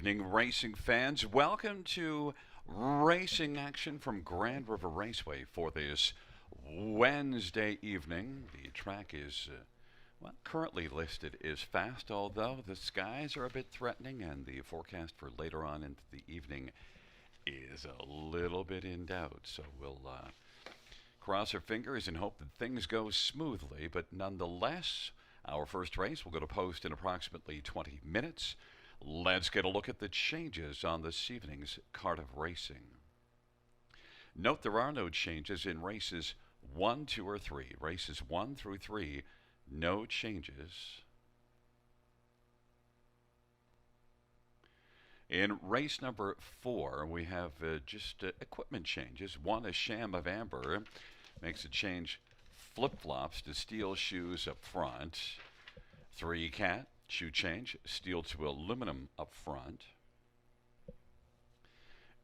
evening, racing fans. Welcome to racing action from Grand River Raceway for this Wednesday evening. The track is, currently listed as fast, although the skies are a bit threatening, and the forecast for later on into the evening is a little bit in doubt. So we'll cross our fingers and hope that things go smoothly, but nonetheless, our first race will go to post in approximately 20 minutes. Let's get a look at the changes on this evening's card of racing. Note there are no changes in races 1, 2, or 3. Races 1 through 3, no changes. In race number 4, we have just equipment changes. 1, a sham of amber, makes a change flip-flops to steel shoes up front. 3, cat, shoe change, steel to aluminum up front.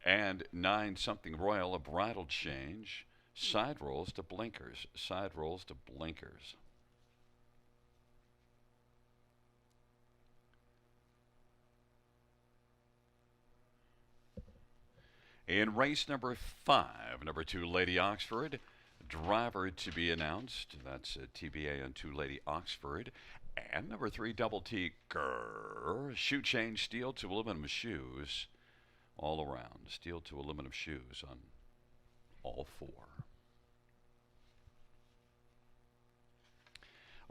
And 9, something royal, a bridle change, side rolls to blinkers, side rolls to blinkers. In race number 5, number 2, Lady Oxford, driver to be announced. That's a TBA on 2, Lady Oxford. And number 3, Double T, GRR, shoe change, steel to aluminum shoes, all around. Steel to aluminum shoes on all 4.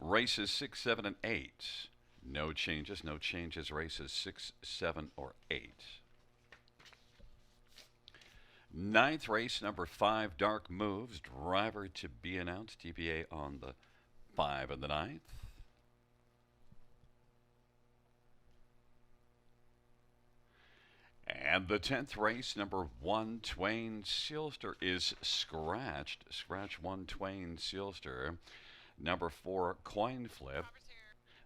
Races 6, 7, and 8. No changes, no changes. Races 6, 7, or 8. Ninth race, number 5, Dark Moves, driver to be announced. TBA on the 5 and the 9th. And the 10th race, number 1, Twain Sealster, is scratched. Scratch 1, Twain Sealster. Number 4, Coin Flip.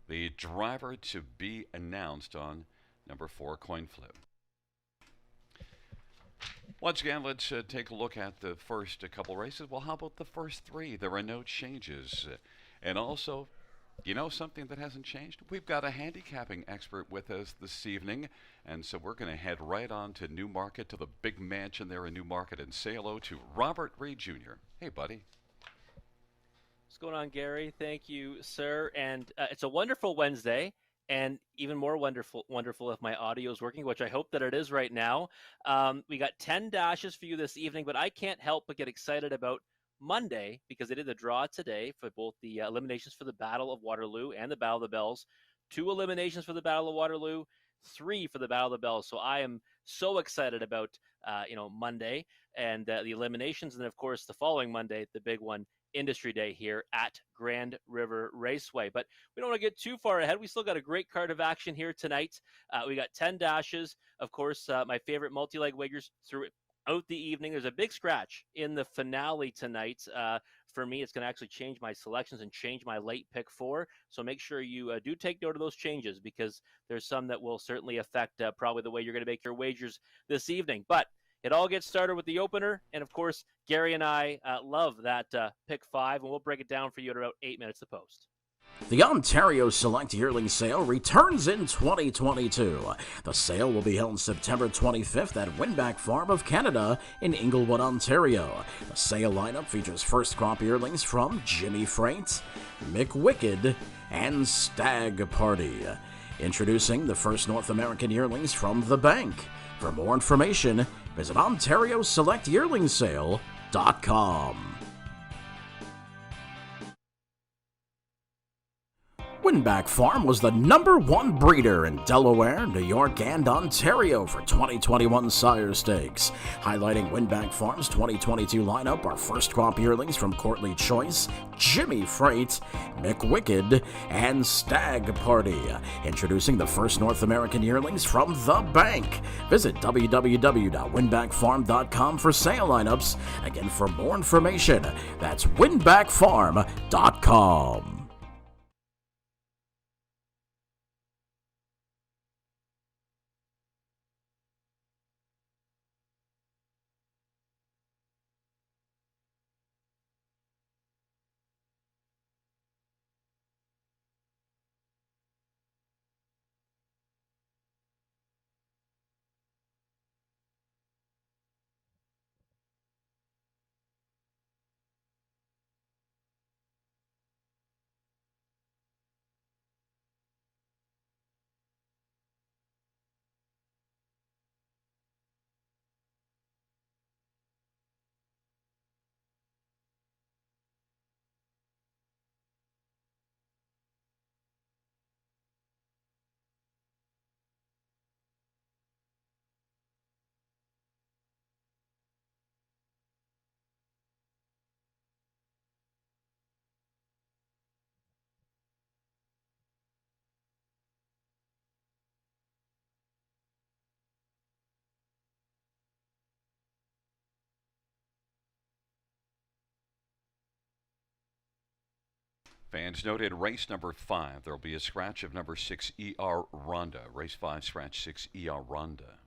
The driver to be announced on number 4, Coin Flip. Once again, let's take a look at the first couple races. Well, how about the first 3? There are no changes. And also, you know something that hasn't changed? We've got a handicapping expert with us this evening, and so we're going to head right on to Newmarket, to the big mansion there in Newmarket, and say hello to Robert Reed Jr. Hey, buddy. What's going on, Gary? Thank you, sir. And it's a wonderful Wednesday, and even more wonderful if my audio is working, which I hope that it is right now. We got 10 dashes for you this evening, but I can't help but get excited about Monday, because they did the draw today for both the eliminations for the Battle of Waterloo and the Battle of the Bells. 2 eliminations for the Battle of Waterloo, 3 for the Battle of the Bells. So I am so excited about Monday and the eliminations, and then of course the following Monday, the big one, Industry Day here at Grand River Raceway. But we don't want to get too far ahead. We still got a great card of action here tonight. We got 10 dashes. Of course, my favorite multi-leg wagers throughout the evening. There's a big scratch in the finale tonight. For me, it's going to actually change my selections and change my late pick 4. So make sure you do take note of those changes, because there's some that will certainly affect probably the way you're going to make your wagers this evening. But it all gets started with the opener, and of course, Gary and I love that pick 5, and we'll break it down for you at about 8 minutes to post. The Ontario Select Yearling Sale returns in 2022. The sale will be held September 25th at Winback Farm of Canada in Inglewood, Ontario. The sale lineup features first crop yearlings from Jimmy Freight, McWicked, and Stag Party. Introducing the first North American yearlings from the bank. For more information, visit OntarioSelectYearlingSale.com. Winback Farm was the #1 breeder in Delaware, New York, and Ontario for 2021 sire stakes. Highlighting Winback Farm's 2022 lineup are first crop yearlings from Courtly Choice, Jimmy Freight, McWicked, and Stag Party. Introducing the first North American yearlings from the bank. Visit www.winbackfarm.com for sale lineups. Again, for more information, that's winbackfarm.com. Fans noted race number 5. There will be a scratch of number 6 ER Ronda. Race 5, scratch 6 ER Ronda.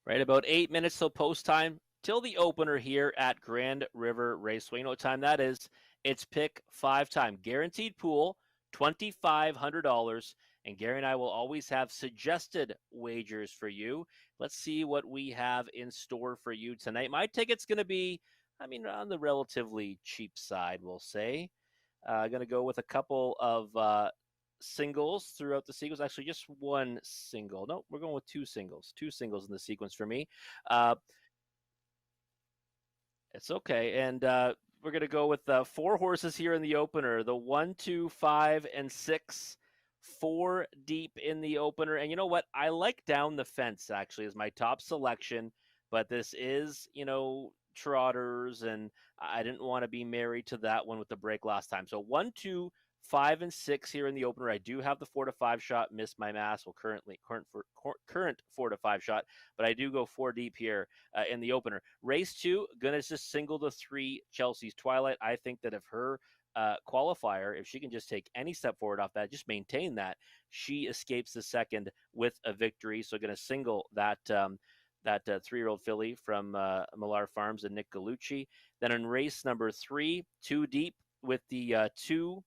Right about 8 minutes till post time till the opener here at Grand River Raceway. You know what time that is? It's pick 5 time. Guaranteed pool, $2,500. And Gary and I will always have suggested wagers for you. Let's see what we have in store for you tonight. My ticket's going to be, on the relatively cheap side, we'll say. Going to go with a couple of singles throughout the sequence. Actually, just one single. No, we're going with two singles. Two singles in the sequence for me. Uh, it's okay. And we're going to go with 4 horses here in the opener. The 1, 2, 5, and 6. 4 deep in the opener. And you know what? I like Down the Fence, actually, as my top selection. But this is, trotters, and I didn't want to be married to that one with the break last time. So 1, 2, 5, and 6 here in the opener. I do have the 4 to 5 shot. Missed my mass. Well, current 4 to 5 shot, but I do go 4 deep here in the opener. Race 2, gonna just single the 3 Chelsea's Twilight. I think that if her qualifier, if she can just take any step forward off that, just maintain that, she escapes the second with a victory. So going to single that 3-year-old filly from Millar Farms and Nick Gallucci. Then in race number 3, 2 deep with the 2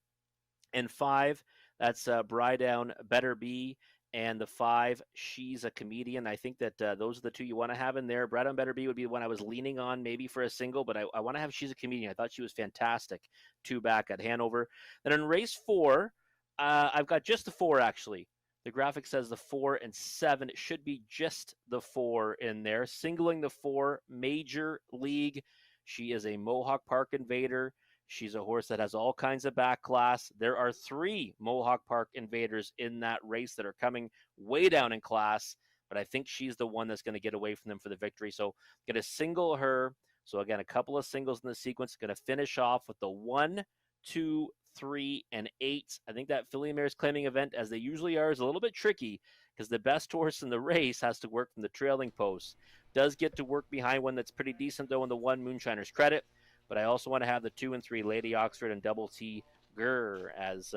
and 5. That's Brydown Better Be, and the 5, She's a Comedian. I think that those are the 2 you want to have in there. Brydown Better Be would be the one I was leaning on maybe for a single, but I want to have She's a Comedian. I thought she was fantastic 2 back at Hanover. Then in race 4, I've got just the 4 actually. The graphic says the 4 and 7. It should be just the 4 in there. Singling the 4, Major League. She is a Mohawk Park Invader. She's a horse that has all kinds of back class. There are 3 Mohawk Park Invaders in that race that are coming way down in class, but I think she's the one that's going to get away from them for the victory. So going to single her. So again, a couple of singles in the sequence. Going to finish off with the 1, 2, 3, and 8. I think that filly mare's claiming event, as they usually are, is a little bit tricky because the best horse in the race has to work from the trailing post. Does get to work behind one that's pretty decent, though, in the 1, Moonshiner's Credit. But I also want to have the 2 and 3, Lady Oxford and Double T GRR, as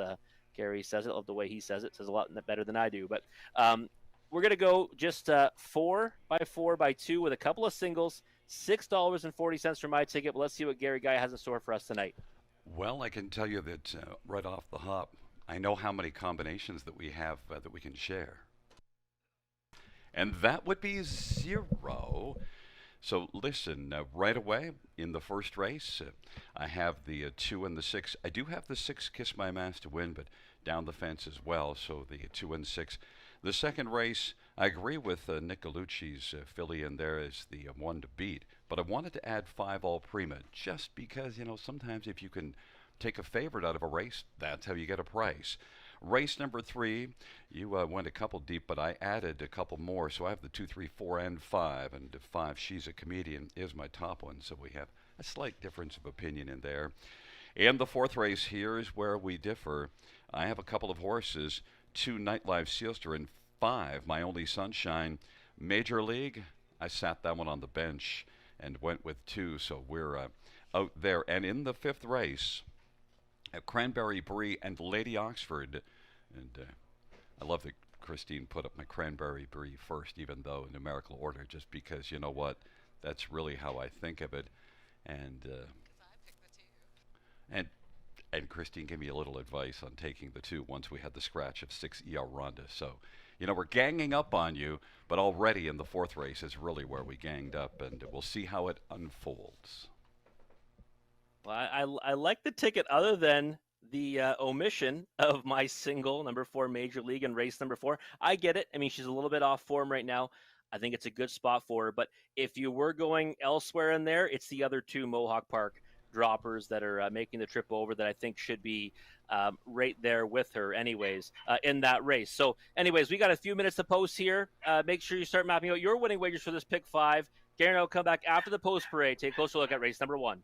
Gary says it. I love the way he says it. Says a lot better than I do. But we're going to go just 4 by 4 by 2 with a couple of singles. $6.40 for my ticket. But let's see what Gary Guy has in store for us tonight. Well, I can tell you that right off the hop, I know how many combinations that we have that we can share. And that would be 0. So listen, right away in the first race, I have the 2 and the 6. I do have the 6 Kiss My Mass to win, but Down the Fence as well. So the 2 and 6. The second race, I agree with Nick Gallucci's filly in there as the 1 to beat. But I wanted to add 5 All Prima just because, sometimes if you can take a favorite out of a race, that's how you get a price. Race number 3, you went a couple deep, but I added a couple more. So I have the 2, 3, 4, and 5. And 5, She's a Comedian, is my top one. So we have a slight difference of opinion in there. And the fourth race here is where we differ. I have a couple of horses, 2, Nightlife Sealster, and 5, My Only Sunshine. Major League, I sat that one on the bench and went with 2. So we're out there. And in the fifth race, Cranberry Brie and Lady Oxford. And I love that Christine put up my Cranberry Brie first, even though in numerical order, just because, you know what, that's really how I think of it. And and Christine gave me a little advice on taking the 2 once we had the scratch of 6 ER Ronda. So, we're ganging up on you, but already in the fourth race is really where we ganged up, and we'll see how it unfolds. Well, I like the ticket other than the omission of my single, number 4, Major League, and race number 4. I get it. She's a little bit off form right now. I think it's a good spot for her. But if you were going elsewhere in there, it's the other 2 Mohawk Park droppers that are making the trip over that I think should be right there with her anyways in that race. So anyways, we got a few minutes to post here. Make sure you start mapping out your winning wagers for this pick 5. Gary and I will come back after the post parade, take a closer look at race number 1.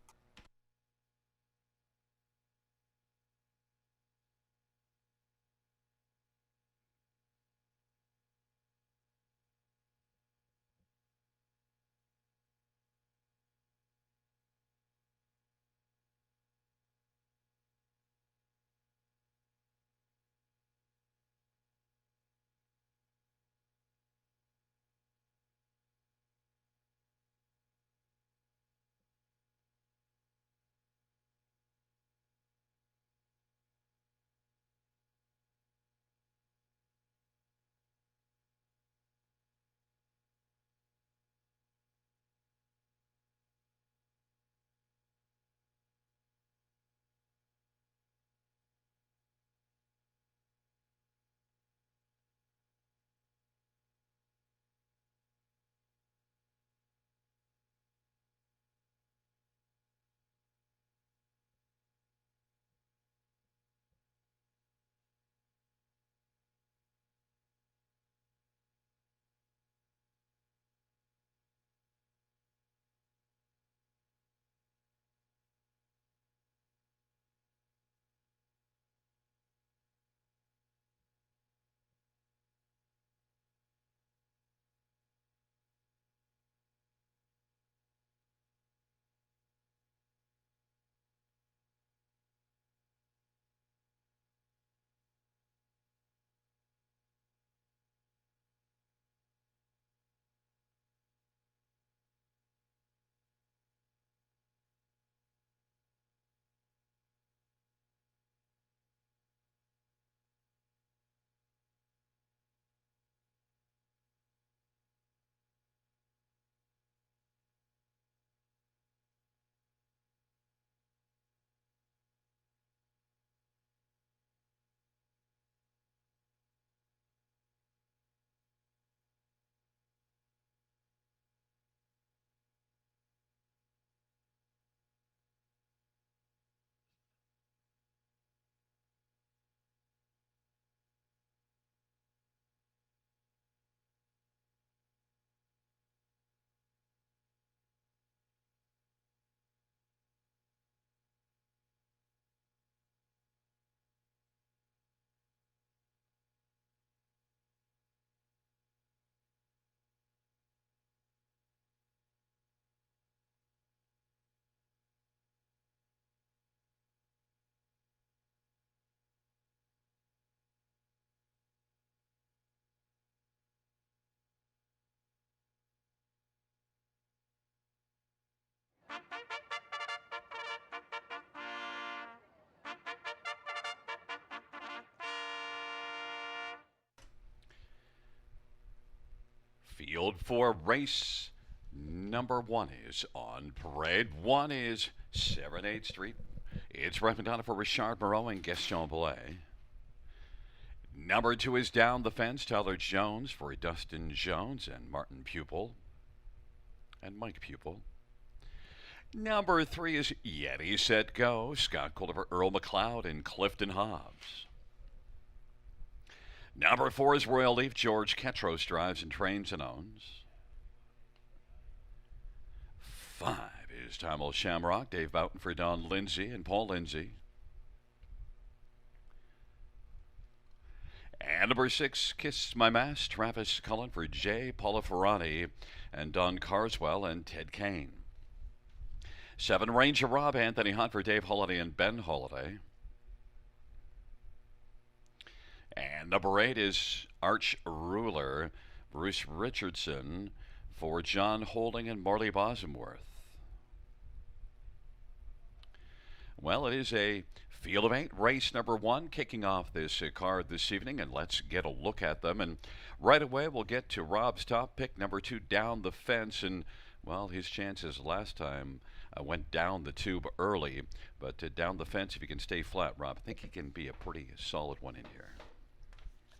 Field for race number 1 is on parade. 1 is Serenade Street. It's right down for Richard Moreau and Gaston Belay. Number 2 is Down the Fence, Tyler Jones for Dustin Jones and Martin Pupil and Mike Pupil. Number 3 is Yeti Set Go, Scott Culver, Earl McLeod, and Clifton Hobbs. Number 4 is Royal Leaf, George Ketros drives and trains and owns. 5 is Timel Shamrock, Dave Boughton for Don Lindsay and Paul Lindsay. And number 6, Kiss My Mass, Travis Cullen for Jay Paula Ferrani and Don Carswell and Ted Kane. 7, Ranger Rob, Anthony Hunt for Dave Holiday and Ben Holiday. And number 8 is Arch Ruler, Bruce Richardson for John Holding and Marley Bosworth. Well, it is a field of 8, race number 1, kicking off this card this evening, and let's get a look at them. And right away, we'll get to Rob's top pick, number 2, Down the Fence. And, well, his chances last time went down the tube early, but down the fence, if he can stay flat, Rob, I think he can be a pretty solid one in here.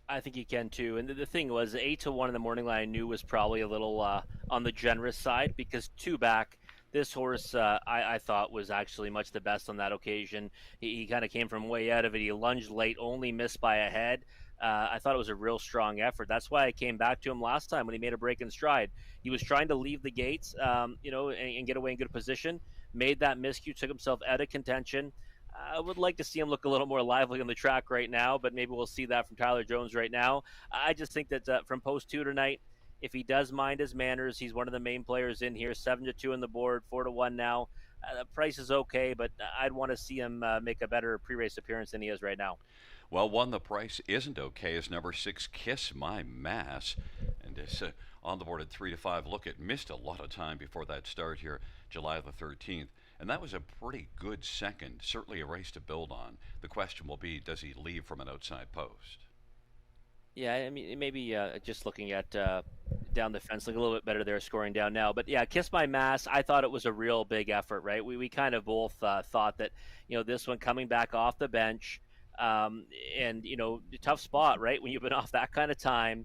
I think you can too. And the thing was, 8-1 in the morning line I knew was probably a little on the generous side, because 2 back, this horse I thought was actually much the best on that occasion. He kind of came from way out of it. He lunged late, only missed by a head. I thought it was a real strong effort. That's why I came back to him last time when he made a break in stride. He was trying to leave the gates, and get away in good position. Made that miscue, took himself out of contention. I would like to see him look a little more lively on the track right now, but maybe we'll see that from Tyler Jones right now. I just think that from post 2 tonight, if he does mind his manners, he's one of the main players in here. 7-2 on the board, 4-1 now. The price is okay, but I'd want to see him make a better pre-race appearance than he is right now. Well, one, the price isn't okay is number 6, Kiss My Mass. And it's on the board at 3-5. Look, it missed a lot of time before that start here, July the 13th. And that was a pretty good second, certainly a race to build on. The question will be, does he leave from an outside post? Yeah, I mean, maybe just looking at down the fence, look a little bit better there, scoring down now. But yeah, Kiss My Mass, I thought it was a real big effort, right? We kind of both thought that, this one coming back off the bench, and, tough spot, right? When you've been off that kind of time,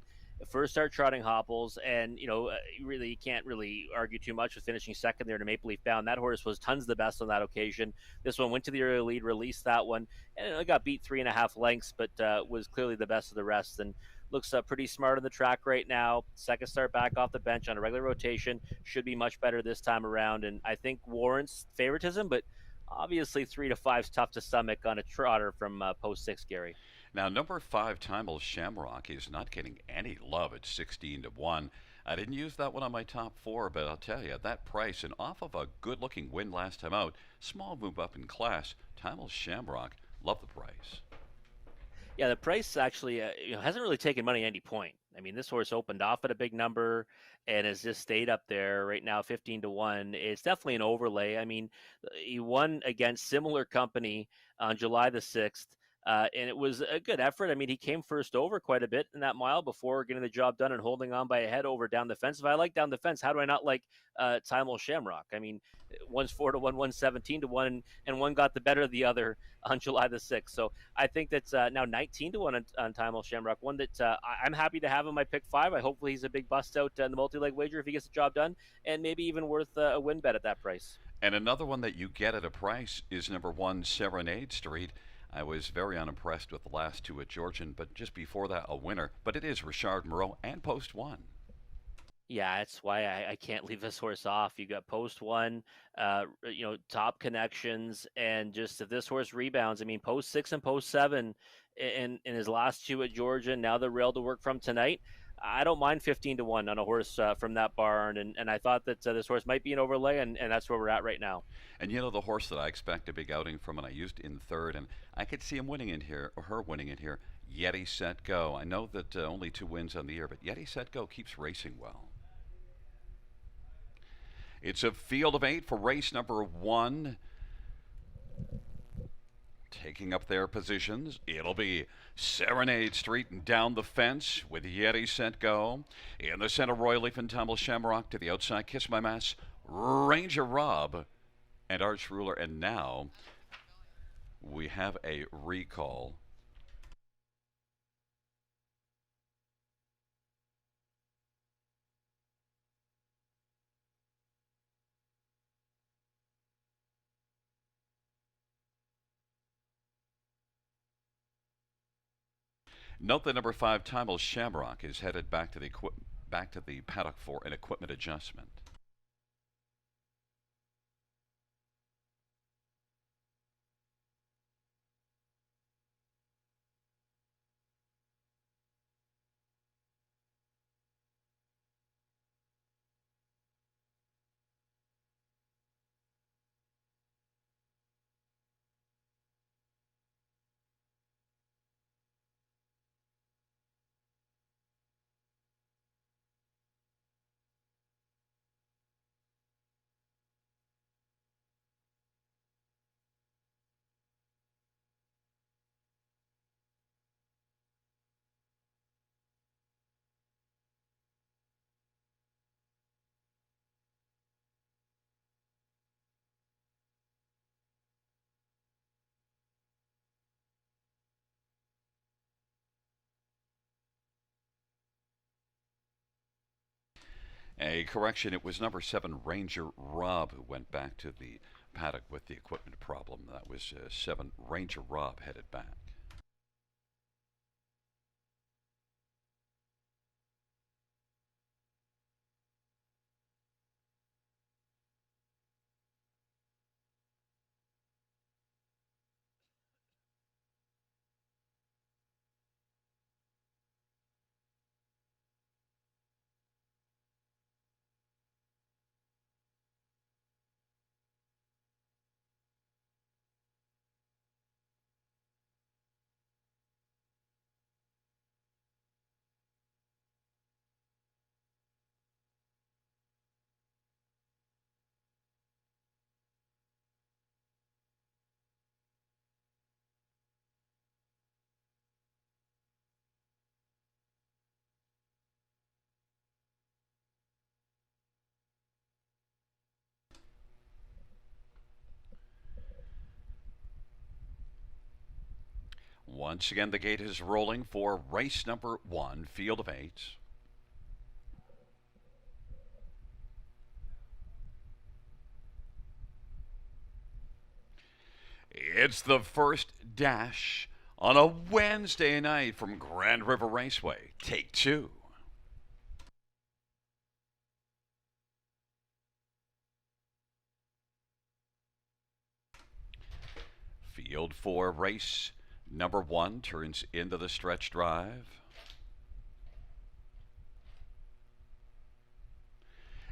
first start trotting hopples, and you can't really argue too much with finishing second there to Maple Leaf Bound. That horse was tons the best on that occasion. This one went to the early lead, released that one, and it got beat 3.5 lengths, but was clearly the best of the rest, and looks pretty smart on the track right now. Second start back off the bench on a regular rotation, should be much better this time around, and I think warrants favoritism, but obviously 3-5 is tough to stomach on a trotter from post 6, Gary. Now, number 5, Timel Shamrock, is not getting any love at 16-1. I didn't use that one on my top 4, but I'll tell you, that price, and off of a good-looking win last time out, small move up in class, Timel Shamrock, love the price. Yeah, the price actually hasn't really taken money at any point. I mean, this horse opened off at a big number and has just stayed up there right now, 15-1. It's definitely an overlay. I mean, he won against similar company on July the 6th. And it was a good effort. I mean, he came first over quite a bit in that mile before getting the job done and holding on by a head over down the fence. If I like down the fence, how do I not like Timel Shamrock? I mean, one's 4-1, one's 17-1, and one got the better of the other on July the 6th. So I think that's now 19-1 on Timel Shamrock, one that I'm happy to have in my pick 5. I hopefully he's a big bust out in the multi-leg wager if he gets the job done, and maybe even worth a win bet at that price. And another one that you get at a price is number 1, Serenade Street. I was very unimpressed with the last 2 at Georgian, but just before that, a winner. But it is Richard Moreau and post 1. Yeah, that's why I can't leave this horse off. You got post 1, top connections, and just if this horse rebounds, I mean, post 6 and post 7 in his last 2 at Georgia, now the rail to work from tonight. I don't mind 15-1 on a horse from that barn, and I thought that this horse might be an overlay, and that's where we're at right now. And the horse that I expect a big outing from, and I used in third, and I could see him winning in here, or her winning in here, Yeti Set Go. I know that only 2 wins on the year, but Yeti Set Go keeps racing well. It's a field of 8 for race number 1. Taking up their positions, it'll be Serenade Street and down the fence with Yeti Set Go. In the center, Royal Leaf and Tumble Shamrock. To the outside, Kiss My Mass, Ranger Rob, and Arch Ruler. And now we have a recall. Note that number 5, Timel Shamrock, is headed back to the paddock for an equipment adjustment. A correction, it was number 7, Ranger Rob, who went back to the paddock with the equipment problem. That was 7, Ranger Rob, headed back. Once again, the gate is rolling for race number 1, field of 8. It's the first dash on a Wednesday night from Grand River Raceway. Take 2. Field 4, race number 1 turns into the stretch drive.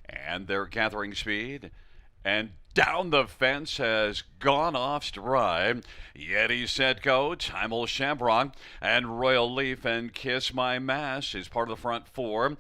And they're gathering speed. And down the fence has gone off stride. Yeti Set Go, Timel Shamrock, and Royal Leaf and Kiss My Mass is part of the front 4.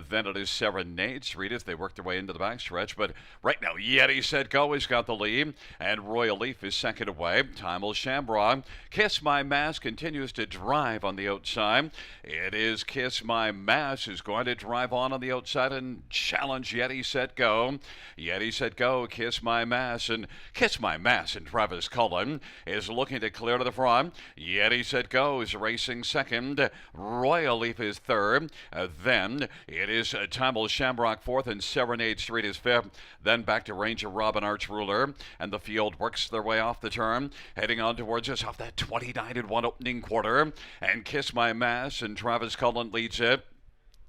Then it is Serenade Street as they work their way into the backstretch. But right now, Yeti Set Go has got the lead, and Royal Leaf is second away. Timel Shamrock. Kiss My Mass continues to drive on the outside. It is Kiss My Mass who's going to drive on the outside and challenge Yeti Set Go. Yeti Set Go, Kiss My Mass, and Kiss My Mass, and Travis Cullen is looking to clear to the front. Yeti Set Go is racing second. Royal Leaf is third. Then it is Timel Shamrock fourth, and Serenade Street is fifth. Then back to Ranger Robin Arch Ruler, and the field works their way off the turn, heading on towards us off that 29-1 opening quarter. And Kiss My Mass and Travis Cullen leads it.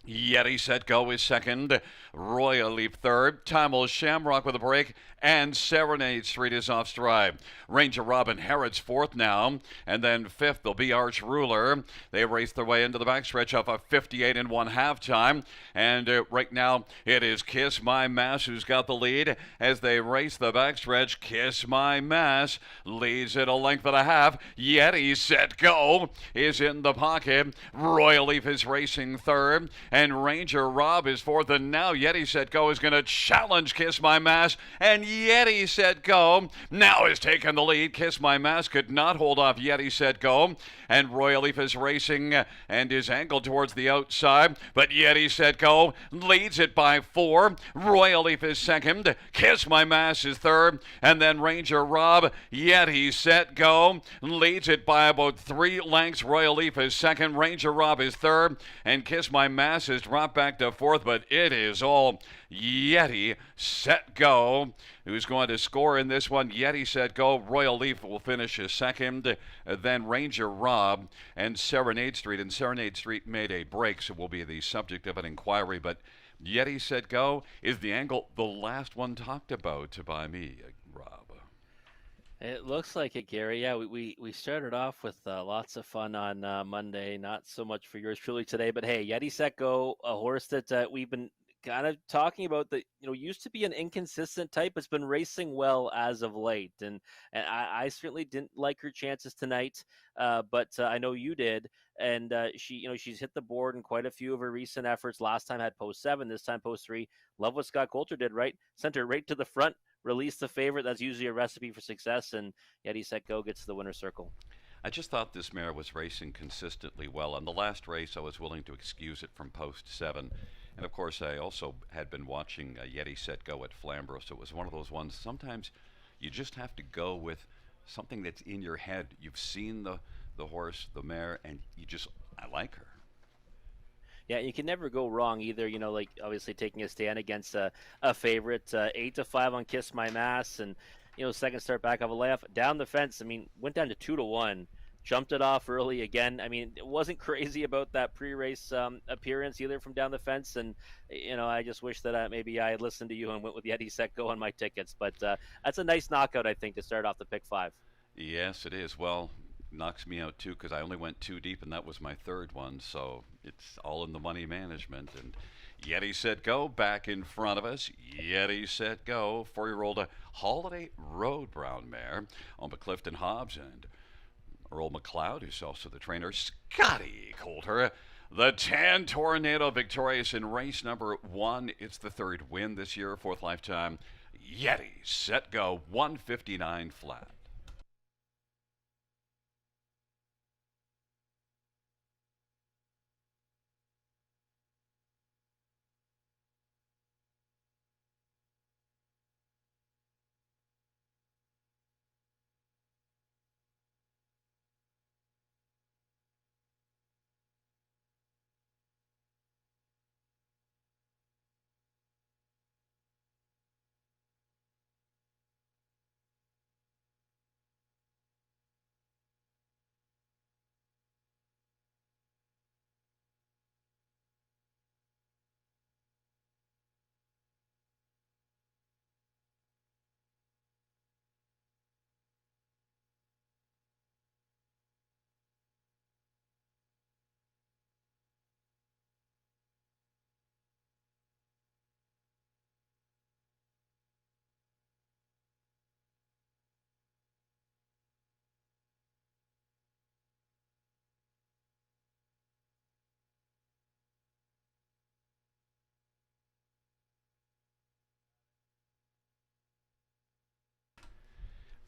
Yeti Set Go is second. Royal Leaf third. Timel Shamrock with a break. And Serenade Street is off stride. Ranger Robin Harrod's fourth now. And then fifth will be Arch Ruler. They race their way into the backstretch off a 58-1 halftime. And right now it is Kiss My Mass who's got the lead as they race the backstretch. Kiss My Mass leads it a length and a half. Yeti Set Go is in the pocket. Royal Leaf is racing third. and Ranger Rob is fourth. And now Yeti Set Go is going to challenge Kiss My Mask, and Yeti Set Go now is taking the lead. Kiss My Mask could not hold off Yeti Set Go, and Royal Leaf is racing and is angled towards the outside, but Yeti Set Go leads it by 4. Royal Leaf is second. Kiss My Mask is third, and then Ranger Rob. Yeti Set Go leads it by about 3 lengths. Royal Leaf is second. Ranger Rob is third, and Kiss My Mask has dropped back to fourth, but it is all Yeti Set Go who's going to score in this one. Yeti Set Go. Royal Leaf will finish as second. Then Ranger Rob and Serenade Street. And Serenade Street made a break, so will be the subject of an inquiry. But Yeti Set Go is the angle, the last one talked about by me, Rob. It looks like it, Gary. Yeah, we started off with lots of fun on Monday. Not so much for yours truly today, but hey, Yeti Set Go, a horse that we've been kind of talking about that used to be an inconsistent type. It's been racing well as of late, and I certainly didn't like her chances tonight, but I know you did. And she's hit the board in quite a few of her recent efforts. Last time had post 7, this time post 3. Love what Scott Coulter did, right? Sent her right to the front. Release the favorite. That's usually a recipe for success, and Yeti Set Go gets to the winner's circle. I just thought this mare was racing consistently well. On the last race, I was willing to excuse it from post 7. And of course, I also had been watching Yeti Set Go at Flamborough, so it was one of those ones. Sometimes you just have to go with something that's in your head. You've seen the horse, the mare, and I like her. Yeah, you can never go wrong either. Like obviously taking a stand against a favorite, 8-5 on Kiss My Mass, and second start back of a layup down the fence. I mean, went down to 2-1, jumped it off early again. I mean, it wasn't crazy about that pre-race appearance either from down the fence, and I just wish that maybe I had listened to you and went with Yeti Set Go on my tickets. But that's a nice knockout, I think, to start off the pick 5. Yes, it is. Well, knocks me out too because I only went 2 deep, and that was my third one. So it's all in the money management. And Yeti Set Go back in front of us. Yeti Set Go, 4-year-old Holiday Road Brown mare on Clifton Hobbs and Earl McLeod, who's also the trainer. Scotty Coulter, the Tan Tornado, victorious in race number 1. It's the 3rd win this year, 4th lifetime. Yeti Set Go, 159 flat.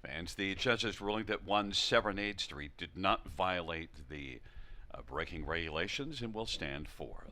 Fans, the judges ruling that one Serenade Street did not violate the braking regulations and will stand 4th.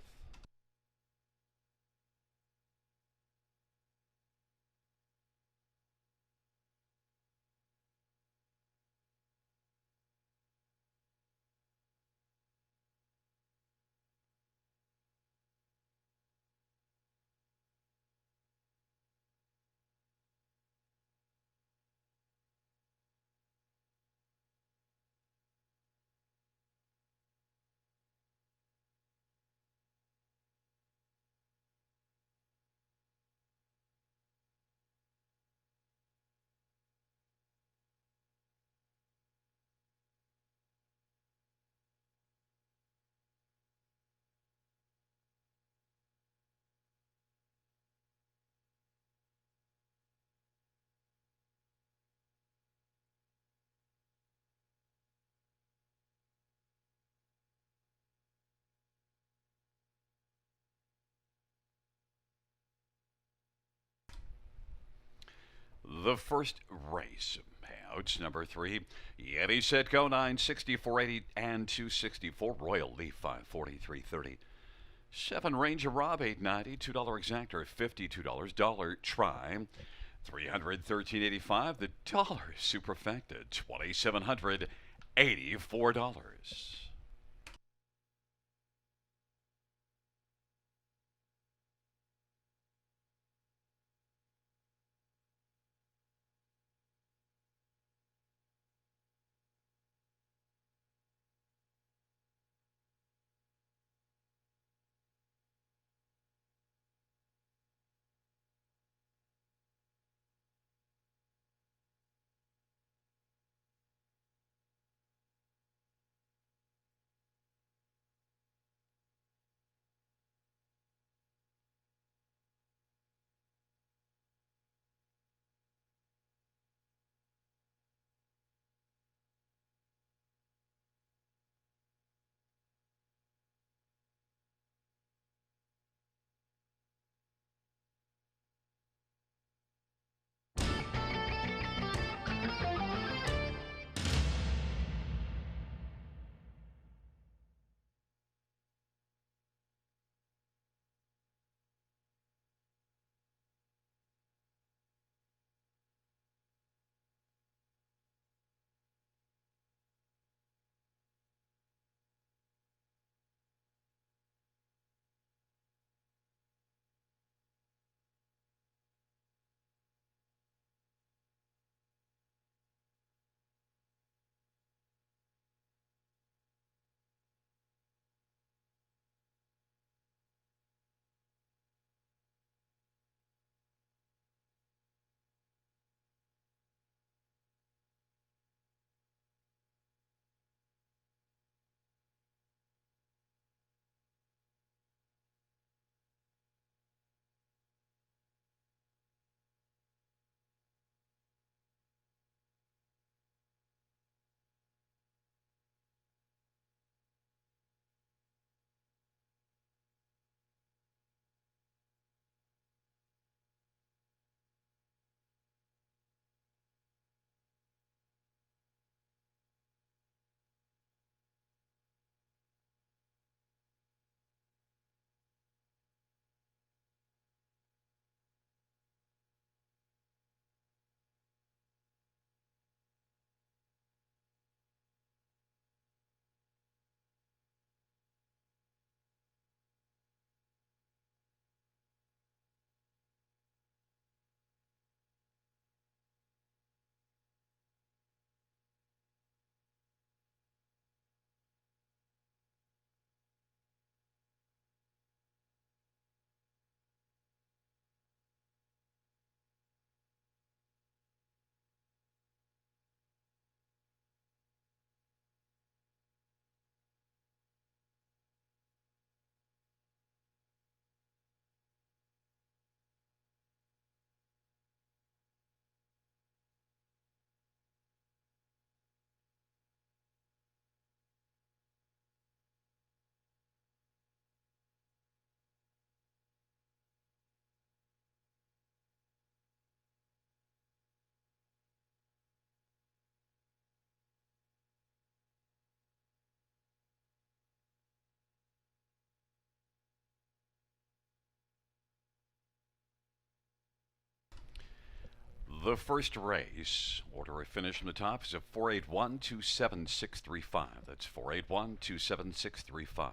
The first race. Payouts number 3. Yeti set go 960, 480, and 264. Royal Leaf 540, 330. 7 Ranger Rob 890, $2 exactor $52. Dollar try 313.85. The dollar superfecta $2,784. The first race, order of finish from the top is a 481-27635. That's 481-27635.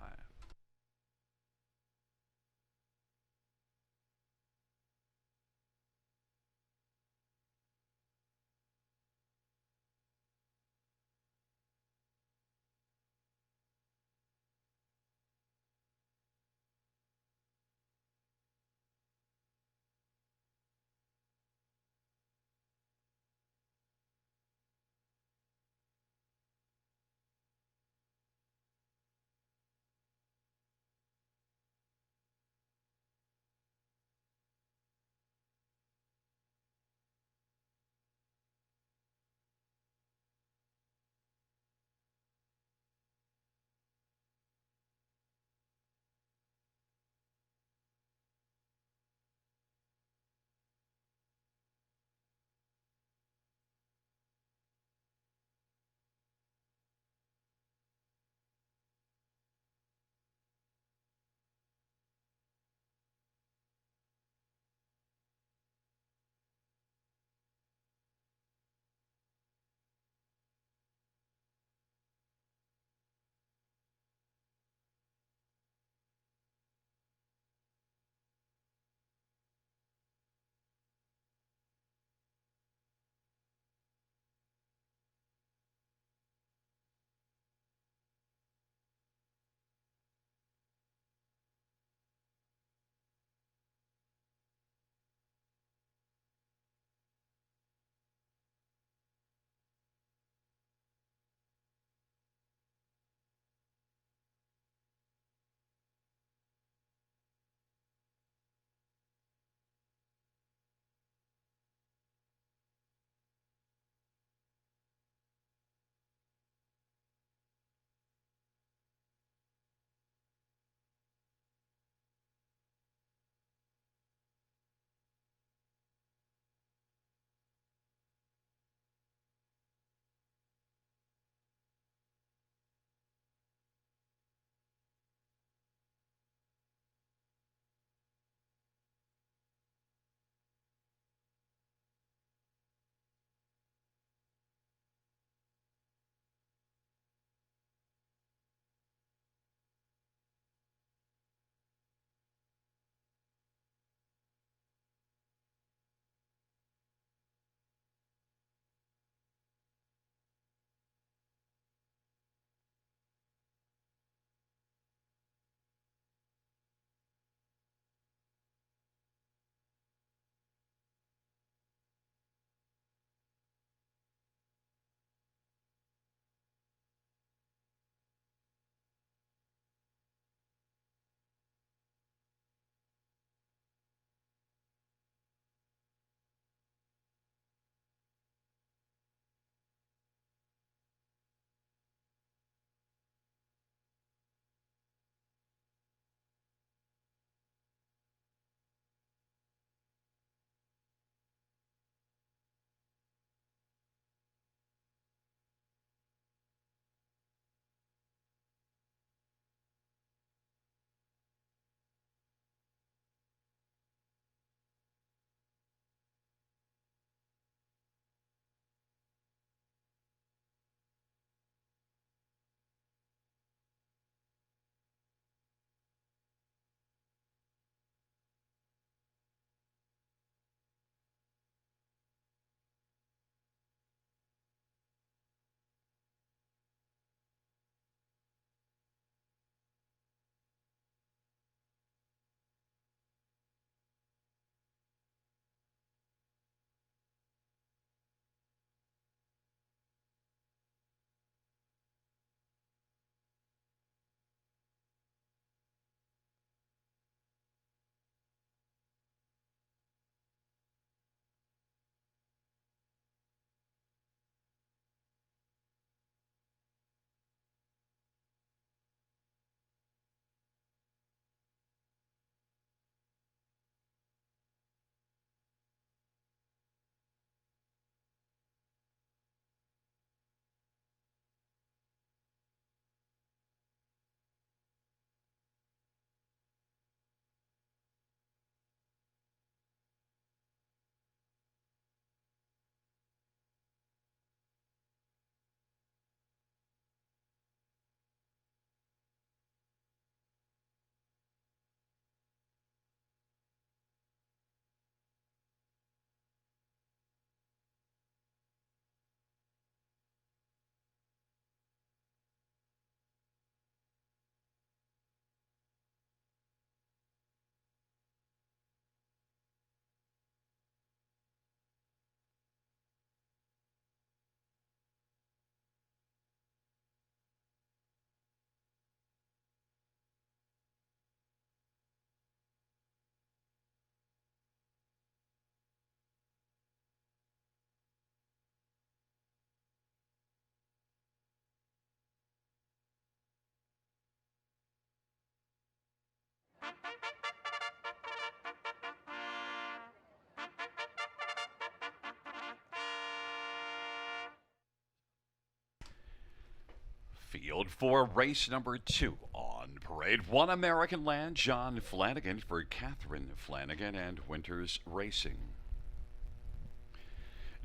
Field for race number 2 on parade. One American Land, John Flanagan for Catherine Flanagan and Winters Racing.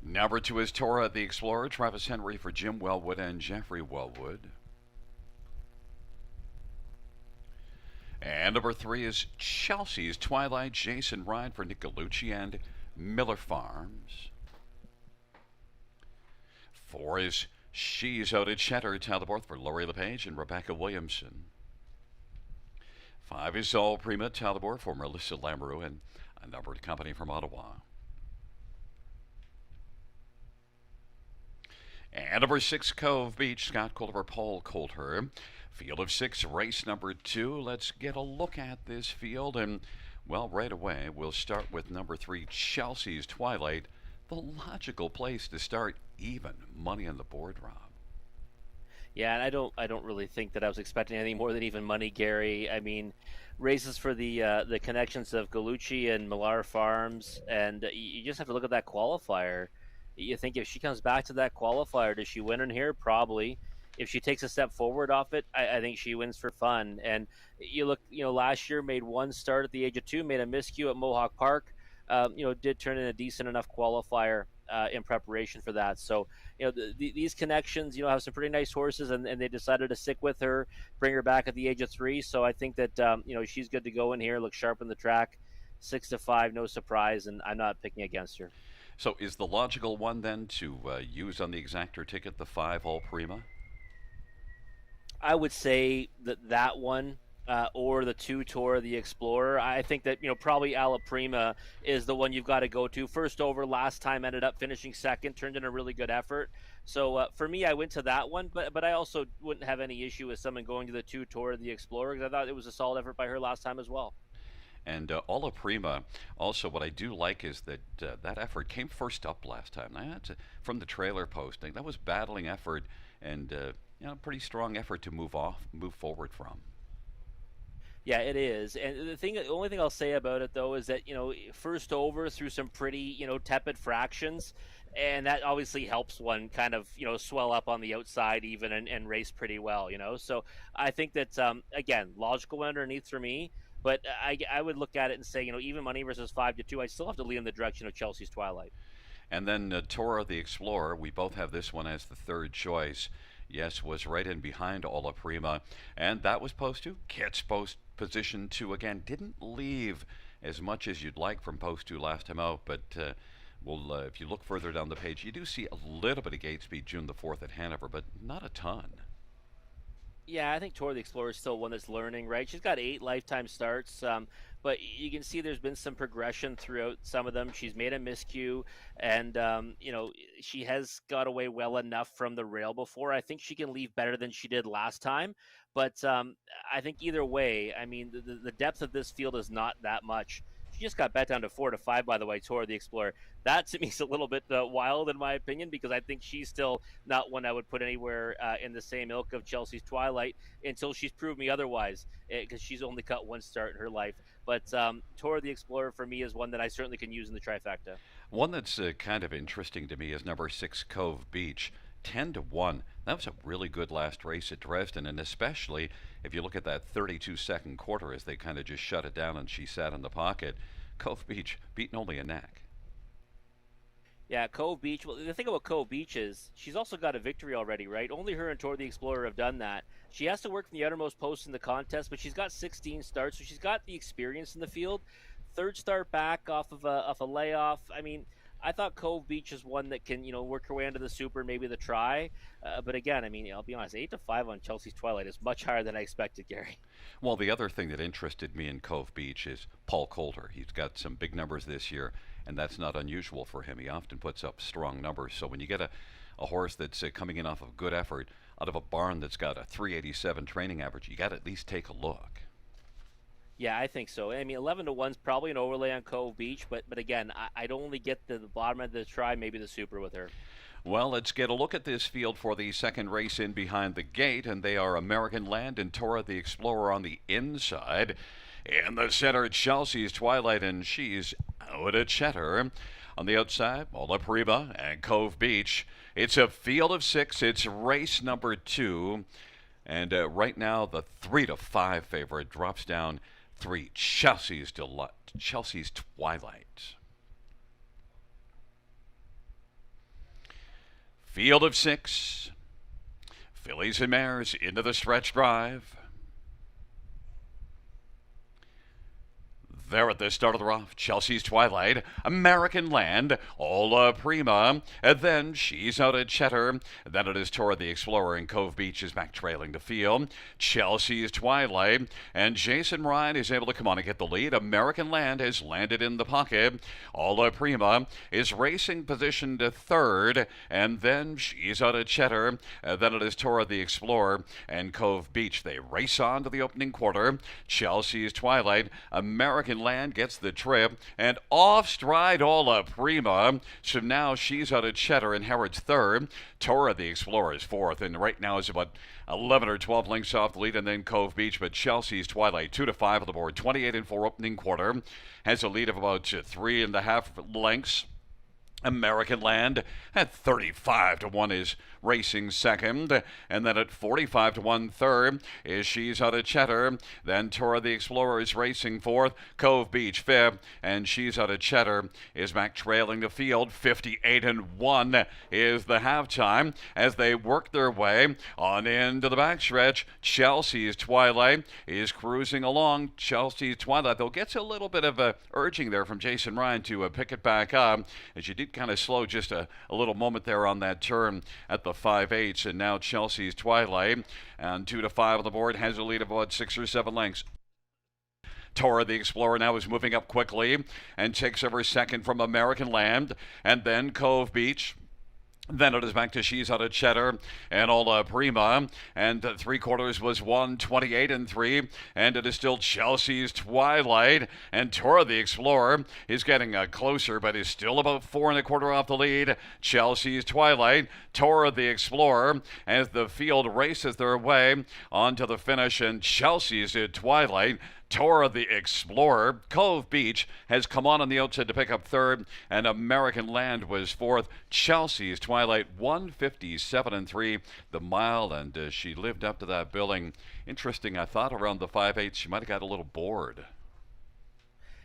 Number 2 is Tora the Explorer, Travis Henry for Jim Wellwood and Jeffrey Wellwood. And number 3 is Chelsea's Twilight, Jason Ride for Nick Galucci and Miller Farms. 4 is She's Out at Cheddar, Talbot for Lori LePage and Rebecca Williamson. 5 is All Prima, Talbot for Melissa Lamoureux and a numbered company from Ottawa. And number 6, Cove Beach, Scott Coulter, Paul Coulter. Field of 6, race number 2. Let's get a look at this field. And, well, right away, we'll start with number 3, Chelsea's Twilight. The logical place to start, even money on the board, Rob. Yeah, and I don't really think that I was expecting anything more than even money, Gary. I mean, races for the connections of Galucci and Millar Farms, and you just have to look at that qualifier. You think if she comes back to that qualifier, does she win in here? Probably. If she takes a step forward off it, I think she wins for fun. And you look, last year made one start at the age of 2, made a miscue at Mohawk Park. Did turn in a decent enough qualifier in preparation for that. So, these connections, have some pretty nice horses, and they decided to stick with her, bring her back at the age of 3. So I think that, she's good to go in here, look sharp in the track, 6-5, no surprise, and I'm not picking against her. So is the logical one then to use on the exactor ticket the 5 All Prima? I would say that one or the 2 Tora the Explorer. I think that probably Alla Prima is the one you've got to go to. First over last time, ended up finishing second, turned in a really good effort. So for me, I went to that one, but I also wouldn't have any issue with someone going to the 2 Tora the Explorer because I thought it was a solid effort by her last time as well. And Alla Prima, also what I do like is that that effort came first up last time. That's from the trailer posting. That was battling effort and pretty strong effort to move forward from. Yeah, it is. And the only thing I'll say about it though is that first over through some pretty tepid fractions, and that obviously helps one kind of swell up on the outside even and race pretty well. So I think that again, logical one underneath for me. But I would look at it and say, even money versus 5-2, I still have to lean in the direction of Chelsea's Twilight. And then Tora the Explorer, we both have this one as the third choice. Yes, was right in behind Alla Prima. And that was post 2. Kit's post position 2 again. Didn't leave as much as you'd like from post 2 last time out. But if you look further down the page, you do see a little bit of gate speed June the 4th at Hanover, but not a ton. Yeah, I think Tora the Explorer is still one that's learning, right? She's got 8 lifetime starts, but you can see there's been some progression throughout some of them. She's made a miscue, and, she has got away well enough from the rail before. I think she can leave better than she did last time, but I think either way, I mean, the depth of this field is not that much. She just got bet down to 4-5, by the way, Tora the Explorer. That, to me, is a little bit wild, in my opinion, because I think she's still not one I would put anywhere in the same ilk of Chelsea's Twilight until she's proved me otherwise, because she's only got one start in her life. But Tora the Explorer, for me, is one that I certainly can use in the trifecta. One that's kind of interesting to me is number 6, Cove Beach. 10-1. That was a really good last race at Dresden, and especially if you look at that 32-second quarter as they kind of just shut it down and she sat in the pocket. Cove Beach beating only a neck. Yeah, Cove Beach. Well, the thing about Cove Beach is she's also got a victory already, right? Only her and Tor the Explorer have done that. She has to work from the outermost post in the contest, but she's got 16 starts, so she's got the experience in the field. Third start back off of a layoff. I mean, I thought Cove Beach is one that can, work her way into the Super and maybe the try. But again, I mean, I'll be honest, 8-5 on Chelsea's Twilight is much higher than I expected, Gary. Well, the other thing that interested me in Cove Beach is Paul Coulter. He's got some big numbers this year, and that's not unusual for him. He often puts up strong numbers. So when you get a horse that's coming in off of good effort out of a barn that's got a 387 training average, you got to at least take a look. Yeah, I think so. I mean, 11-1 is probably an overlay on Cove Beach, but again, I'd only get the bottom of the try, maybe the Super with her. Well, let's get a look at this field for the second race in behind the gate, and they are American Land and Tora the Explorer on the inside. In the center, Chelsea's Twilight, and she's out at Cheddar. On the outside, Ola Prima and Cove Beach. It's a field of 6. It's race number 2. And right now, the 3-5 favorite drops down 3. Chelsea's Twilight. Field of 6. Fillies and mares into the stretch drive. There at the start of the rough, Chelsea's Twilight, American Land, Ola Prima, and then she's out at Cheddar. Then it is Tora the Explorer, and Cove Beach is back trailing the field. Chelsea's Twilight, and Jason Ryan is able to come on and get the lead. American Land has landed in the pocket. Ola Prima is racing position to third, and then she's out at Cheddar. Then it is Tora the Explorer and Cove Beach. They race on to the opening quarter. Chelsea's Twilight, American Land gets the trip, and off stride Ola Prima. So now she's out at Cheddar, and Howard's third. Tora the Explorer is fourth, and right now is about 11 or 12 lengths off the lead, and then Cove Beach. But Chelsea's Twilight 2-5 on the board, 28-4 opening quarter, has a lead of about 3.5 lengths. American Land at 35-1 is racing second, and then at 45-1 third is She's Out of Cheddar. Then Tora the Explorer is racing fourth, Cove Beach fifth, and She's Out of Cheddar is back trailing the field. 58-1 is the halftime as they work their way on into the backstretch. Chelsea's Twilight is cruising along. Chelsea's Twilight, though, gets a little bit of a urging there from Jason Ryan to pick it back up, as you did kind of slow just a little moment there on that turn at the 5/8, and now Chelsea's Twilight, and 2-5 on the board, has a lead of about 6 or 7 lengths. Tora the Explorer now is moving up quickly and takes over second from American Land, and then Cove Beach. Then it is back to She's Out of Cheddar and Ola Prima, and 3/4 was 1:28-3, and it is still Chelsea's Twilight, and Tora the Explorer is getting closer, but is still about 4 1/4 off the lead. Chelsea's Twilight, Tora the Explorer, as the field races their way onto the finish, and Chelsea's Twilight, Tora the Explorer, Cove Beach has come on the outside to pick up third, and American Land was fourth. Chelsea's Twilight 1:57-3 the mile, and she lived up to that billing. Interesting, I thought around the 5/8 she might have got a little bored.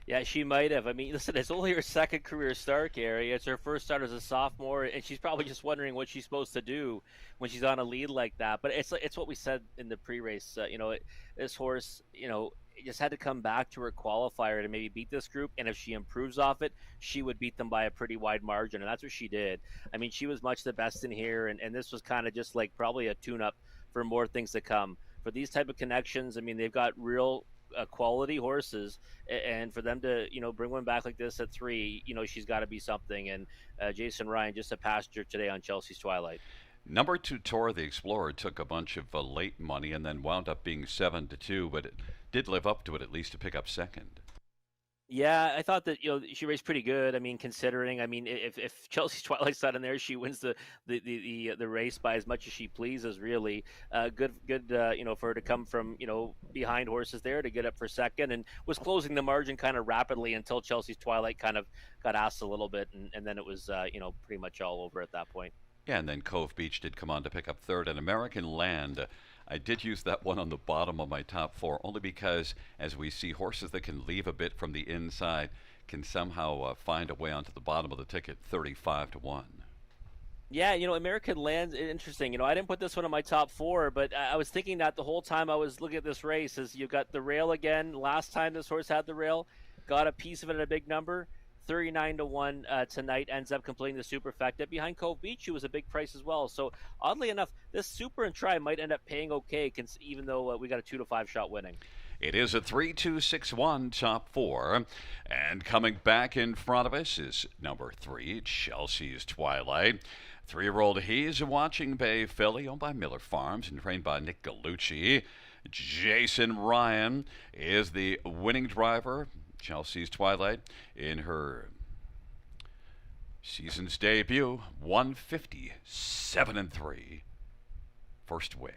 Yeah, she might have. I mean, listen, it's only her second career start, Gary. It's her first start as a sophomore, and she's probably just wondering what she's supposed to do when she's on a lead like that. But it's what we said in the pre-race. This horse, just had to come back to her qualifier to maybe beat this group, and if she improves off it, she would beat them by a pretty wide margin, and that's what she did. I mean, she was much the best in here, and this was kind of just like probably a tune-up for more things to come. For these type of connections, I mean, they've got real quality horses, and for them to bring one back like this at 3, she's got to be something. And Jason Ryan just a passenger today on Chelsea's Twilight. Number 2, Tora the Explorer, took a bunch of late money and then wound up being 7-2, but it did live up to it at least to pick up second. Yeah, I thought that she raced pretty good. I mean, considering, I mean, if Chelsea's Twilight's not in there, she wins the race by as much as she pleases. Really, good for her to come from behind horses there to get up for second, and was closing the margin kind of rapidly until Chelsea's Twilight kind of got asked a little bit, and then it was pretty much all over at that point. Yeah, and then Cove Beach did come on to pick up third, and American Land. I did use that one on the bottom of my top 4, only because as we see horses that can leave a bit from the inside can somehow find a way onto the bottom of the ticket, 35-1. Yeah, American Land's interesting. I didn't put this one in my top 4, but I was thinking that the whole time I was looking at this race, is you got the rail again. Last time this horse had the rail, got a piece of it at a big number. 39-1 tonight, ends up completing the superfecta behind Cove Beach, who was a big price as well. So oddly enough, this super and try might end up paying okay, even though we got a 2-5 shot winning. It is a 3-2-6-1 top 4, and coming back in front of us is number 3, Chelsea's Twilight. 3-year-old He's a Watching Bay filly, owned by Miller Farms and trained by Nick Gallucci. Jason Ryan is the winning driver. Chelsea's Twilight in her season's debut, 157-3, first win.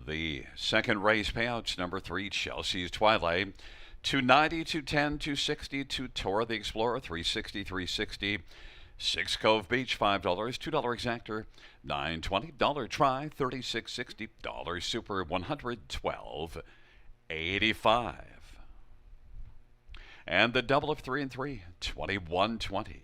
The second race payouts, number 3, Chelsea's Twilight. 290, 210, 260, 2 Tor the Explorer, 360, 360. 6 Cove Beach, $5, $2 exactor, $920, dollar try, $36.60, dollar super, $112.85. And the double of 3 and 3, $21.20.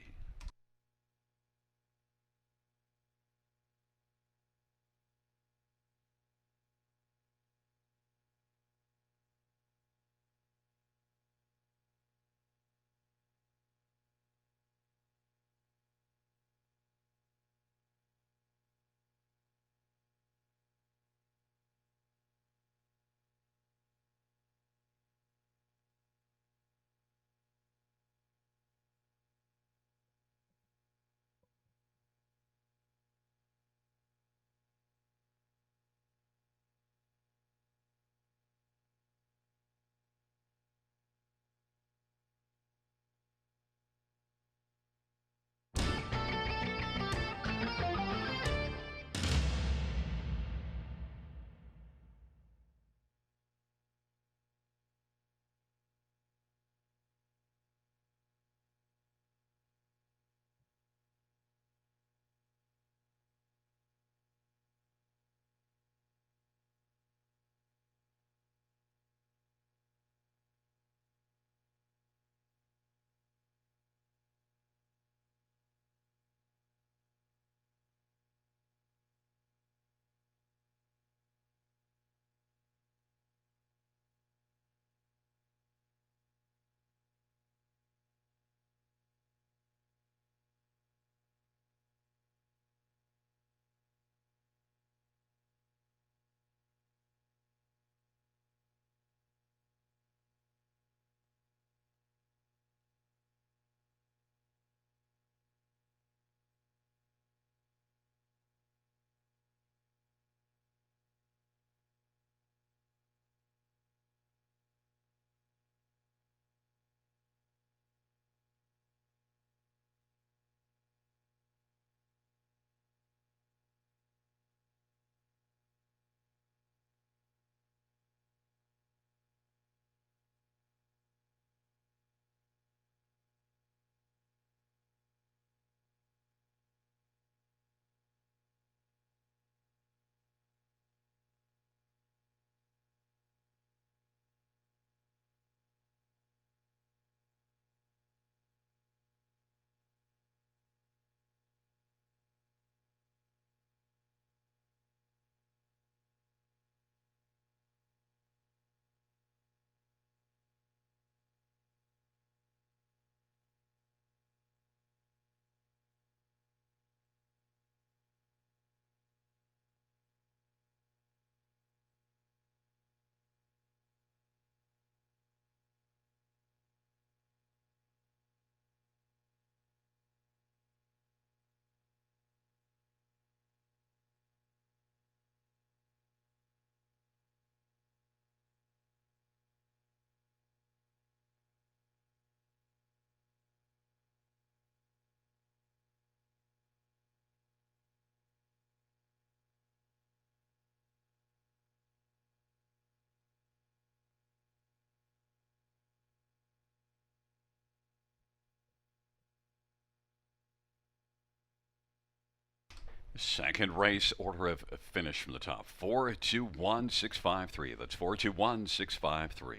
Second race order of finish from the top. 421-653. That's 421-653.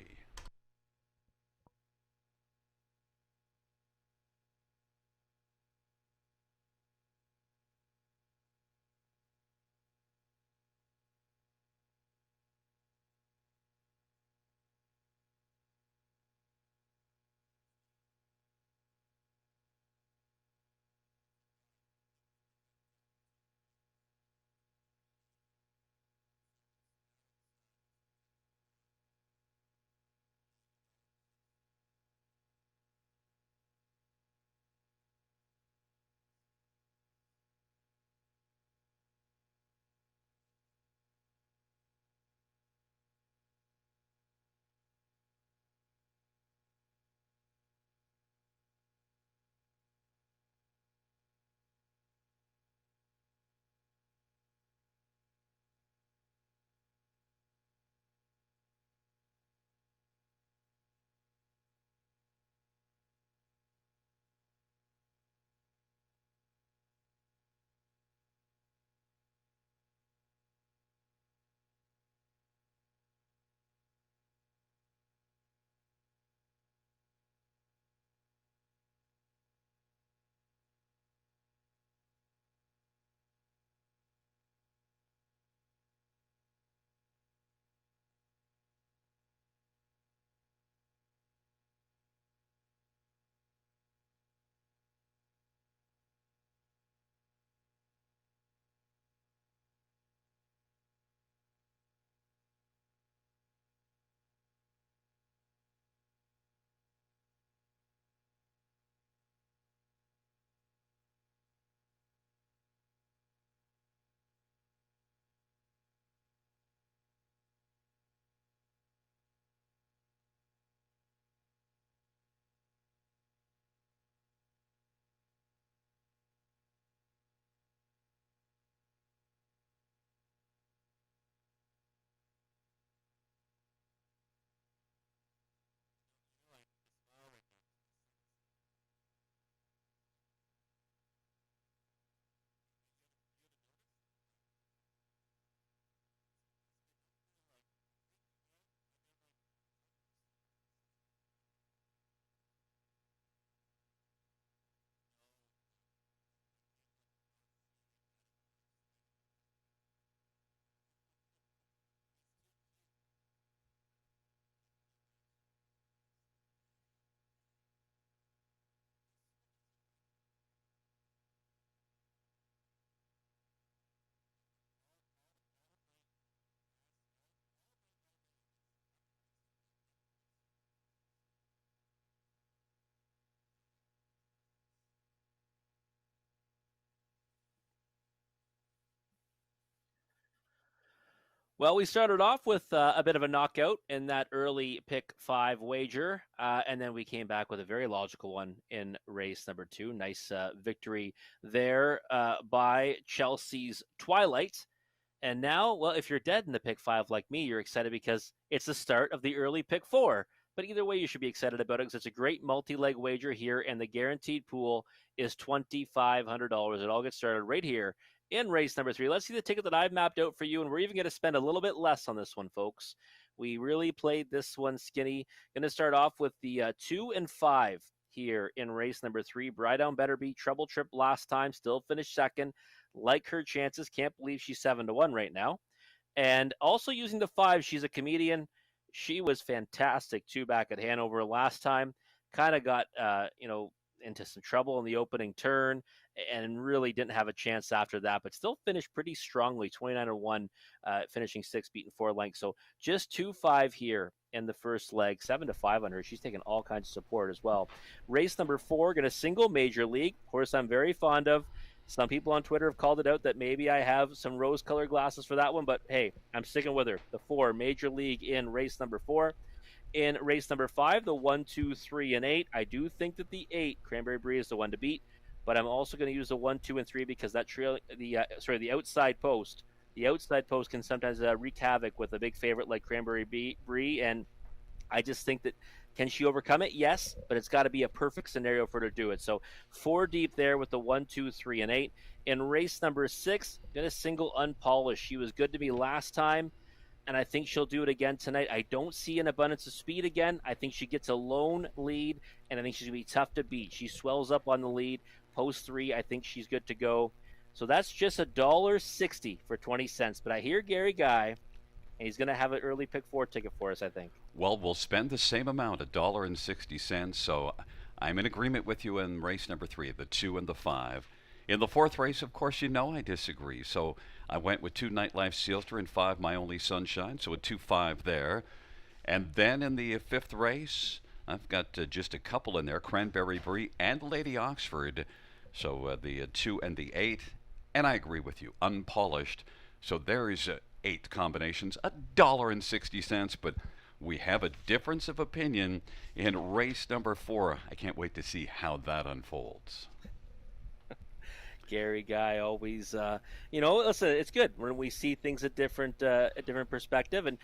Well, we started off with a bit of a knockout in that early pick 5 wager, and then we came back with a very logical one in race number 2. Nice victory there by Chelsea's Twilight. And now, well, if you're dead in the pick 5 like me, you're excited because it's the start of the early pick 4. But either way, you should be excited about it because it's a great multi-leg wager here, and the guaranteed pool is $2,500. It all gets started right here in race number 3. Let's see the ticket that I've mapped out for you, and we're even going to spend a little bit less on this one, folks. We really played this one skinny. Going to start off with the 2 and 5 here in race number 3. Brydown Better Be, Trouble Trip last time, still finished second. Like her chances, can't believe she's 7-1 right now. And also using the 5, she's a comedian. She was fantastic too back at Hanover last time. Kind of got into some trouble in the opening turn and really didn't have a chance after that, but still finished pretty strongly, 29-1, finishing 6, beating 4 lengths. So just 2-5 here in the first leg, 7-5 on her. She's taken all kinds of support as well. Race number 4, going to single major league. Horse I'm very fond of. Some people on Twitter have called it out that maybe I have some rose-colored glasses for that one, but hey, I'm sticking with her. The 4, Major League in race number 4. In race number 5, the 1, 2, 3, and 8. I do think that the 8, Cranberry Brie, is the one to beat, but I'm also going to use the 1, 2, and 3 because that the outside post. The outside post can sometimes wreak havoc with a big favorite like Cranberry Brie, and I just think that can she overcome it? Yes, but it's got to be a perfect scenario for her to do it. So 4 deep there with the 1, 2, 3, and 8. In race number 6, going to single Unpolished. She was good to me last time, and I think she'll do it again tonight. I don't see an abundance of speed again. I think she gets a lone lead, and I think she's going to be tough to beat. She swells up on the lead. Post 3, I think she's good to go. So that's just $1.60 for 20 cents. But I hear Gary Guy, and he's going to have an early pick 4 ticket for us, I think. Well, we'll spend the same amount, $1.60. So I'm in agreement with you in race number 3, the 2 and the 5. In the 4th race, of course, I disagree. So I went with 2 Nightlife Sealster and 5 My Only Sunshine, so a 2-5 there. And then in the 5th race, I've got just a couple in there, Cranberry Brie and Lady Oxford. So the 2 and the 8. And I agree with you, Unpolished. So there's 8 combinations, $1.60, but we have a difference of opinion in race number 4. I can't wait to see how that unfolds. Gary Guy always, listen, it's good when we see things at different perspective, and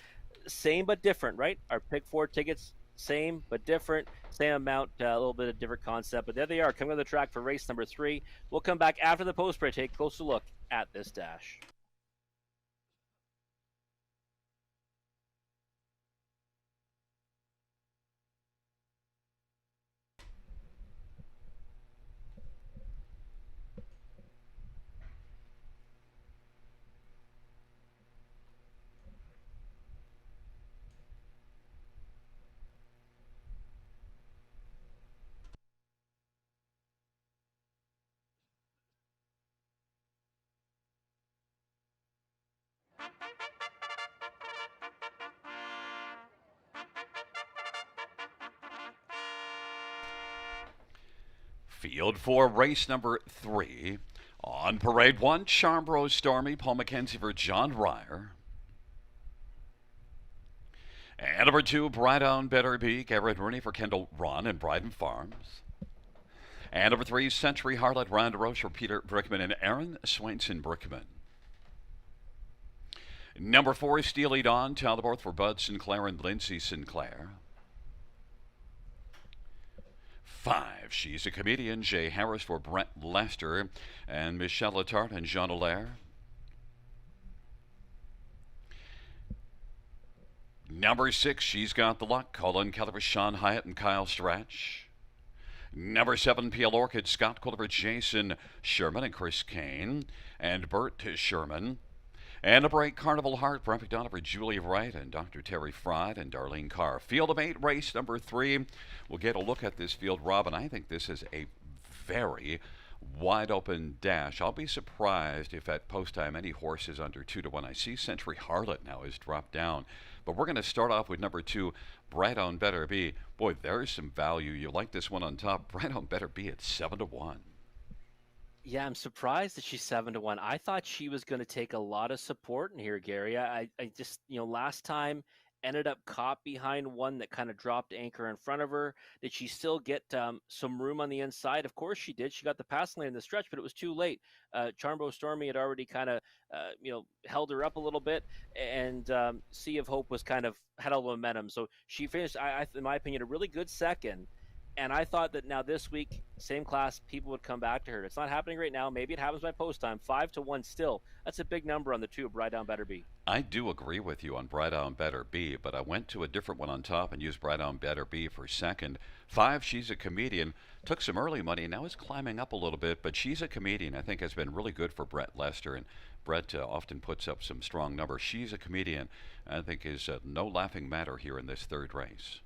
same but different, right? Our pick 4 tickets, same but different, same amount, a little bit of different concept, but there they are coming on the track for race number 3. We'll come back after the post break, take a closer look at this dash. Field 4, race number 3. On parade 1, Charmbro Stormy, Paul McKenzie for John Ryer. And number 2, Brydown Better Be, Garrett Rooney for Kendall Ron and Bryden Farms. And number 3, Century Harlot, Ryan DeRoche for Peter Brickman and Aaron Swainson Brickman. Number 4, Steely Dawn, Talbot for Bud Sinclair and Lindsay Sinclair. 5, She's a Comedian, Jay Harris for Brent Lester and Michelle Latarte and Jean Allaire. Number 6, She's Got the Luck, Colin Keller for Sean Hyatt and Kyle Stretch. Number 7, PL Orchid, Scott Culver, Jason Sherman and Chris Kane and Bert Sherman. And a break, Carnival Heart, Brent McDonough for Julia Wright and Dr. Terry Fried and Darlene Carr. Field of 8, race number 3. We'll get a look at this field, Robin. I think this is a very wide open dash. I'll be surprised if at post time any horse is under 2-1. I see Century Harlot now has dropped down. But we're going to start off with number 2, Brydown Better Be. Boy, there's some value. You like this one on top. Brydown Better Be at 7-1. Yeah, I'm surprised that she's 7-1. I thought she was going to take a lot of support in here, Gary. I just, last time ended up caught behind one that kind of dropped anchor in front of her. Did she still get some room on the inside? Of course she did. She got the pass lane in the stretch, but it was too late. Charmbo Stormy had already kind of, held her up a little bit, and Sea of Hope was kind of had all the momentum. So she finished, in my opinion, a really good second. And I thought that now this week, same class, people would come back to her. It's not happening right now. Maybe it happens by post time. 5-1 still. That's a big number on the two of Bride Down Better Be. I do agree with you on Bright On Better Be, but I went to a different one on top and used Bright On Better Be for second. 5, She's a Comedian, took some early money, now is climbing up a little bit, but She's a Comedian I think has been really good for Brett Lester, and Brett often puts up some strong numbers. She's a Comedian I think is no laughing matter here in this third race.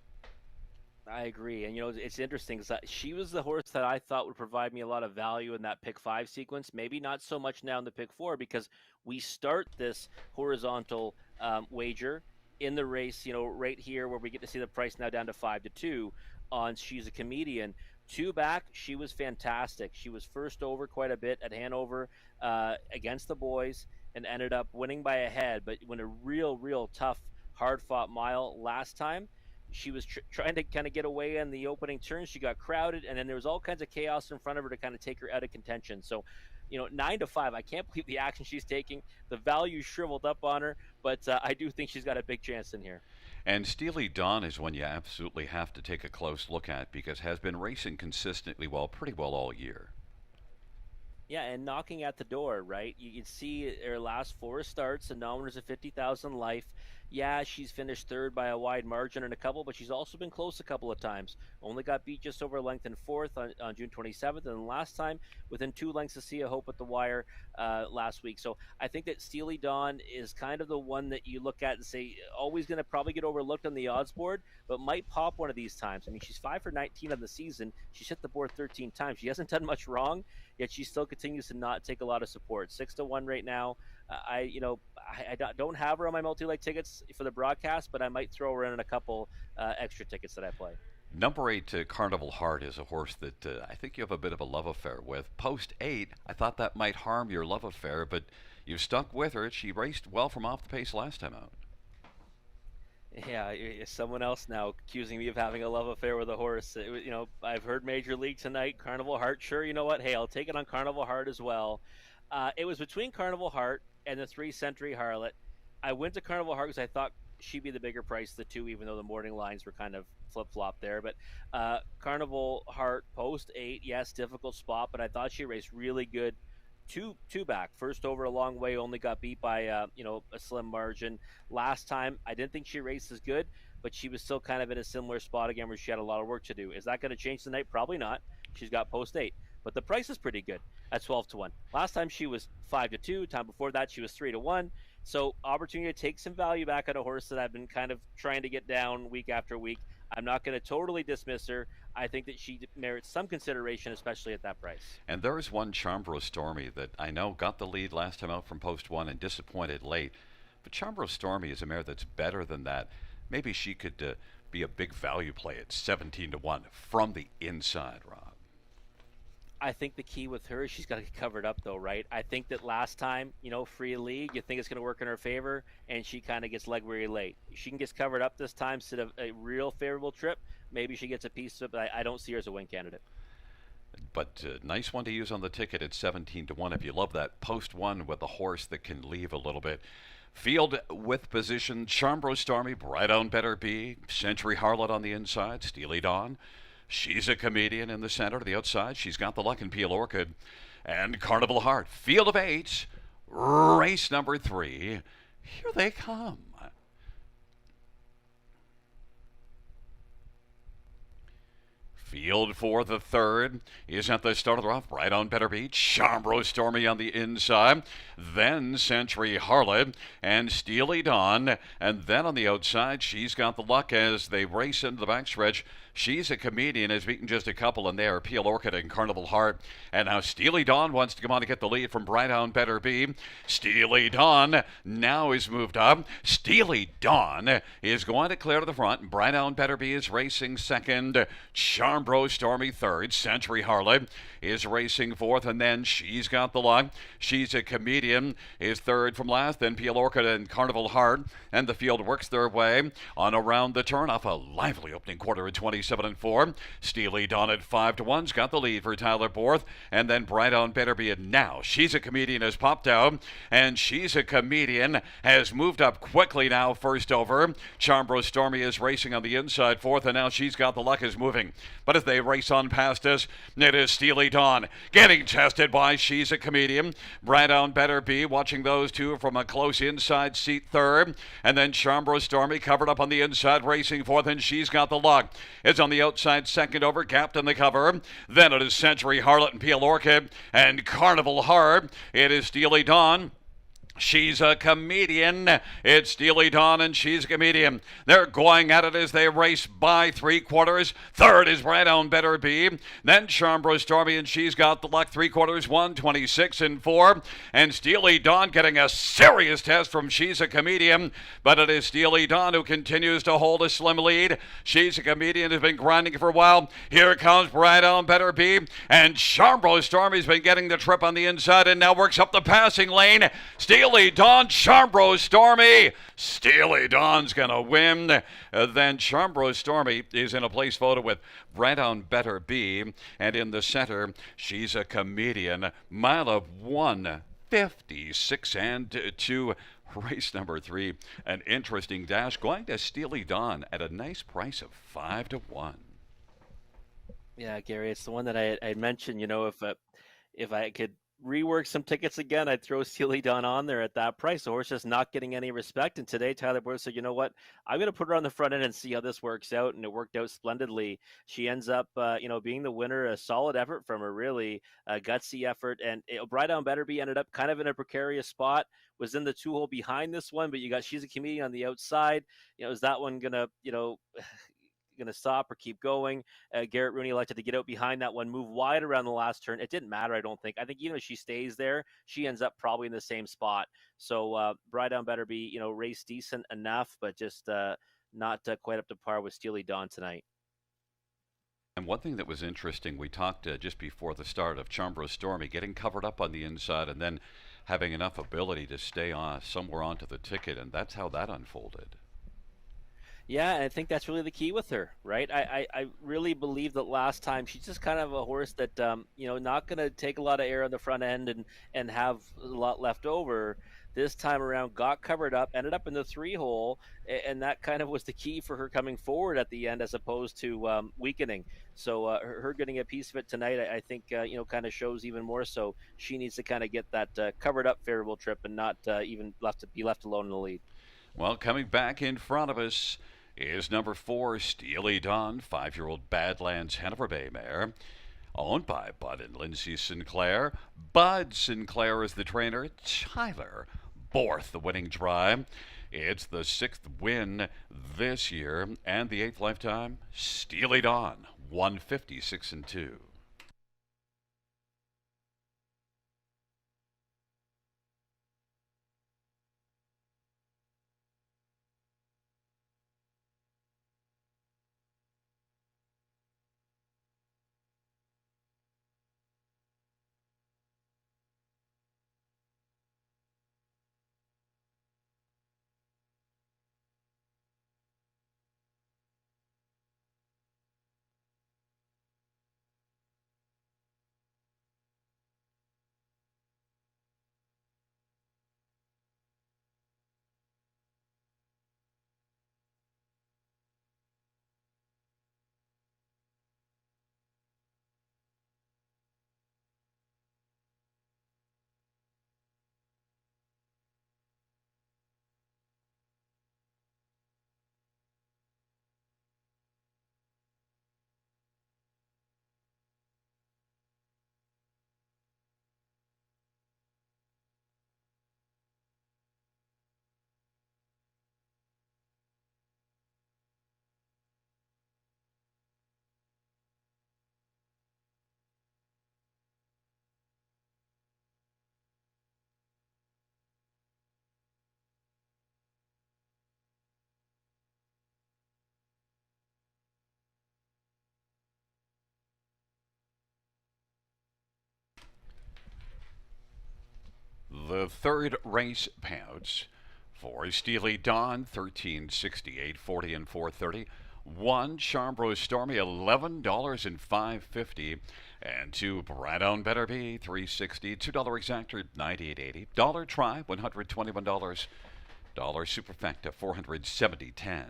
I agree. And, it's interesting because she was the horse that I thought would provide me a lot of value in that pick 5 sequence. Maybe not so much now in the pick 4 because we start this horizontal wager in the race, right here where we get to see the price now down to 5-2 on She's a Comedian. 2 back, she was fantastic. She was first over quite a bit at Hanover against the boys and ended up winning by a head, but when a real tough, hard-fought mile last time. She was trying to kind of get away in the opening turn. She got crowded, and then there was all kinds of chaos in front of her to kind of take her out of contention. So, 9-5. I can't believe the action she's taking. The value shriveled up on her, but I do think she's got a big chance in here. And Steely Dawn is one you absolutely have to take a close look at because has been racing consistently pretty well all year. Yeah, and knocking at the door, right? You can see her last 4 starts, a nominators of 50,000 life. Yeah, she's finished third by a wide margin in a couple, but she's also been close a couple of times. Only got beat just over a length in fourth on June 27th, and last time within 2 lengths of Sea of Hope at the wire last week. So I think that Steely Dawn is kind of the one that you look at and say, always going to probably get overlooked on the odds board, but might pop one of these times. I mean, she's 5 for 19 on the season. She's hit the board 13 times. She hasn't done much wrong, yet she still continues to not take a lot of support. 6-1 right now. I don't have her on my multi-leg tickets for the broadcast, but I might throw her in a couple extra tickets that I play. Number 8, Carnival Heart, is a horse that I think you have a bit of a love affair with. Post 8, I thought that might harm your love affair, but you've stuck with her. She raced well from off the pace last time out. Yeah, someone else now accusing me of having a love affair with a horse. I've heard Major League tonight, Carnival Heart. Sure, you know what? Hey, I'll take it on Carnival Heart as well. It was between Carnival Heart and the 3 Century Harlot. I went to Carnival Heart because I thought she'd be the bigger price of the two, even though the morning lines were kind of flip-flop there. But Carnival Heart post 8, yes, difficult spot, but I thought she raced really good. Two back, first over a long way, only got beat by a slim margin. Last time, I didn't think she raced as good, but she was still kind of in a similar spot again where she had a lot of work to do. Is that going to change tonight? Probably not. She's got post 8. But the price is pretty good at 12-1. Last time she was 5-2. Time before that she was 3-1. So opportunity to take some value back on a horse that I've been kind of trying to get down week after week. I'm not going to totally dismiss her. I think that she merits some consideration, especially at that price. And there is one Charmbro Stormy that I know got the lead last time out from post 1 and disappointed late. But Charmbro Stormy is a mare that's better than that. Maybe she could be a big value play at 17-1 from the inside, Rob. I think the key with her is she's got to get covered up, though, right? I think that last time, free league, you think it's going to work in her favor, and she kind of gets leg weary late. If she can get covered up this time instead of a real favorable trip, maybe she gets a piece of it, but I don't see her as a win candidate. But nice one to use on the ticket at 17-1 if you love that post 1 with a horse that can leave a little bit. Field with position, Charmbro Stormy, Bright On Better Be, Century Harlot on the inside, Steely Dawn. She's a Comedian in the center. To the outside, she's got the Luck and Peel Orchid. And Carnival Heart. Field of 8. Race number 3. Here they come. Field for the third is at the start of the rough. Right on Better Beat. Charmbro Stormy on the inside. Then Century Harlot and Steely Dawn. And then on the outside, she's got the Luck as they race into the backstretch. She's a Comedian, has beaten just a couple in there, Peel Orchid and Carnival Heart. And now Steely Dawn wants to come on and get the lead from Bright On Better Be. Steely Dawn now is moved up. Steely Dawn is going to clear to the front. Bright On Better Be is racing second. Charm Charmbro Stormy third. Century Harlot is racing fourth, and then She's Got the Luck. She's a Comedian is third from last. Then Peel Orchid and Carnival Heart, and the field works their way on around the turn off a lively opening quarter at 27-4. Steely Dawn at 5-1's got the lead for Tyler Borth, and then Bright On Better Be It Now. She's a Comedian has popped out, and She's a Comedian has moved up quickly now first over. Charmbro Stormy is racing on the inside fourth, and now She's Got the Luck is moving. But as they race on past us, it is Steely Dawn getting tested by She's a Comedian. Bright On Better Be watching those two from a close inside seat third, and then Charmbro Stormy covered up on the inside racing fourth, and She's Got the Luck is on the outside second over, capped in the cover. Then it is Century Harlot and Peel Orchid and Carnival Heart. It is Steely Dawn. She's a Comedian. It's Steely Dawn and She's a Comedian. They're going at it as they race by three quarters. Third is Bright On Better Be. Then Charmbro Stormy and She's Got the Luck. Three quarters, 1:26-4. And Steely Dawn getting a serious test from She's a Comedian. But it is Steely Dawn who continues to hold a slim lead. She's a Comedian has been grinding for a while. Here comes Bright On Better Be. And Charmbro Stormy's been getting the trip on the inside and now works up the passing lane. Steely Dawn, Charmbro Stormy. Steely Dawn's going to win. Then Charmbro Stormy is in a place photo with Bright On Better Be. And in the center, She's a Comedian. Mile of 1:56-2. Race number 3, an interesting dash going to Steely Dawn at a nice price of 5-1. Yeah, Gary, it's the one that I mentioned. If I could rework some tickets again, I'd throw Steely Dawn on there at that price. The horse just not getting any respect. And today, Tyler Borth said, you know what? I'm going to put her on the front end and see how this works out. And it worked out splendidly. She ends up, being the winner. A solid effort from her, really a gutsy effort. And Bright On Better Be ended up kind of in a precarious spot. Was in the 2-hole behind this one, but you got She's a Comedian on the outside. Is that one gonna, going to stop or keep going? Garrett Rooney elected to get out behind that one, move wide around the last turn. It didn't matter, I don't think. I think even if she stays there, she ends up probably in the same spot. So Bright On Better Be, race decent enough, but just not quite up to par with Steely Dawn tonight. And one thing that was interesting, we talked just before the start of Charmbro Stormy getting covered up on the inside and then having enough ability to stay on somewhere onto the ticket, and that's how that unfolded. Yeah, and I think that's really the key with her, right? I really believe that last time she's just kind of a horse that, not going to take a lot of air on the front end and have a lot left over. This time around, got covered up, ended up in the 3-hole, and that kind of was the key for her coming forward at the end as opposed to weakening. So her getting a piece of it tonight, I think, kind of shows even more so she needs to kind of get that covered up favorable trip and not even be left alone in the lead. Well, coming back in front of us is number 4, Steely Dawn, 5-year-old Badlands Hanover Bay mare, owned by Bud and Lindsay Sinclair. Bud Sinclair is the trainer. Tyler Borth, the winning drive. It's the 6th win this year and the 8th lifetime. Steely Dawn, 156-2. The third race payouts for Steely Dawn 1368.40 and 430. One Charbro Stormy $11.05. And two Brown Better Be $3.60. $2 exactor $98.80. Dollar Try $121. Dollar Superfecta $470.10.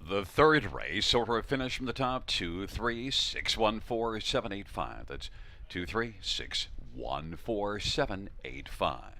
The third race, order of finish from the top, 23614 That's 23614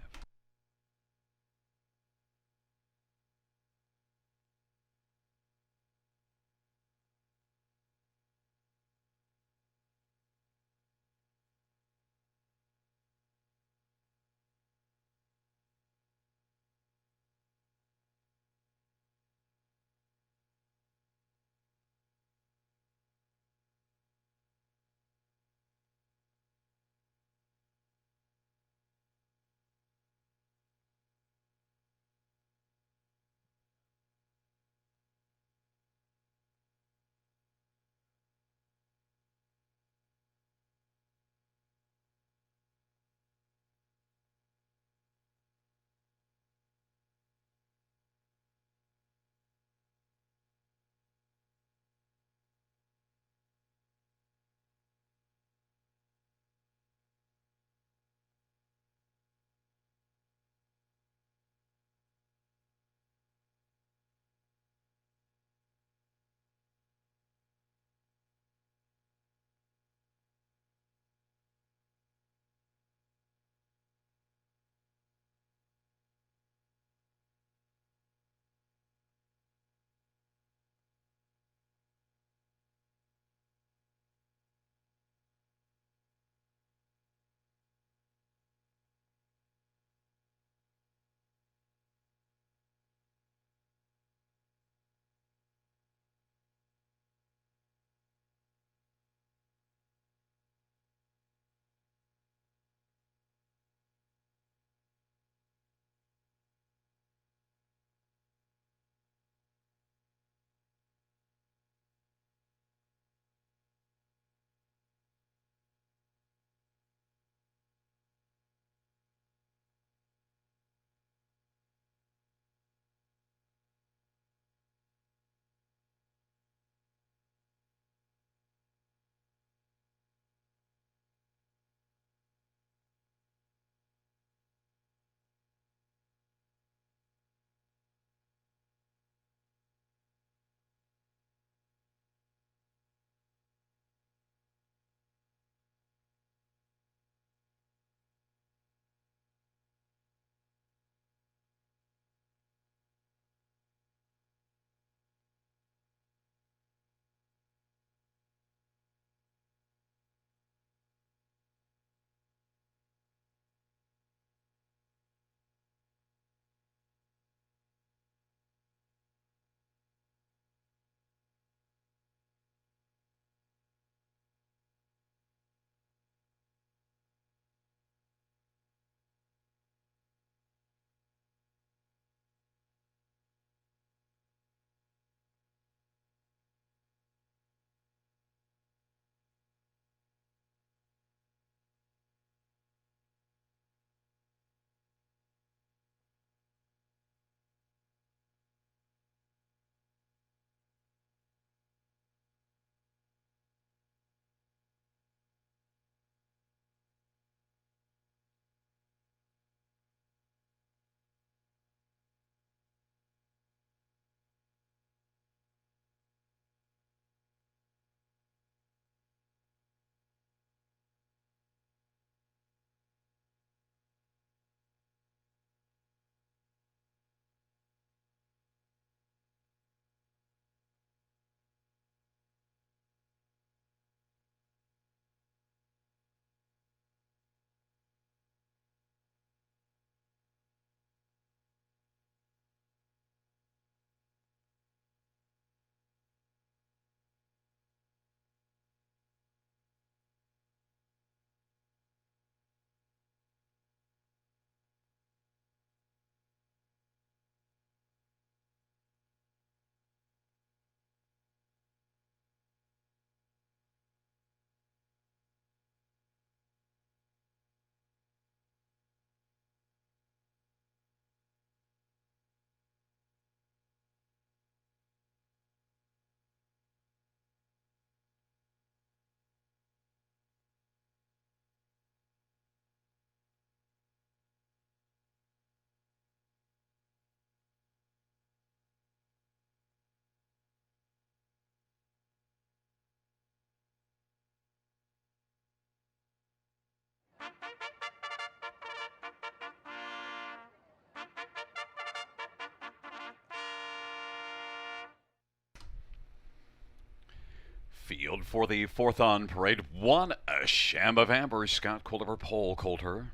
Field for the fourth on parade. One, a Sham of Amber, Scott Culver, Pole Coulter.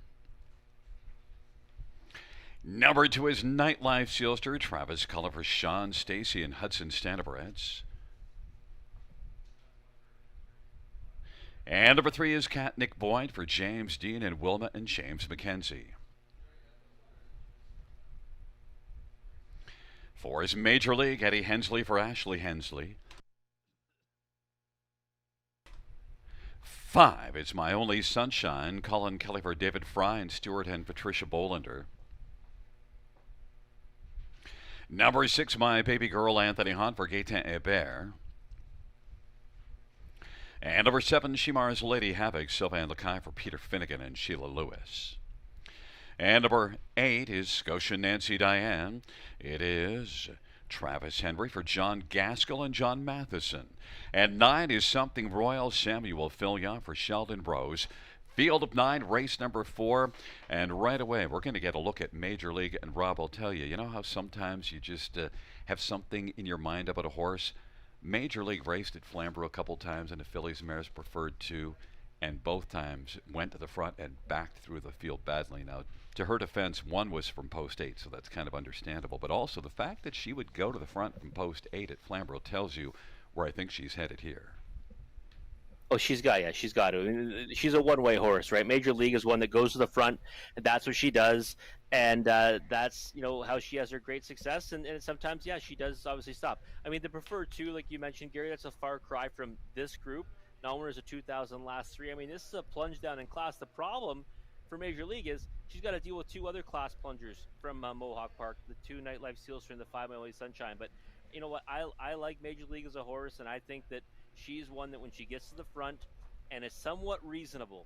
Number 2 is Nightlife Sealster, Travis Culliver, Sean Stacy, and Hudson Standabreds. And number 3 is Cat Nick Boyd for James Dean and Wilma and James McKenzie. 4 is Major League, Eddie Hensley for Ashley Hensley. 5 is My Only Sunshine, Colin Kelly for David Fry and Stewart and Patricia Bolander. Number 6, My Baby Girl, Anthony Hunt for Gaetan Hébert. And number 7, Shimar's Lady Havoc, Sylvain Lacaille for Peter Finnegan and Sheila Lewis. And number 8 is Scotia Nancy Diane. It is Travis Henry for John Gaskell and John Matheson. And 9 is Something Royal, Samuel Fillion for Sheldon Rose. Field of 9, race number 4. And right away, we're going to get a look at Major League. And Rob will tell you, you know how sometimes you just have something in your mind about a horse? Major League raced at Flamborough a couple times, and the fillies mares preferred to, and both times went to the front and backed through the field badly. Now, to her defense, one was from post 8, so that's kind of understandable. But also the fact that she would go to the front from post 8 at Flamborough tells you where I think she's headed here. Oh, she's got to. I mean, she's a one-way horse, right? Major League is one that goes to the front, and that's what she does. And that's, how she has her great success. And sometimes, she does obviously stop. I mean, the preferred 2, like you mentioned, Gary, that's a far cry from this group. Now, is a 2000 last 3. I mean, this is a plunge down in class. The problem for Major League is she's got to deal with 2 other class plungers from Mohawk Park, the 2 Nightlife Sealster and the 5 My Only Sunshine. But you know what? I like Major League as a horse, and I think that she's one that when she gets to the front and is somewhat reasonable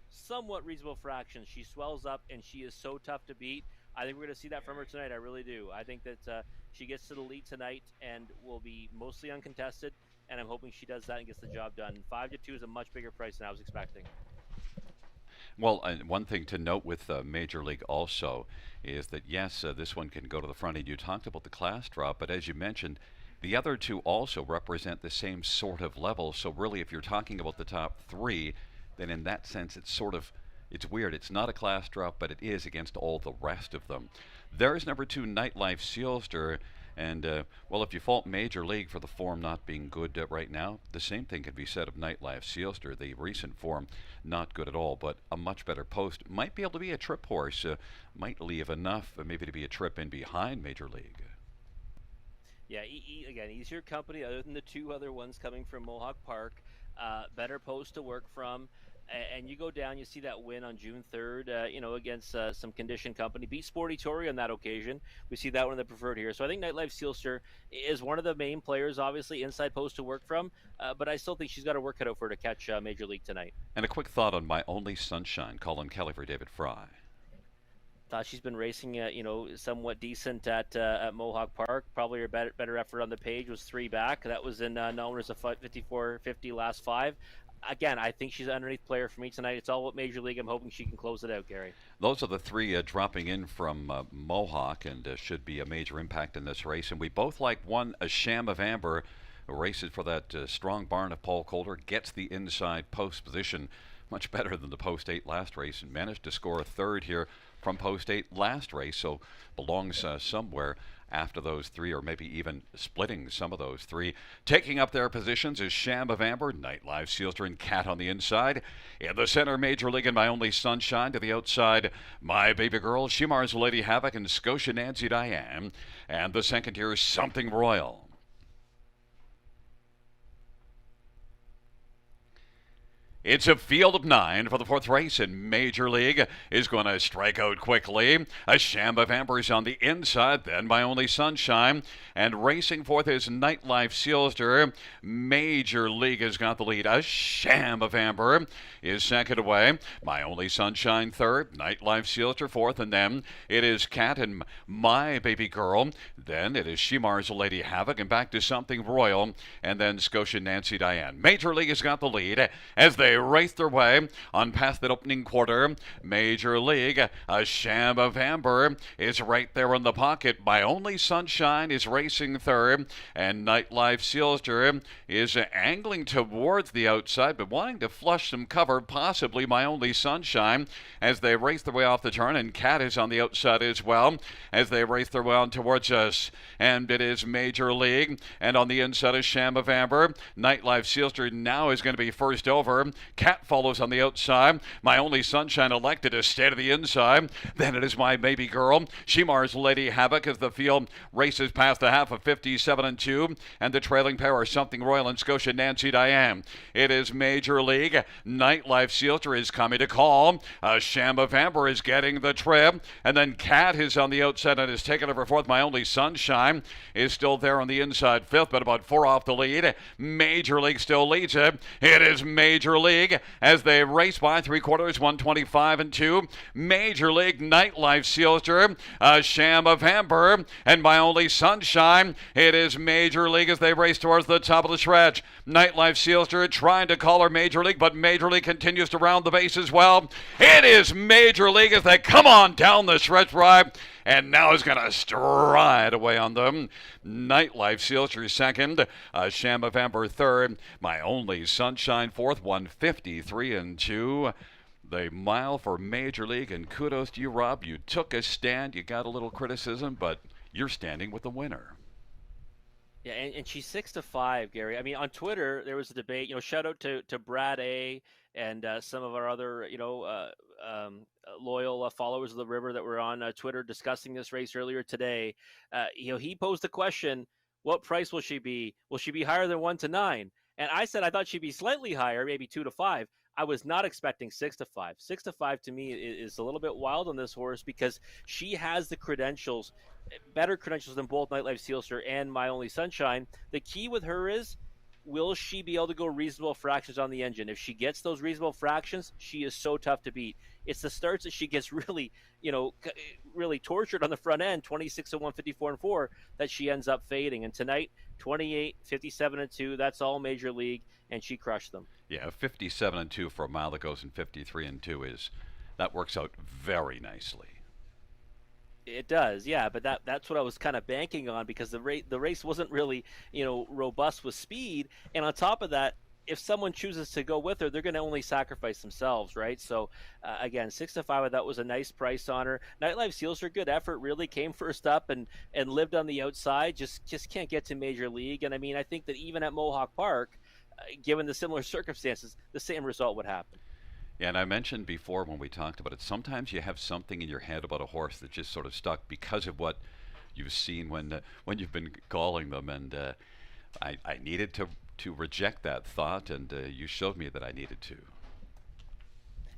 fraction, she swells up and she is so tough to beat. I think we're going to see that from her tonight. I really do. I think that she gets to the lead tonight and will be mostly uncontested, and I'm hoping she does that and gets the job done. 5-2 is a much bigger price than I was expecting. Well, one thing to note with Major League also is that, yes, this one can go to the front, and you talked about the class drop, but as you mentioned, the other 2 also represent the same sort of level. So really, if you're talking about the top 3, then in that sense, it's weird. It's not a class drop, but it is against all the rest of them. There's number 2, Nightlife Sealster. And, well, if you fault Major League for the form not being good right now, the same thing could be said of Nightlife Sealster. The recent form, not good at all, but a much better post. Might be able to be a trip horse. Might leave enough maybe to be a trip in behind Major League. Yeah, again, easier company other than the 2 other ones coming from Mohawk Park. Better post to work from. And you go down, you see that win on June 3rd, against some conditioned company. Beat Sporty Tory on that occasion. We see that one of the preferred here. So I think Nightlife Sealster is one of the main players, obviously, inside post to work from. But I still think she's got a work cut out for her to catch Major League tonight. And a quick thought on My Only Sunshine, Colin Kelly for David Fry. Thought she's been racing, somewhat decent at Mohawk Park. Probably her better effort on the page was 3 back. That was in Nolmer's a 54.50 last 5. Again, I think she's an underneath player for me tonight. It's all about Major League. I'm hoping she can close it out, Gary. Those are the 3 dropping in from Mohawk, and should be a major impact in this race. And we both like one, a Sham of Amber, who races for that strong barn of Paul Coulter, gets the inside post position, much better than the post 8 last race, and managed to score a 3rd here from post 8 last race, so belongs somewhere after those 3, or maybe even splitting some of those 3. Taking up their positions is Sham of Amber, Nightlife Sealster, and Cat on the inside. In the center, Major League and My Only Sunshine. To the outside, My Baby Girl, Shimar's Lady Havoc, and Scotia Nancy Diane. And the second tier, Something Royal. It's a field of 9 for the 4th race, and Major League is going to strike out quickly. A Sham of Amber is on the inside, then My Only Sunshine. And racing forth is Nightlife Sealster. Major League has got the lead. A Sham of Amber is second away. My Only Sunshine 3rd. Nightlife Sealster 4th. And then it is Cat and My Baby Girl. Then it is Shimar's Lady Havoc, and back to Something Royal. And then Scotia Nancy Diane. Major League has got the lead as they they race their way on past that opening quarter. Major League, a Sham of Amber is right there in the pocket. My Only Sunshine is racing third, and Nightlife Sealster is angling towards the outside, but wanting to flush some cover, possibly My Only Sunshine, as they race their way off the turn, and Cat is on the outside as well, as they race their way on towards us. And it is Major League, and on the inside is Sham of Amber. Nightlife Sealster now is going to be first over. Cat follows on the outside. My Only Sunshine elected to stay to the inside. Then it is My Baby Girl. Shimar's Lady Havoc as the field races past the half of 57-2, and the trailing pair are Something Royal and Scotia Nancy Diane. It is Major League. Nightlife Sealster is coming to call. Sham of Amber is getting the trip, and then Cat is on the outside and is taking over fourth. My Only Sunshine is still there on the inside fifth, but about 4 off the lead. Major League still leads it. It is Major League as they race by 3/4, 125-2. Major League, Nightlife Sealster, Sham of Amber, and My Only Sunshine. It is Major League as they race towards the top of the stretch. Nightlife Sealster trying to call her Major League, but Major League continues to round the base as well. It is Major League as they come on down the stretch ride, and now is going to stride away on them. Nightlife Sealster second, Sham of Amber third, My Only Sunshine fourth, 153-2. The mile for Major League, and kudos to you, Rob. You took a stand. You got a little criticism, but you're standing with the winner. Yeah, and she's 6-5, Gary. I mean, on Twitter there was a debate. Shout out to Brad A. and some of our other loyal followers of the river that were on Twitter discussing this race earlier today. He posed the question: what price will she be? Will she be higher than 1-9? And I said I thought she'd be slightly higher, maybe 2-5. I was not expecting 6-5. 6-5 to me is a little bit wild on this horse because she has the credentials, better credentials than both Nightlife Sealster and My Only Sunshine. The key with her is, will she be able to go reasonable fractions on the engine? If she gets those reasonable fractions, she is so tough to beat. It's the starts that she gets really, really tortured on the front end, 26-1, 54-4, that she ends up fading. And tonight, 28, 57-2, that's all Major League, and she crushed them. Yeah, 57-2 for a mile that goes in 53-2 that works out very nicely. It does, yeah, but that's what I was kind of banking on, because the race wasn't really, robust with speed, and on top of that, if someone chooses to go with her, they're going to only sacrifice themselves, right? So again, 6-5, I thought was a nice price on her. Nightlife Sealster, good effort, really came first up and lived on the outside. Just can't get to Major League, and I mean, I think that even at Mohawk Park, given the similar circumstances, the same result would happen. Yeah, and I mentioned before when we talked about it, sometimes you have something in your head about a horse that just sort of stuck because of what you've seen when you've been calling them, and I needed to reject that thought, and you showed me that I needed to.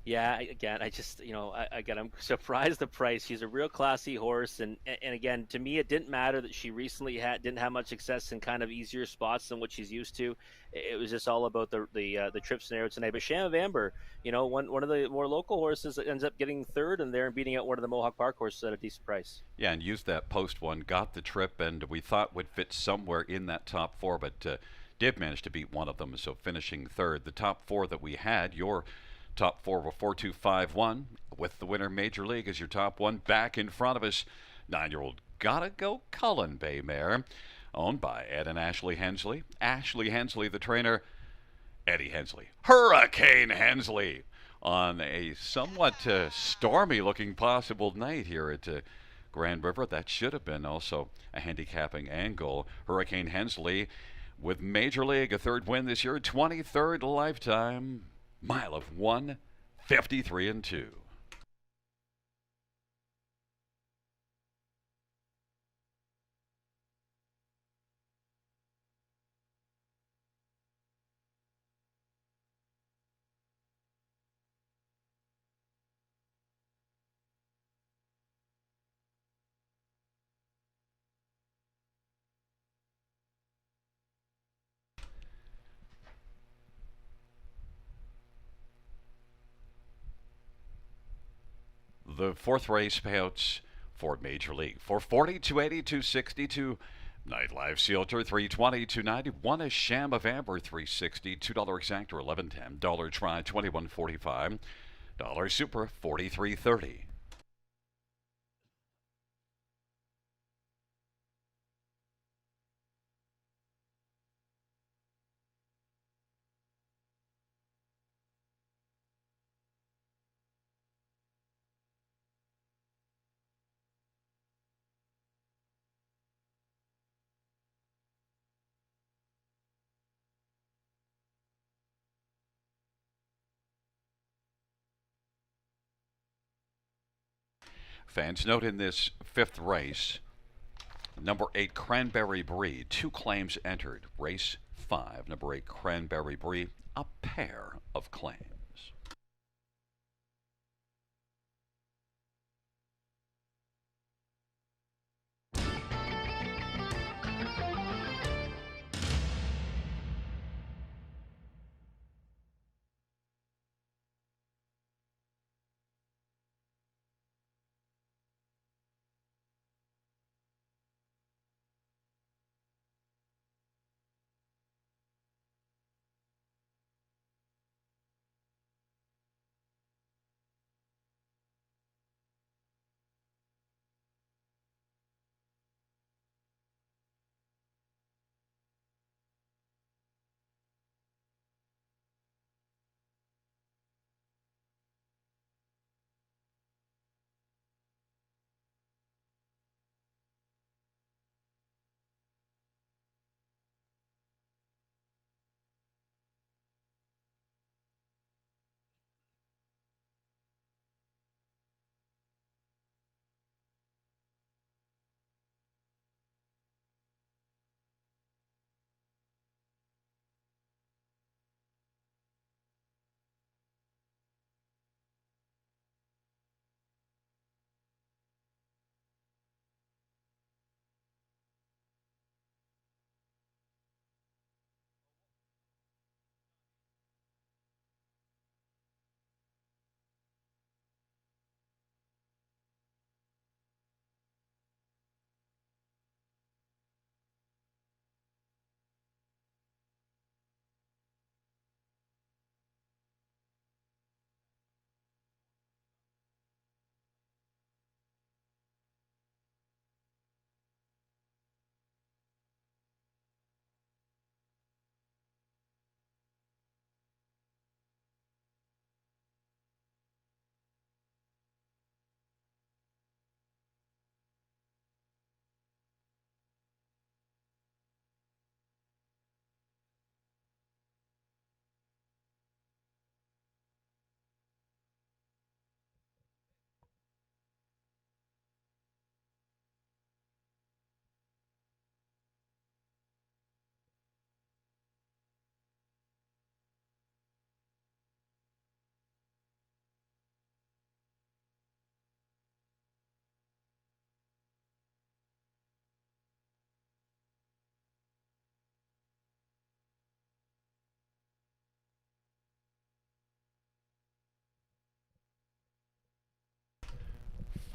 Yeah, again, I'm surprised the price. She's a real classy horse, and again, to me, it didn't matter that she recently didn't have much success in kind of easier spots than what she's used to. It was just all about the trip scenario tonight. But Sham of Amber, one of the more local horses, ends up getting third in there and beating out one of the Mohawk Park horses at a decent price. Yeah, and used that post one, got the trip, and we thought would fit somewhere in that top four, but did manage to beat one of them, so finishing third. The top four that we had, your top four were 4-2-5-1, with the winner Major League as your top one. Back in front of us, 9-year-old Gotta Go Cullen Bay mare, owned by Ed and Ashley Hensley. Ashley Hensley, the trainer, Eddie Hensley, Hurricane Hensley, on a somewhat stormy-looking possible night here at Grand River. That should have been also a handicapping angle. Hurricane Hensley with Major League, a third win this year, 23rd lifetime. Mile of 153-2. The fourth race payouts for Major League: 440, 280, 260, Nightlife Realtor 320 290. One a sham of amber 360. $2 exactor 1110. Dollar try 2145. Dollar super 4330. Fans, note in this fifth race, number 8 Cranberry Brie, 2 claims entered. Race 5, number 8 Cranberry Brie, a pair of claims.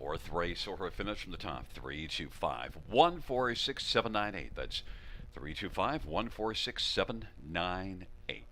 Fourth race order finish from the top. 325 146 798. That's 325 146 798.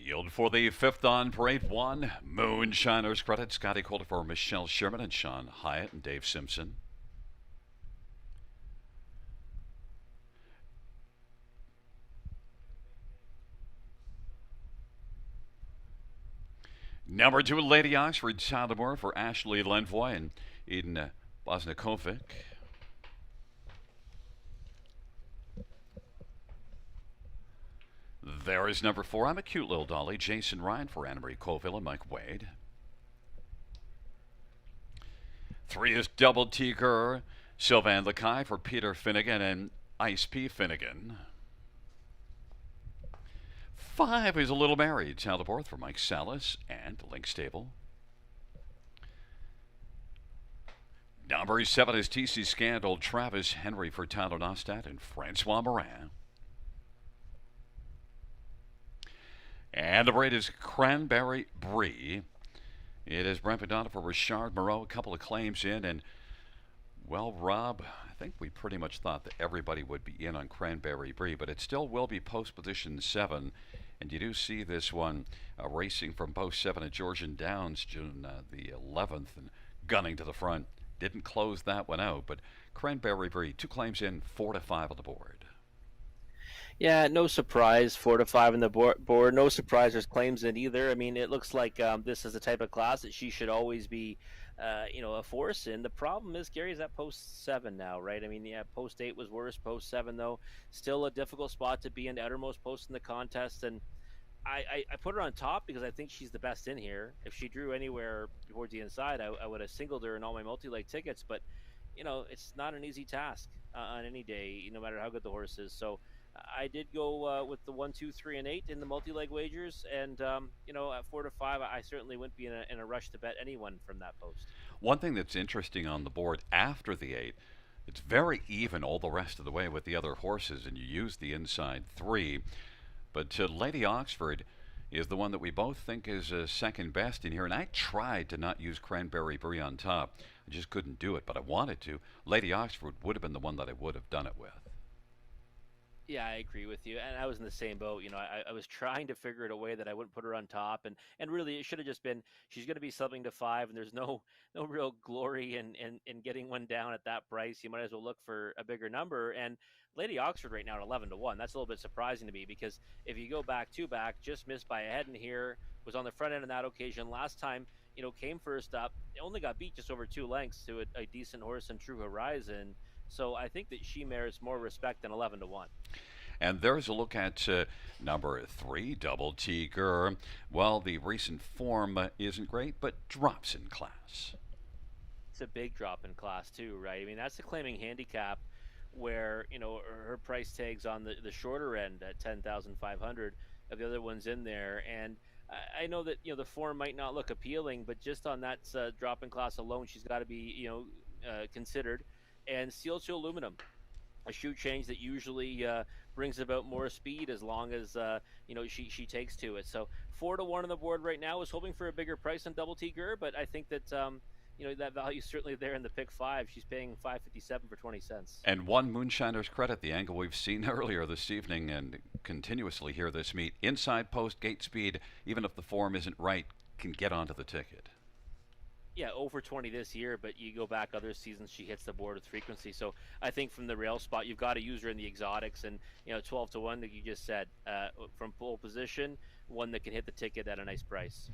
Field for the fifth on parade one. Moonshiners credit. Scotty Calder for Michelle Sherman and Sean Hyatt and Dave Simpson. Number 2, Lady Oxford, Salamore for Ashley Lenvoy and Eden Bosnikovic. There is number 4, I'm a Cute Little Dolly, Jason Ryan for Anna-Marie Colville and Mike Wade. 3 is Double T GRR, Sylvan Lakai for Peter Finnegan and Ice P. Finnegan. 5 is A Little Mary, Talborth for Mike Salas and Link Stable. Number 7 is TC Scandal, Travis Henry for Tyler Nostad and Francois Morin. And the braid is Cranberry Brie. It is Brent Madonna for Richard Moreau. A couple of claims in. And, well, Rob, I think we pretty much thought that everybody would be in on Cranberry Brie, but it still will be post position 7. And you do see this one racing from post 7 at Georgian Downs, June the 11th, and gunning to the front. Didn't close that one out, but Cranberry Brie, 2 claims in, 4 to 5 on the board. Yeah, no surprise, 4 to 5 on the board. No surprise there's claims in either. I mean, it looks like this is the type of class that she should always be, a force in. The problem is Gary's at post 7 now, right? I mean, yeah, post 8 was worse. Post 7, though, still a difficult spot to be in, the outermost post in the contest. And I put her on top because I think she's the best in here. If she drew anywhere towards the inside, I would have singled her in all my multi-leg tickets. But, it's not an easy task on any day, no matter how good the horse is. So I did go with the 1, 2, 3, and 8 in the multi-leg wagers, and at 4 to 5, I certainly wouldn't be in a rush to bet anyone from that post. One thing that's interesting on the board after the 8, it's very even all the rest of the way with the other horses, and you use the inside 3. But Lady Oxford is the one that we both think is second best in here, and I tried to not use Cranberry Brie on top. I just couldn't do it, but I wanted to. Lady Oxford would have been the one that I would have done it with. Yeah, I agree with you, and I was in the same boat. I was trying to figure it a way that I wouldn't put her on top, and really it should have just been she's going to be subbing to 5, and there's no real glory in getting one down at that price. You might as well look for a bigger number. And Lady Oxford right now at 11 to 1. That's a little bit surprising to me because if you go back, just missed by a head in here, was on the front end on that occasion. Last time, came first up, only got beat just over 2 lengths to a decent horse in True Horizon. So I think that she merits more respect than 11 to 1. And there's a look at number 3, Double T GRR. Well, the recent form isn't great, but drops in class. It's a big drop in class too, right? I mean, that's the claiming handicap where, her price tag's on the shorter end at 10,500 of the other ones in there. And I know that, the form might not look appealing, but just on that drop in class alone, she's got to be, considered. And steel to aluminum, a shoe change that usually brings about more speed as long as she takes to it. So 4 to 1 on the board right now. I was hoping for a bigger price on Double T GRR, but I think that that value is certainly there in the pick 5. She's paying $5.57 for 20 cents. And one moonshiner's credit, the angle we've seen earlier this evening and continuously here this meet, inside post gate speed, even if the form isn't right, can get onto the ticket. Yeah, over 20 this year, but you go back other seasons, she hits the board with frequency. So I think from the rail spot, you've got to use her in the exotics, and 12 to 1 that you just said from pole position, one that can hit the ticket at a nice price.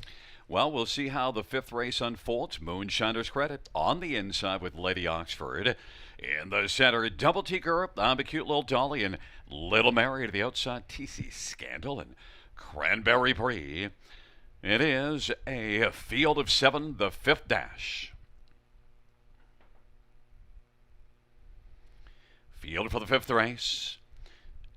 Well, we'll see how the 5th race unfolds. Moonshiner's credit on the inside with Lady Oxford. In the center, Double T GRR, I'm a Cute Little Dolly, and Little Mary to the outside, TC Scandal and Cranberry Brie. It is a field of 7, the 5th dash. Field for the 5th race.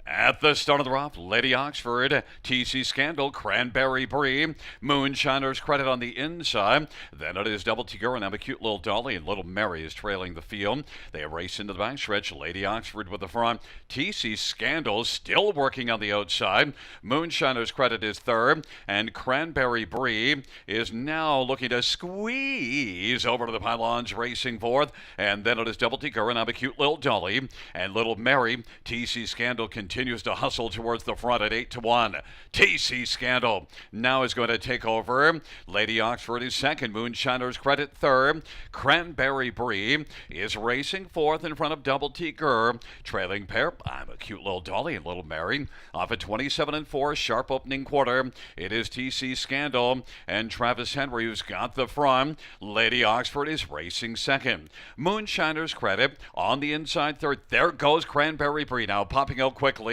At the start of the rough, Lady Oxford, TC Scandal, Cranberry Brie, Moonshiner's credit on the inside. Then it is Double T GRR and I'm a Cute Little Dolly, and Little Mary is trailing the field. They race into the backstretch. Lady Oxford with the front. TC Scandal still working on the outside. Moonshiner's credit is 3rd, and Cranberry Brie is now looking to squeeze over to the pylons, racing 4th. And then it is Double T GRR and I'm a Cute Little Dolly, and Little Mary, TC Scandal continues continues to hustle towards the front at 8-1. TC Scandal now is going to take over. Lady Oxford is second. Moonshiner's Credit third. Cranberry Brie is racing fourth in front of Double T GRR. Trailing pair, I'm a Cute Little Dolly and Little Mary. Off at 27-4, sharp opening quarter. It is TC Scandal and Travis Henry who's got the front. Lady Oxford is racing second. Moonshiner's Credit on the inside third. There goes Cranberry Brie now popping out quickly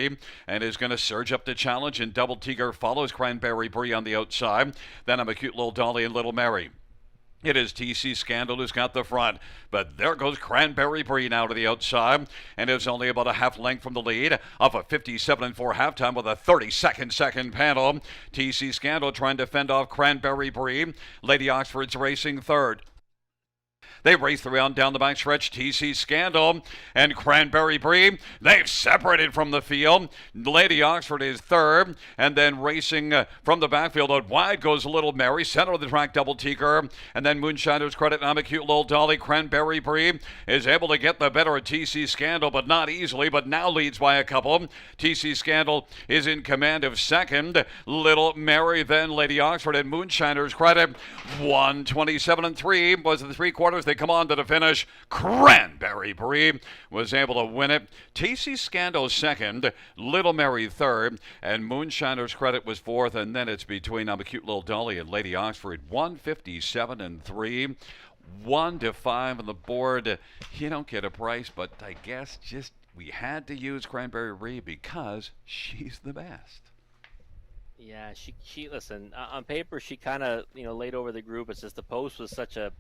and is going to surge up to challenge, and Double T GRR follows Cranberry Brie on the outside. Then I'm a Cute Little Dolly and Little Mary. It is TC Scandal who's got the front, but there goes Cranberry Brie now to the outside, and is only about a half length from the lead off a 57-4 halftime with a 32nd panel. TC Scandal trying to fend off Cranberry Brie. Lady Oxford's racing third. They race around down the backstretch. TC Scandal and Cranberry Brie, they've separated from the field. Lady Oxford is third, and then racing from the backfield out wide goes Little Mary. Center of the track, Double T GRR, and then Moonshiner's Credit. I'm a Cute Little Dolly. Cranberry Brie is able to get the better of TC Scandal, but not easily, but now leads by a couple. TC Scandal is in command of second. Little Mary, then Lady Oxford, and Moonshiner's Credit. 1:27-3 was the three quarters. They come on to the finish. Cranberry Brie was able to win it. TC Scandal second, Little Mary third, and Moonshiner's Credit was fourth. And then it's between I'm a Cute Little Dolly and Lady Oxford. 1:57-3, 1-5 on the board. You don't get a price, but I guess just we had to use Cranberry Brie because she's the best. Yeah, she listen, on paper she kind of laid over the group. It's just the post was such a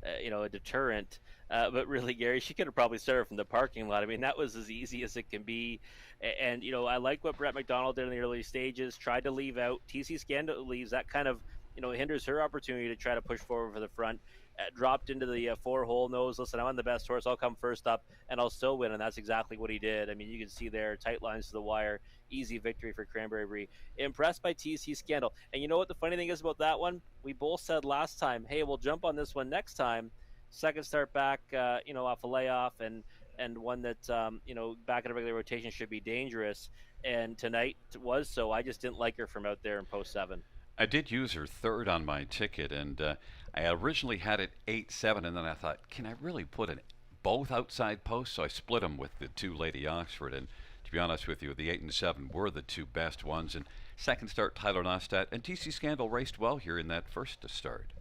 a deterrent, but really, Gary, she could have probably started from the parking lot. I mean, that was as easy as it can be. And I like what Brett McDonald did in the early stages. Tried to leave out. TC Scandal leaves. That kind of hinders her opportunity to try to push forward for the front. Dropped into the four-hole nose. Listen, I'm on the best horse. I'll come first up, and I'll still win. And that's exactly what he did. I mean, you can see there, tight lines to the wire. Easy victory for Cranberry Brie. Impressed by TC Scandal. And you know what the funny thing is about that one? We both said last time, hey, we'll jump on this one next time. Second start back, off a layoff, and one that, back in a regular rotation should be dangerous. And tonight was so. I just didn't like her from out there in post 7. I did use her third on my ticket, and I originally had it 8-7, and then I thought, can I really put both outside posts? So I split them with the two Lady Oxford, and to be honest with you, the 8 and 7 were the two best ones. And second start, Tyler Nostad, and TC Scandal raced well here in that first start.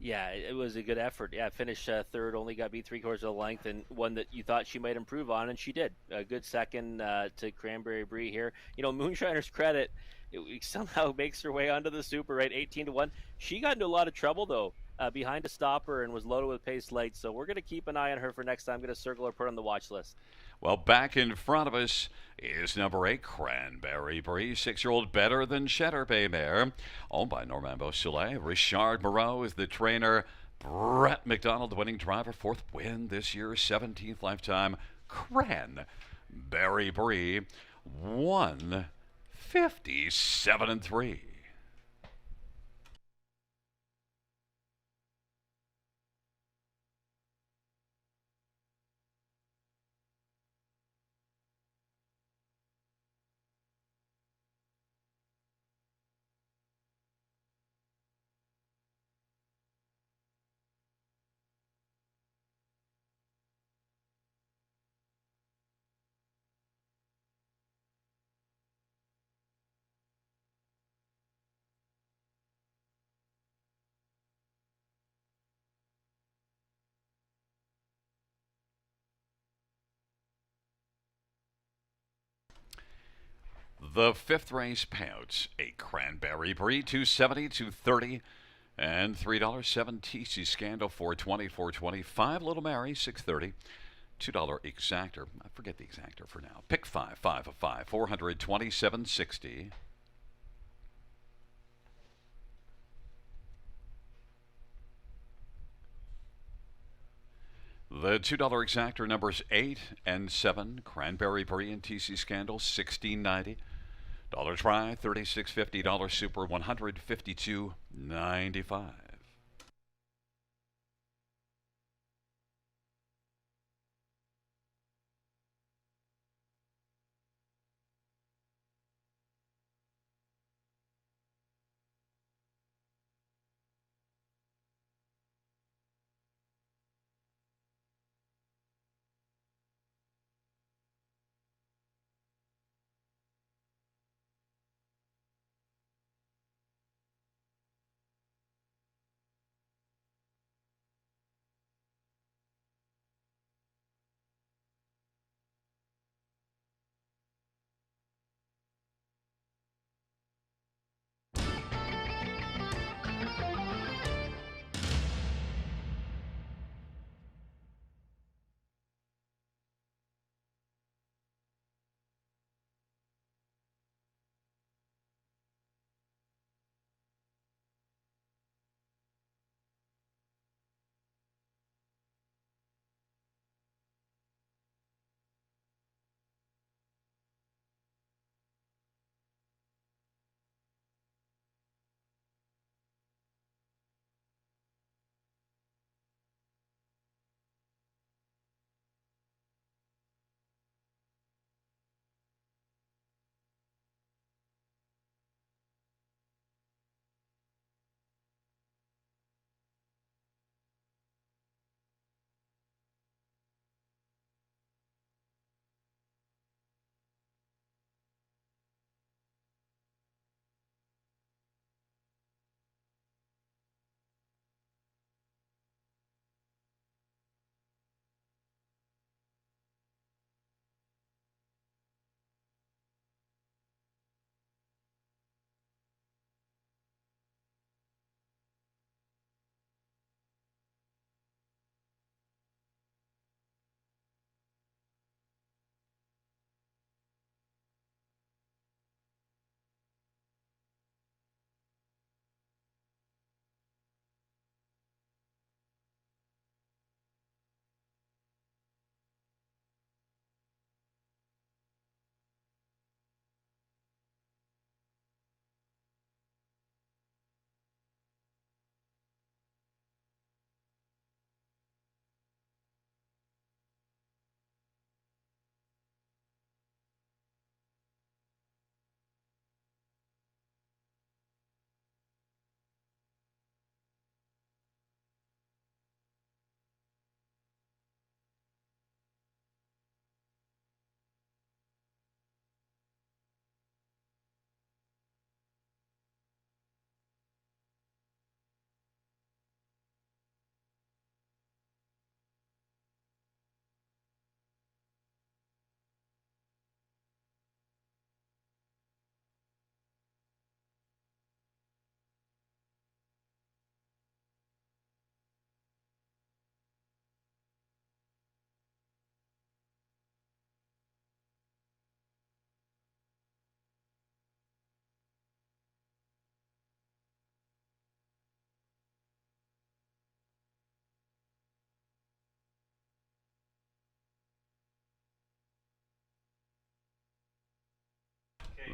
Yeah, it was a good effort. Yeah, finished third, only got beat 3/4 of the length, and one that you thought she might improve on, and she did. A good second to Cranberry Brie here. Moonshiner's Credit, it somehow makes her way onto the super, right? 18-1. She got into a lot of trouble, though, behind a stopper and was loaded with pace late, so we're going to keep an eye on her for next time. I'm going to circle her, put her on the watch list. Well, back in front of us is number 8, Cranberry Brie, 6-year-old better than Cheddar Bay mare, owned by Normand Beausoleil. Richard Moreau is the trainer. Brett McDonald, the winning driver, 4th win this year, 17th lifetime. Cranberry Brie, 1:57-3. The 5th race payouts, a Cranberry Brie, $2.70, $2.30, and $3.07. TC Scandal, $4.20, $4.20. 5 Little Mary, $6.30. $2 exactor. I forget the exactor for now. Pick 5, 5 of 5, $427.60. The $2 exactor numbers 8 and 7. Cranberry Brie and TC Scandal, $16.90. Dollar try, $36.50. Dollar super, $152.95.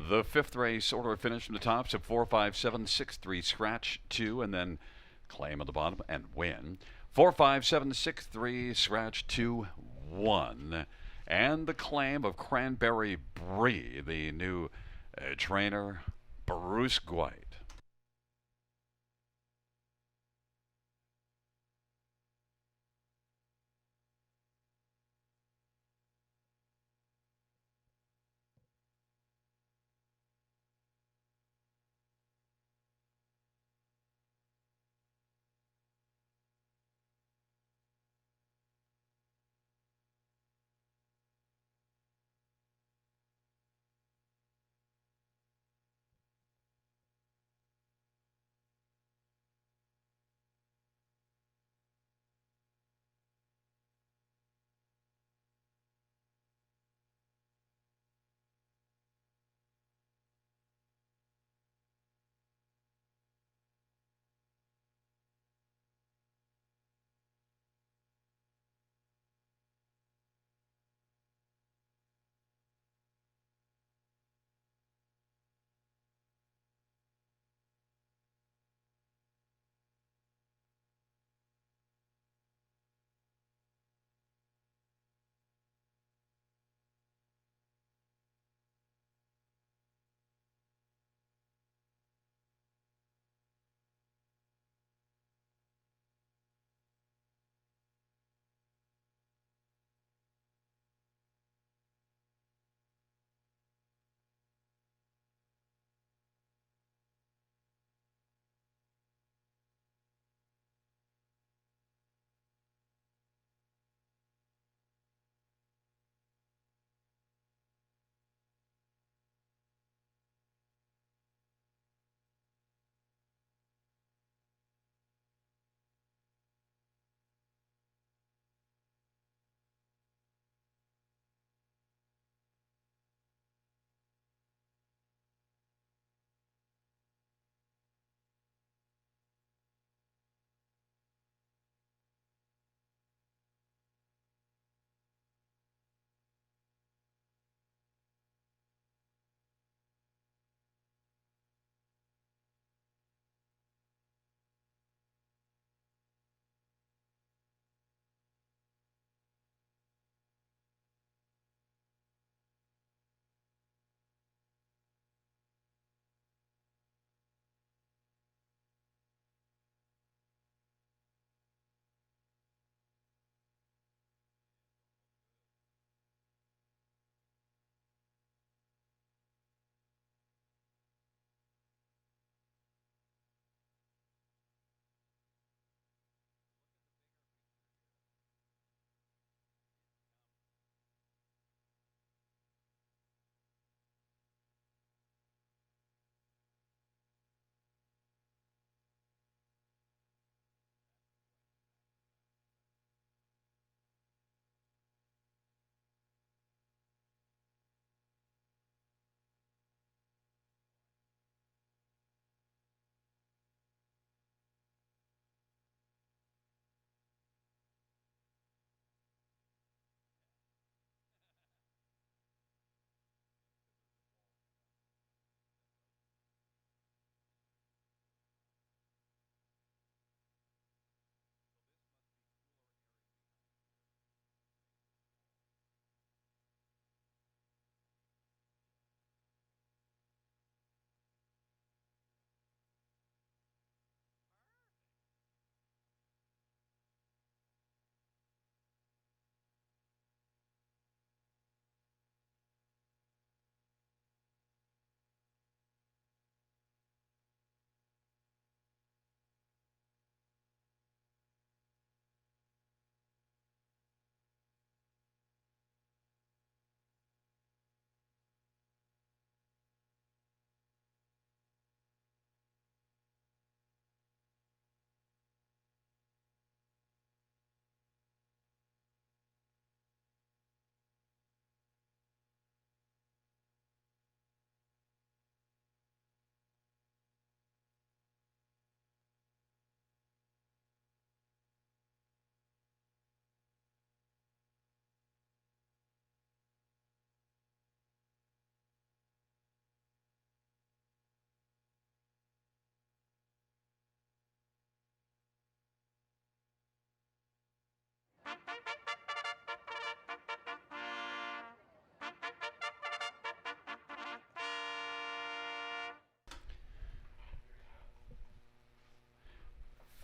The fifth race order finished from the top, so 45763 scratch 2, and then claim at the bottom and win. 45763 scratch 2 1. And the claim of Cranberry Brie, the new trainer, Bruce White.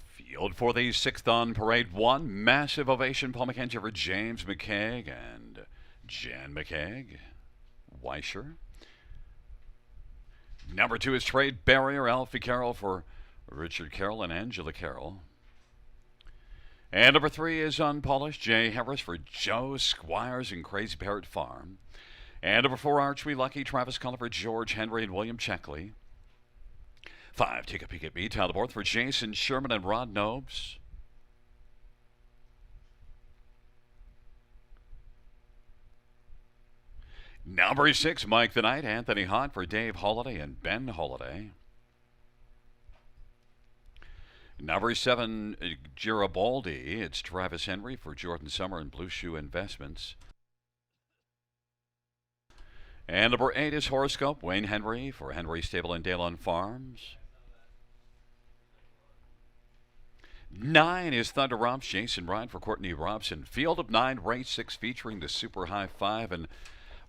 Field for the sixth on parade one. Massive ovation, Paul McKenzie for James McKeag and Jan McKeag. Weischer. Number 2 is Trade Barrier, Alfie Carroll for Richard Carroll and Angela Carroll. And number 3 is Unpolished, Jay Harris for Joe Squires and Crazy Parrot Farm. And number 4, Arch We Lucky, Travis Cullen for George Henry and William Checkley. 5, Take a Peek at Me, Tyler Borth for Jason Sherman and Rod Nobes. Number 6, Mike the Knight, Anthony Hott for Dave Holiday and Ben Holiday. Number 7, Garibaldi, it's Travis Henry for Jordan Summer and Blue Shoe Investments. And number 8 is Horoscope, Wayne Henry for Henry Stable and Dale on Farms. 9 is Thunder Romps, Jason Ryan for Courtney Robson. Field of 9, race 6 featuring the Super High 5. And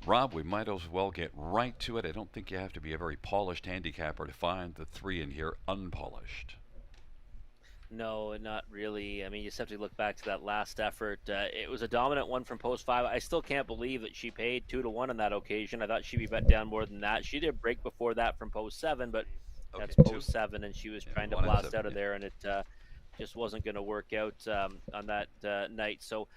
Rob, we might as well get right to it. I don't think you have to be a very polished handicapper to find the 3 in here unpolished. No, not really. I mean, you just have to look back to that last effort. It was a dominant one from post 5. I still can't believe that she paid 2-1 on that occasion. I thought she'd be bet down more than that. She did break before that from post 7, but that's post 7, and she was trying to blast out of there, and it just wasn't going to work out on that night. So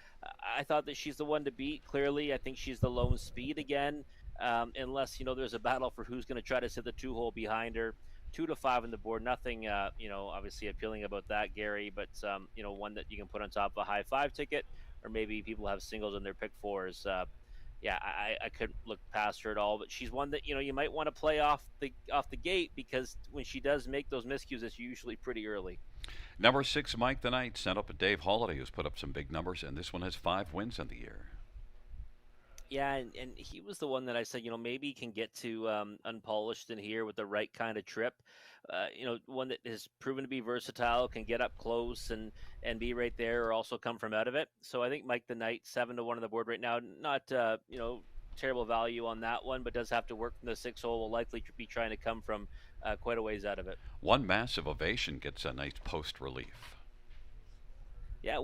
I thought that she's the one to beat. Clearly, I think she's the lone speed again, unless there's a battle for who's going to try to sit the 2-hole behind her. 2-5 on the board. Nothing, obviously appealing about that, Gary. But one that you can put on top of a high 5 ticket, or maybe people have singles in their pick 4s. I couldn't look past her at all. But she's one that you might want to play off the gate, because when she does make those miscues, it's usually pretty early. Number 6, Mike the Knight, sent up a Dave Holiday, who's put up some big numbers, and this one has 5 wins on the year. Yeah, and he was the one that I said, maybe he can get to unpolished in here with the right kind of trip. One that has proven to be versatile, can get up close and be right there, or also come from out of it. So I think Mike the Knight, 7-1 on the board right now. Not terrible value on that one, but does have to work from the 6-hole. Will likely be trying to come from quite a ways out of it. One Massive Ovation gets a nice post relief. Yeah,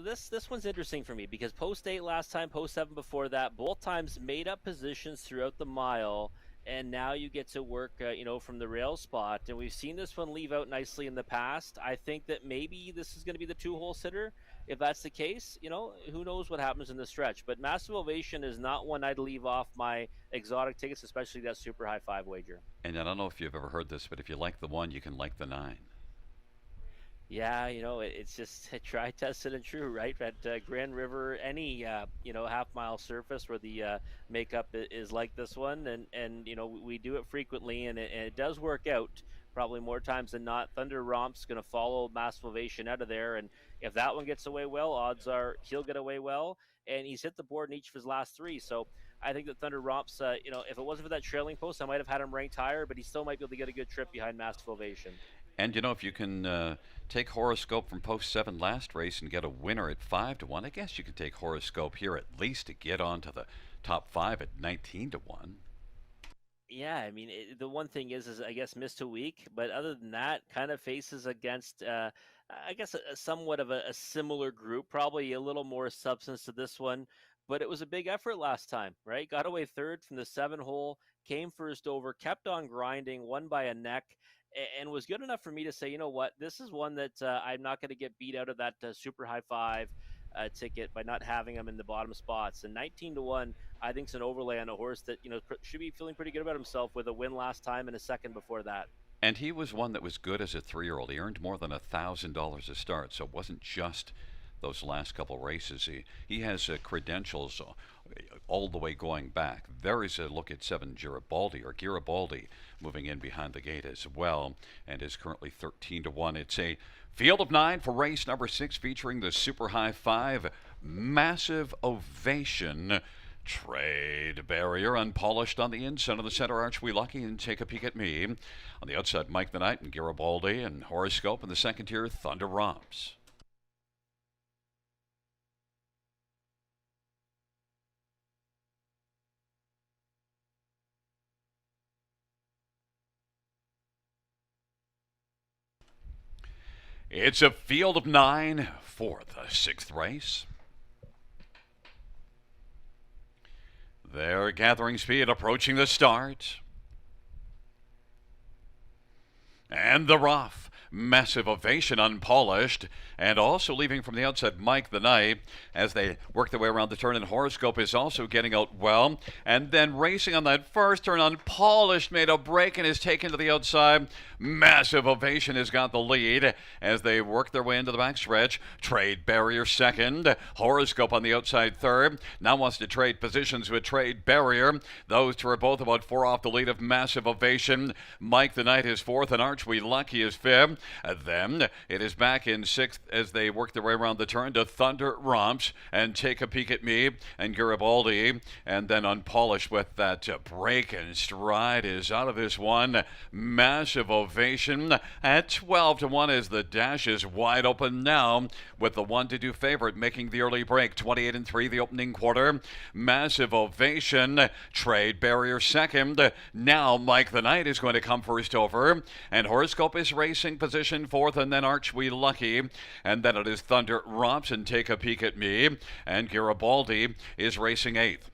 this one's interesting for me, because post 8 last time, post 7 before that, both times made up positions throughout the mile, and now you get to work, from the rail spot. And we've seen this one leave out nicely in the past. I think that maybe this is going to be the 2-hole sitter. If that's the case, who knows what happens in the stretch. But Massive Ovation is not one I'd leave off my exotic tickets, especially that Super High 5 wager. And I don't know if you've ever heard this, but if you like the 1, you can like the 9. Yeah, it's just try, tested, and true, right? At Grand River, any half-mile surface where the makeup is like this one, and we do it frequently, and it does work out probably more times than not. Thunder Romp's going to follow Massive Ovation out of there, and if that one gets away well, odds are he'll get away well, and he's hit the board in each of his last 3. So I think that Thunder Romp's, if it wasn't for that trailing post, I might have had him ranked higher, but he still might be able to get a good trip behind Massive Ovation. And if you can take Horoscope from post 7 last race and get a winner at 5-1, I guess you can take Horoscope here at least to get onto the top 5 at 19-1. Yeah, I mean, the one thing is I guess missed a week, but other than that, kind of faces against, I guess, a somewhat of a similar group, probably a little more substance to this one, but it was a big effort last time, right? Got away third from the 7-hole, came first over, kept on grinding, won by a neck, and was good enough for me to say, you know what, this is one that I'm not going to get beat out of that Super High 5 ticket by not having him in the bottom spots. And 19-1, I think, is an overlay on a horse that should be feeling pretty good about himself with a win last time and a second before that. And he was one that was good as a 3-year-old. He earned more than $1,000 a start, so it wasn't just those last couple races. He has credentials all the way going back. There is a look at 7 Garibaldi moving in behind the gate as well, and is currently 13-1. It's a field of 9 for race number 6, featuring the Super High 5 Massive Ovation. Trade Barrier, unpolished on the inside of the center arch. We Lucky and Take a Peek at Me. On the outside, Mike the Knight and Garibaldi, and Horoscope. In the second tier, Thunder Romps. It's a field of 9 for the 6th race. They're gathering speed, approaching the start. And the rough. Massive ovation, unpolished, and also leaving from the outside Mike the Knight as they work their way around the turn, and Horoscope is also getting out well, and then racing on that first turn, unpolished, made a break and is taken to the outside. Massive ovation has got the lead as they work their way into the backstretch. Trade Barrier second, Horoscope on the outside third, now wants to trade positions with Trade Barrier. Those two are both about 4 off the lead of Massive Ovation. Mike the Knight is fourth, and Arch We Lucky is fifth. Then it is back in sixth as they work their way around the turn to Thunder Romps and Take a Peek at Me and Garibaldi, and then unpolished with that break and stride is out of this one. Massive Ovation at 12-1 as the dash is wide open now with the 1-2 favorite making the early break. 28-3 the opening quarter. Massive Ovation, Trade Barrier second. Now Mike the Knight is going to come first over, and Horoscope is racing position fourth, and then Arch We Lucky, and then it is Thunder Romps and Take a Peek at Me, and Garibaldi is racing eighth.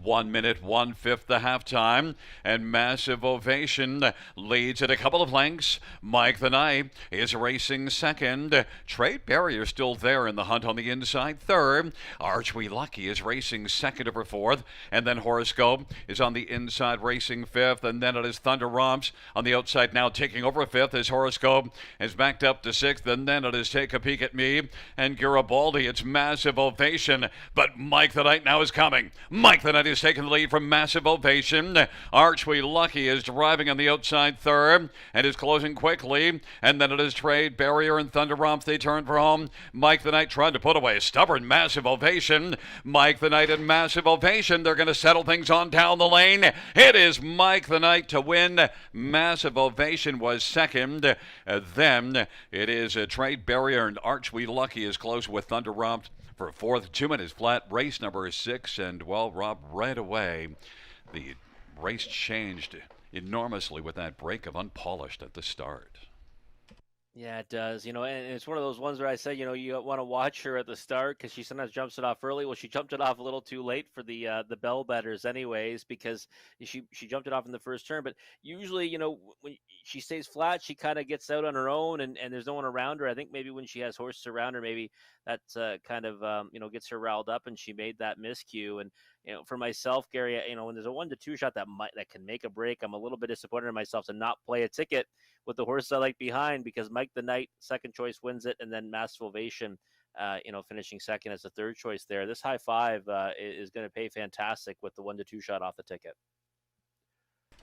1 minute, 1/5 the halftime, and Massive Ovation leads at a couple of lengths. Mike the Knight is racing second. Trade Barrier still there in the hunt on the inside third. Arch We Lucky is racing second over fourth, and then Horoscope is on the inside racing fifth, and then it is Thunder Romps on the outside now taking over fifth as Horoscope is backed up to sixth, and then it is Take a Peek at Me and Garibaldi. It's Massive Ovation, but Mike the Knight now is coming. Mike the Knight is taking the lead from Massive Ovation. Arch We Lucky is driving on the outside third and is closing quickly, and then it is Trade Barrier and Thunder Romps. They turn for home. Mike the Knight trying to put away a stubborn Massive Ovation. Mike the Knight and Massive Ovation, they're going to settle things on down the lane. It is Mike the Knight to win. Massive Ovation was second. Then it is Trade Barrier, and Arch We Lucky is close with Thunder Romps for fourth. 2 minutes flat, race number 6, and well, Rob, right away the race changed enormously with that break of unpolished at the start. Yeah, it does. And it's one of those ones where I say, you want to watch her at the start because she sometimes jumps it off early. Well, she jumped it off a little too late for the bell betters, anyways, because she jumped it off in the first turn. But usually, when she stays flat, she kind of gets out on her own, and there's no one around her. I think maybe when she has horses around her, maybe that's kind of gets her riled up, and she made that miscue. And for myself, Gary, when there's a 1-2 shot that can make a break, I'm a little bit disappointed in myself to not play a ticket with the horses I like behind, because Mike the Knight, second choice, wins it, and then Massive Ovation, finishing second as the third choice there. This high five is going to pay fantastic with the 1-2 shot off the ticket.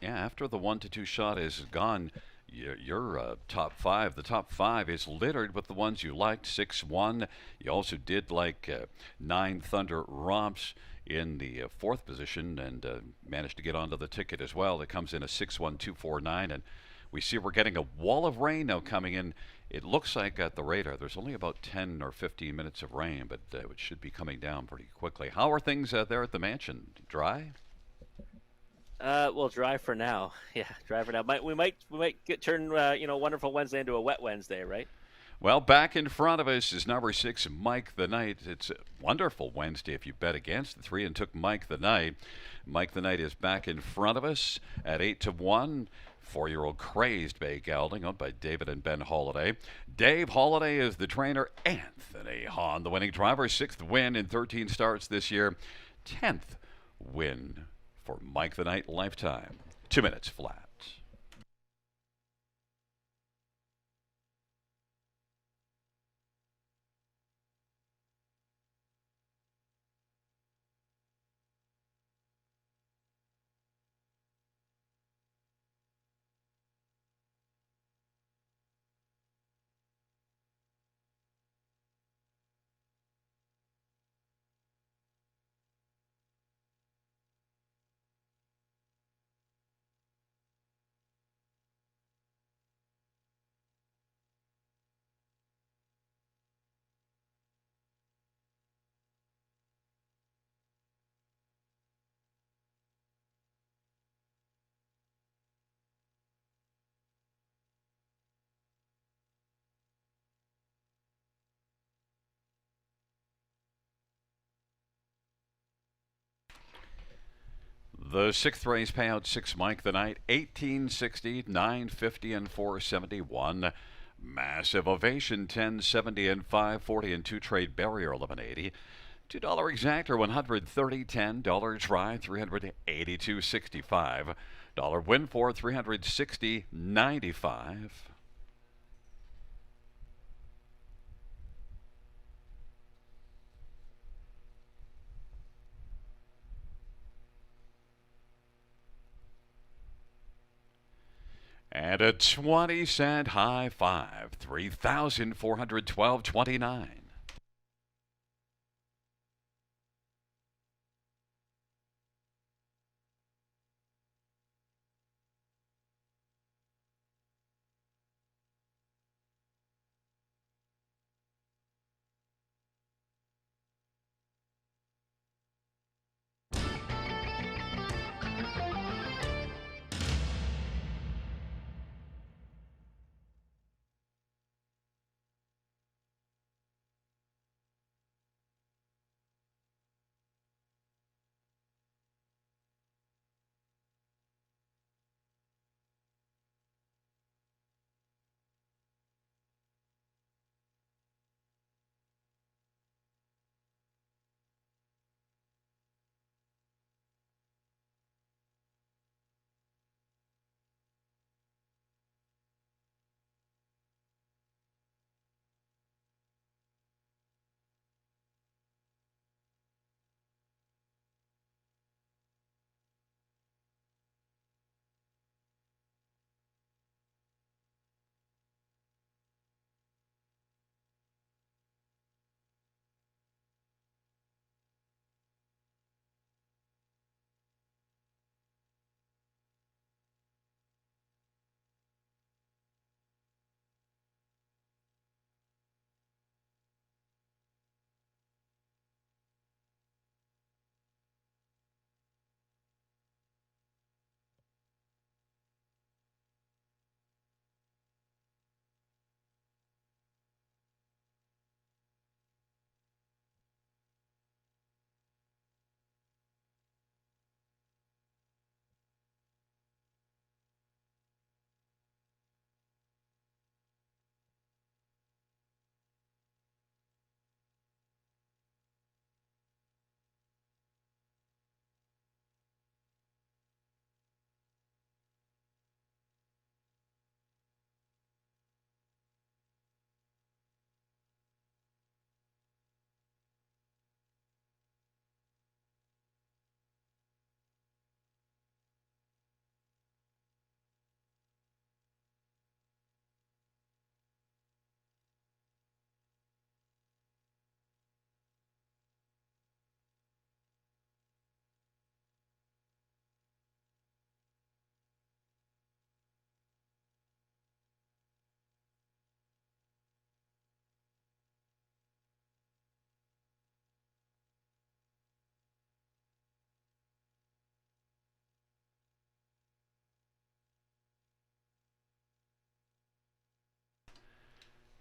Yeah, after the 1-2 shot is gone, your top five, the top five is littered with the ones you liked. 6-1. You also did like 9 Thunder Romps in the fourth position, and managed to get onto the ticket as well. That comes in a 6-1-2-4-9, and we see we're getting a wall of rain now coming in. It looks like at the radar there's only about 10 or 15 minutes of rain, but it should be coming down pretty quickly. How are things there at the mansion? Dry? Well, dry for now. Yeah, dry for now. We might turn Wonderful Wednesday into a wet Wednesday, right? Well, back in front of us is number 6, Mike the Knight. It's a wonderful Wednesday if you bet against the 3 and took Mike the Knight. Mike the Knight is back in front of us at 8-1. 4-year-old Crazed Bay Gelding, owned by David and Ben Holiday. Dave Holiday is the trainer. Anthony Hahn, the winning driver. 6th win in 13 starts this year. 10th win for Mike the Knight lifetime. 2 minutes flat. The sixth race payout, 6 Mike the Night, 1860, 950, and 471. Massive Ovation, 1070 and 540, and 2 Trade Barrier, 1180. $2 exactor, 130, $10 try, 382.65. Dollar win for 360.95. And a 20-cent high five, 3,412.29.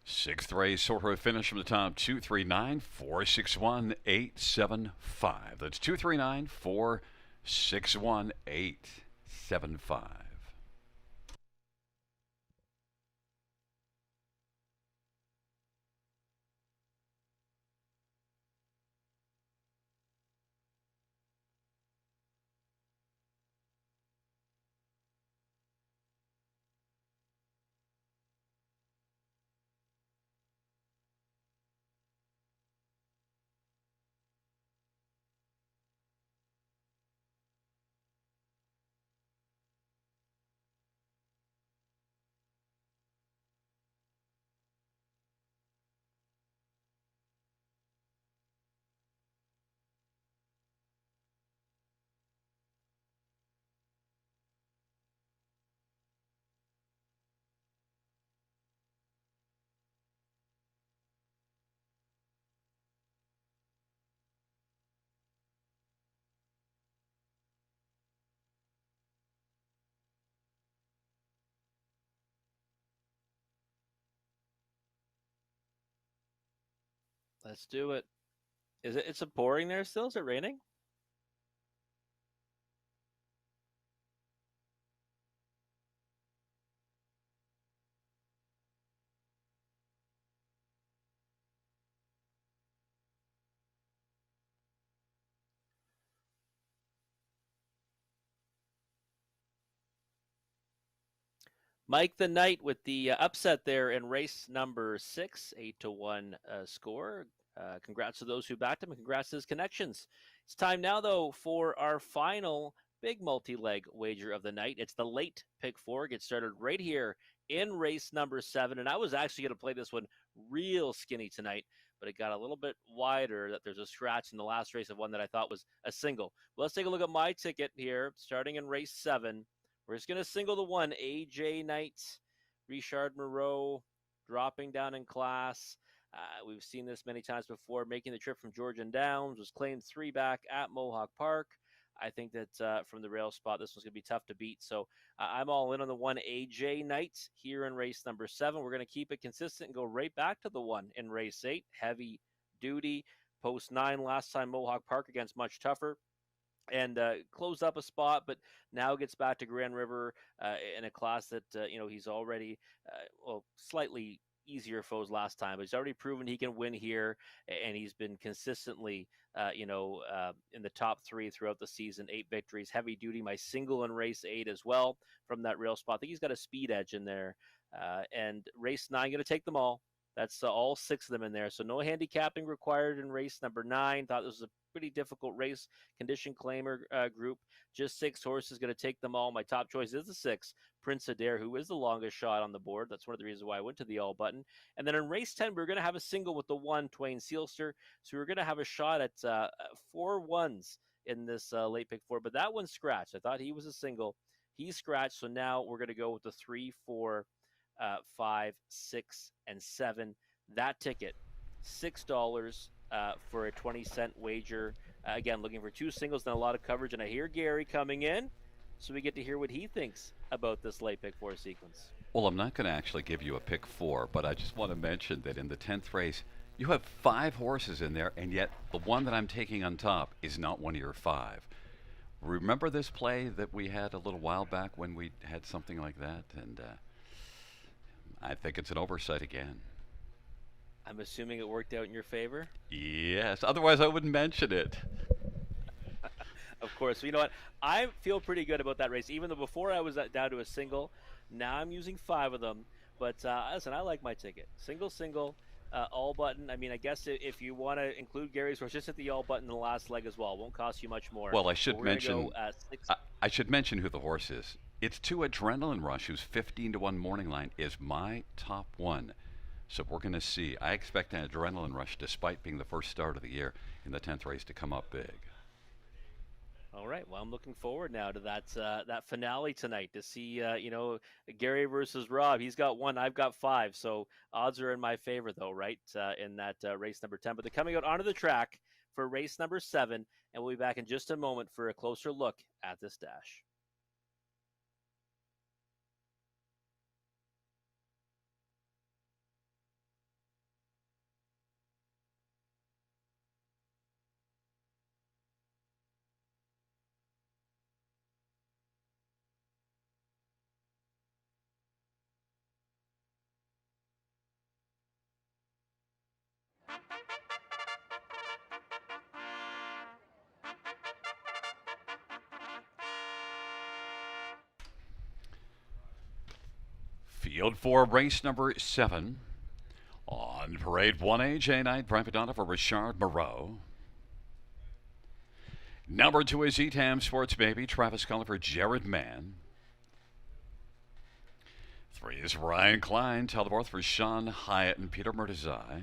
Sixth race, sort of finish from the top, 239-461-875. That's 239-461-875. Let's do it. Is it? It's a pouring there still? Is it raining? Mike the Knight with the upset there in race number 6, 8-1 score. Congrats to those who backed him, and congrats to his connections. It's time now, though, for our final big multi-leg wager of the night. It's the late pick 4. Get started right here in race number 7. And I was actually going to play this one real skinny tonight, but it got a little bit wider that there's a scratch in the last race of one that I thought was a single. Well, let's take a look at my ticket here, starting in race 7. We're just going to single the one, AJ Knight, Richard Moreau, dropping down in class. We've seen this many times before, making the trip from Georgian Downs, was claimed 3 back at Mohawk Park. I think that from the rail spot, this one's going to be tough to beat. So I'm all in on the one, AJ Knight, here in race number 7. We're going to keep it consistent and go right back to the one in race 8. Heavy duty, post 9 last time Mohawk Park against much tougher. And closed up a spot, but now gets back to Grand River in a class that, he's already, slightly easier foes last time, but he's already proven he can win here, and he's been consistently, in the top 3 throughout the season, 8 victories, heavy duty, my single in race 8 as well from that rail spot. I think he's got a speed edge in there, and race 9, going to take them all. That's all 6 of them in there. So no handicapping required in race number 9. Thought this was a pretty difficult race. Condition claimer group. Just 6 horses. Going to take them all. My top choice is the 6, Prince Adair, who is the longest shot on the board. That's one of the reasons why I went to the all button. And then in race 10, we're going to have a single with the 1, Twain Sealster. So we're going to have a shot at 4 ones in this late pick 4. But that one scratched. I thought he was a single. He scratched. So now we're going to go with the 3, 4, 5, 6, and 7. That ticket, $6 for a 20-cent wager. Again, looking for 2 singles and a lot of coverage. And I hear Gary coming in, so we get to hear what he thinks about this late pick 4 sequence. Well, I'm not going to actually give you a pick 4, but I just want to mention that in the 10th race, you have 5 horses in there, and yet the one that I'm taking on top is not one of your 5. Remember this play that we had a little while back when we had something like that? And I think it's an oversight again. I'm assuming it worked out in your favor? Yes, otherwise I wouldn't mention it. Of course. You know what? I feel pretty good about that race. Even though before I was down to a single, now I'm using 5 of them. But listen, I like my ticket. Single, all button. I mean, I guess if you want to include Gary's horse, just hit the all button in the last leg as well. It won't cost you much more. Well, I should mention. Six. I should mention who the horse is. It's 2 Adrenaline Rush, whose 15-1 morning line is my top one. So we're going to see. I expect an Adrenaline Rush, despite being the first start of the year in the 10th race, to come up big. All right. Well, I'm looking forward now to that finale tonight to see, Gary versus Rob. He's got 1, I've got 5. So odds are in my favor, though, right, in that race number 10. But they're coming out onto the track for race number 7, and we'll be back in just a moment for a closer look at this dash. Field 4, race number 7. On parade 1, AJ Knight, Private Donna for Richard Moreau. Number 2 is Etam Sports Baby, Travis Cullen for Jared Mann. 3 is Ryan Klein, Televorth for Sean Hyatt and Peter Murtazai.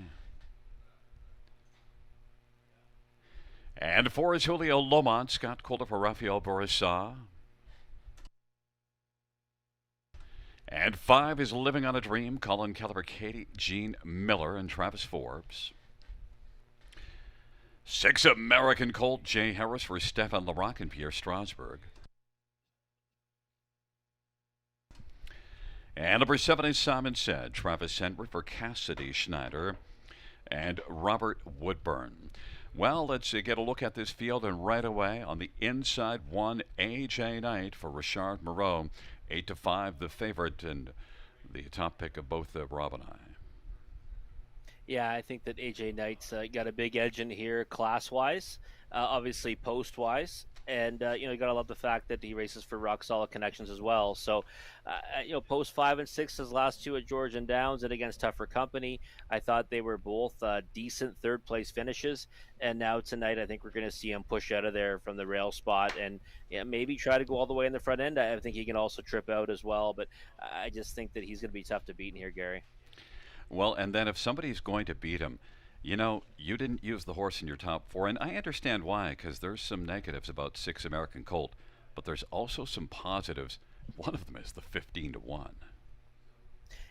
And 4 is Julio Lomont, Scott Calder for Rafael Borissaw. And 5 is Living on a Dream, Colin Keller for Katie Jean Miller and Travis Forbes. 6, American Colt, Jay Harris for Stefan Larocque and Pierre Strasberg. And number 7 is Simon Said, Travis Henry for Cassidy Schneider and Robert Woodburn. Well, let's get a look at this field, and right away on the inside 1, AJ Knight for Richard Moreau. 8-5, the favorite, and the top pick of both Rob and I. Yeah, I think that AJ Knight's got a big edge in here class-wise, obviously post-wise. And you gotta love the fact that he races for rock solid connections as well. So, post 5 and 6, his last two at Georgian Downs and against tougher company, I thought they were both decent third place finishes. And now tonight, I think we're going to see him push out of there from the rail spot and maybe try to go all the way in the front end. I think he can also trip out as well, but I just think that he's going to be tough to beat in here, Gary. Well, and then if somebody's going to beat him, you didn't use the horse in your top four, and I understand why, because there's some negatives about 6 American Colt, but there's also some positives. One of them is the 15-1.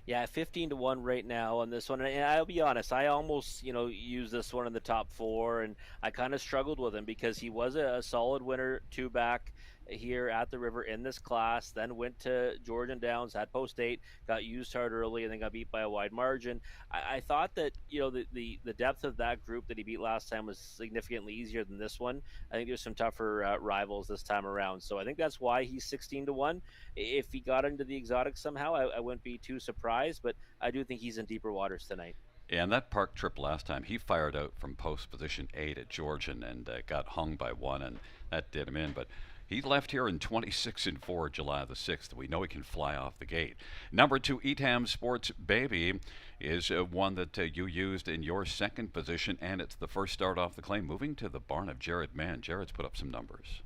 Yeah, 15-1 right now on this one. And I'll be honest, I almost, used this one in the top four, and I kind of struggled with him because he was a solid winner two back here at the river in this class, then went to Georgian Downs, had post 8, got used hard early, and then got beat by a wide margin. I thought that, the depth of that group that he beat last time was significantly easier than this one. I think there's some tougher rivals this time around. So I think that's why he's 16-1. If he got into the exotic somehow, I wouldn't be too surprised, but I do think he's in deeper waters tonight. Yeah, and that park trip last time, he fired out from post position 8 at Georgian and got hung by one, and that did him in. But he left here in 26-4 July the 6th. We know he can fly off the gate. Number 2, Etam Sports Baby, is one that you used in your second position, and it's the first start off the claim, moving to the barn of Jared Mann. Jared's put up some numbers.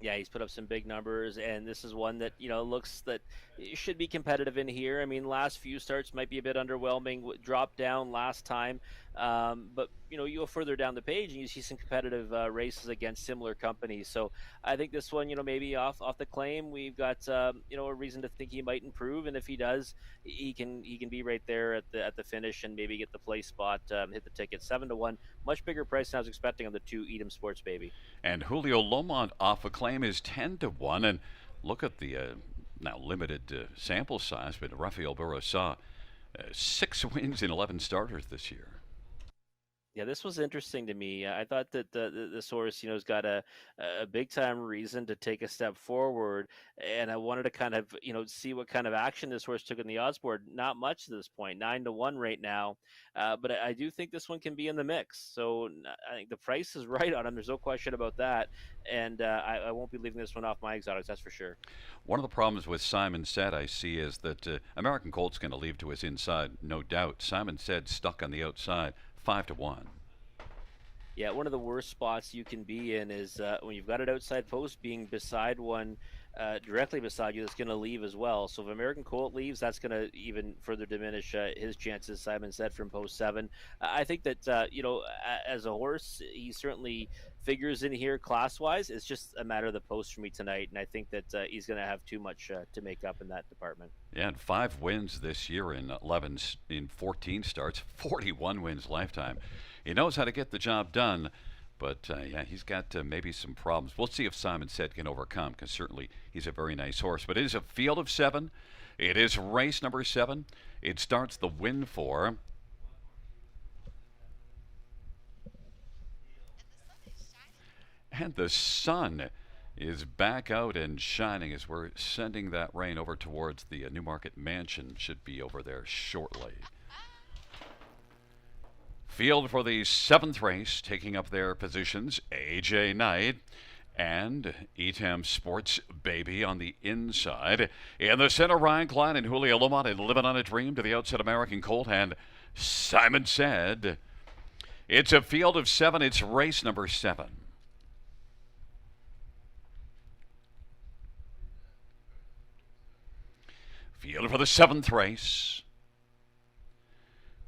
Yeah, he's put up some big numbers, and this is one that looks that it should be competitive in here. I mean, last few starts might be a bit underwhelming. Dropped down last time, but you go further down the page and you see some competitive races against similar companies. So I think this one, maybe off the claim, we've got a reason to think he might improve, and if he does, he can be right there at the finish and maybe get the place spot, hit the ticket. 7-1, much bigger price than I was expecting on the 2 Edam Sports Baby. And Julio Lomont off a claim is 10-1, and look at the now limited sample size, but Rafael Burros saw 6 wins in 11 starters this year. Yeah, this was interesting to me. I thought that this horse, has got a big time reason to take a step forward, and I wanted to kind of, see what kind of action this horse took in the odds board. Not much at this point, 9-1 right now, but I do think this one can be in the mix. So I think the price is right on him. There's no question about that, and I won't be leaving this one off my exotics. That's for sure. One of the problems with Simon Said I see is that American Colt's going to leave to his inside, no doubt. Simon Said stuck on the outside. 5-1. Yeah, one of the worst spots you can be in is when you've got an outside post being beside one directly beside you that's going to leave as well. So if American Colt leaves, that's going to even further diminish his chances, Simon Said, from post 7. I think that, as a horse, he certainly figures in here class-wise. It's just a matter of the post for me tonight, and I think that he's going to have too much to make up in that department. Yeah, and 5 wins this year in 14 starts, 41 wins lifetime. He knows how to get the job done, but yeah, he's got maybe some problems. We'll see if Simon Said can overcome, because certainly he's a very nice horse. But it is a field of 7. It is race number 7. It starts the win for. And the sun is back out and shining as we're sending that rain over towards the Newmarket Mansion. Should be over there shortly. Field for the 7th race, taking up their positions, AJ Knight and Etam Sports Baby on the inside. In the center, Ryan Klein and Julio Lomont and Living on a Dream to the outside, American Colt and Simon Said. It's a field of 7. It's race number 7. Field for the 7th race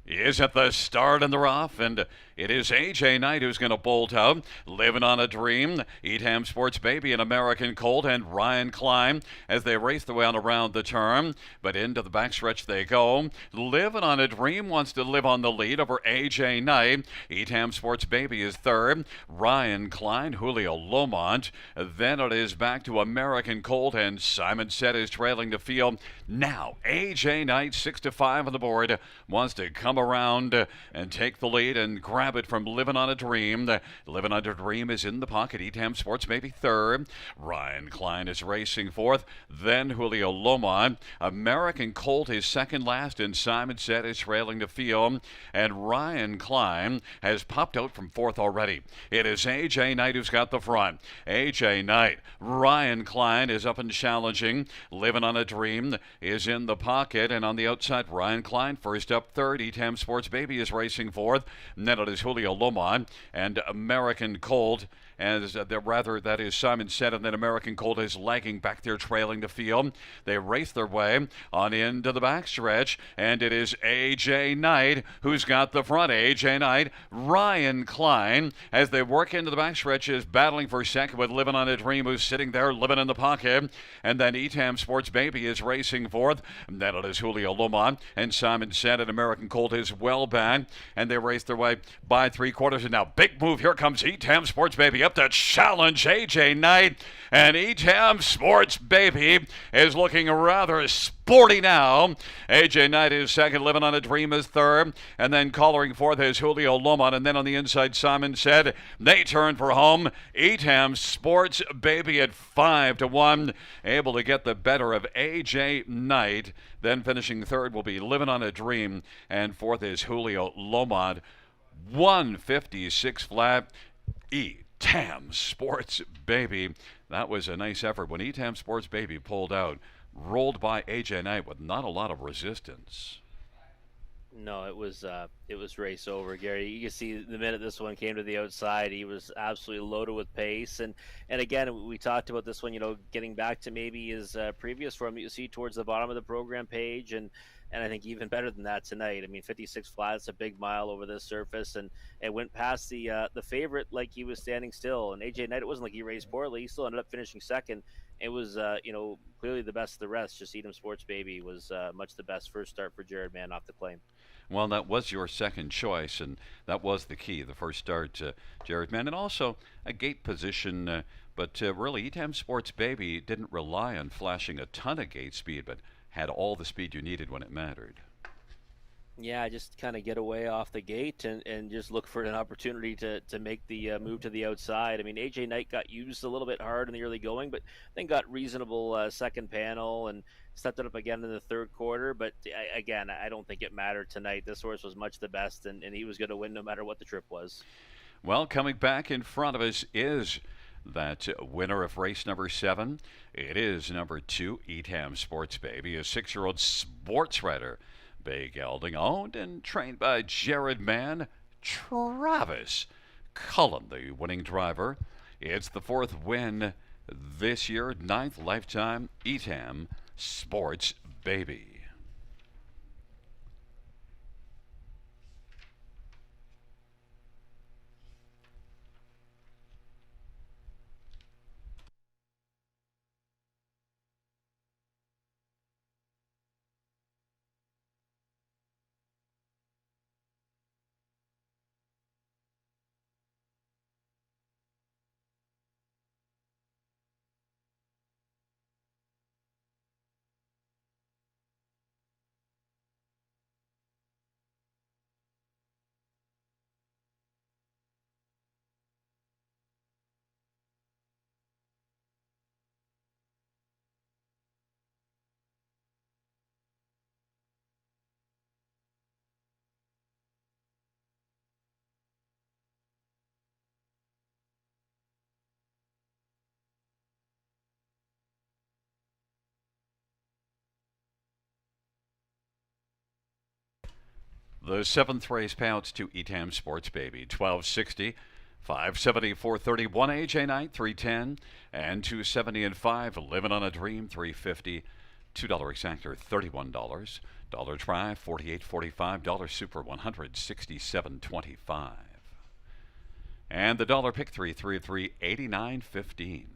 is at the start and they're off, and it is AJ Knight who's going to bolt out. Living on a Dream, Etam Sports Baby, and American Colt, and Ryan Klein as they race their way on around the turn, but into the backstretch they go. Living on a Dream wants to live on the lead over AJ Knight. Etam Sports Baby is 3rd. Ryan Klein, Julio Lomont. Then it is back to American Colt, and Simon Said is trailing the field. Now AJ Knight, 6-5 on the board, wants to come around and take the lead and grab grab it from Living on a Dream. The Living on a Dream is in the pocket. Etam Sports maybe third. Ryan Klein is racing fourth. Then Julio Lomon. American Colt is second last, and Simon Said is trailing the field. And Ryan Klein has popped out from fourth already. It is A.J. Knight who's got the front. A.J. Knight. Ryan Klein is up and challenging. Living on a Dream is in the pocket, and on the outside, Ryan Klein first up third. Etam Sports Baby is racing fourth. And then it is Julio Lomon and American Colt. As that is Simon Said, and then American Colt is lagging back there, trailing the field. They race their way on into the backstretch, and it is A.J. Knight who's got the front. A.J. Knight, Ryan Klein, as they work into the backstretch, is battling for second with Living on a Dream, who's sitting there, living in the pocket. And then Etam Sports Baby is racing fourth. And then it is Julio Lomon, and Simon Said, and American Colt is well back, and they race their way by three quarters. And now, big move. Here comes Etam Sports Baby up to challenge A.J. Knight, and Etam Sports Baby is looking rather sporty now. A.J. Knight is second, Living on a Dream is third, and then collaring fourth is Julio Lomon, and then on the inside, Simon Said. They turn for home. Etam Sports Baby at 5-1, able to get the better of A.J. Knight. Then finishing third will be Living on a Dream, and fourth is Julio Lomon. 156 flat. Etam Sports Baby. That was a nice effort when Etam Sports Baby pulled out. Rolled by A.J. Knight with not a lot of resistance. No, it was race over, Gary. You can see the minute this one came to the outside, he was absolutely loaded with pace. And again, we talked about this one, getting back to maybe his previous form you see towards the bottom of the program page, and I think even better than that tonight. I mean, 56 flats, a big mile over this surface, and it went past the favorite like he was standing still. And A.J. Knight, it wasn't like he raced poorly. He still ended up finishing second. It was, clearly the best of the rest. Just Etam Sports Baby was much the best first start for Jared Mann off the claim. Well, that was your second choice, and that was the key, the first start, Jared Mann. And also a gate position, but really, Etam Sports Baby didn't rely on flashing a ton of gate speed, but had all the speed you needed when it mattered. Yeah, just kind of get away off the gate and just look for an opportunity to make the move to the outside. I mean, A.J. Knight got used a little bit hard in the early going, but then got reasonable second panel and stepped it up again in the third quarter. But again, I don't think it mattered tonight. This horse was much the best, and he was going to win no matter what the trip was. Well, coming back in front of us is that winner of race number 7. It is number 2, Etam Sports Baby, a 6-year-old sports writer. Bay Gelding, owned and trained by Jared Mann. Travis Cullen, the winning driver. It's the 4th win this year, 9th lifetime, Etam Sports Baby. The 7th race payouts to Etam Sports Baby, $12.60, $570, $431, A.J. Knight, $310, and $270 and $5. Living on a Dream, $350, $2 exactor, $31, dollar try, $48.45, dollar super, $167.25, and the dollar pick 333, $89.15.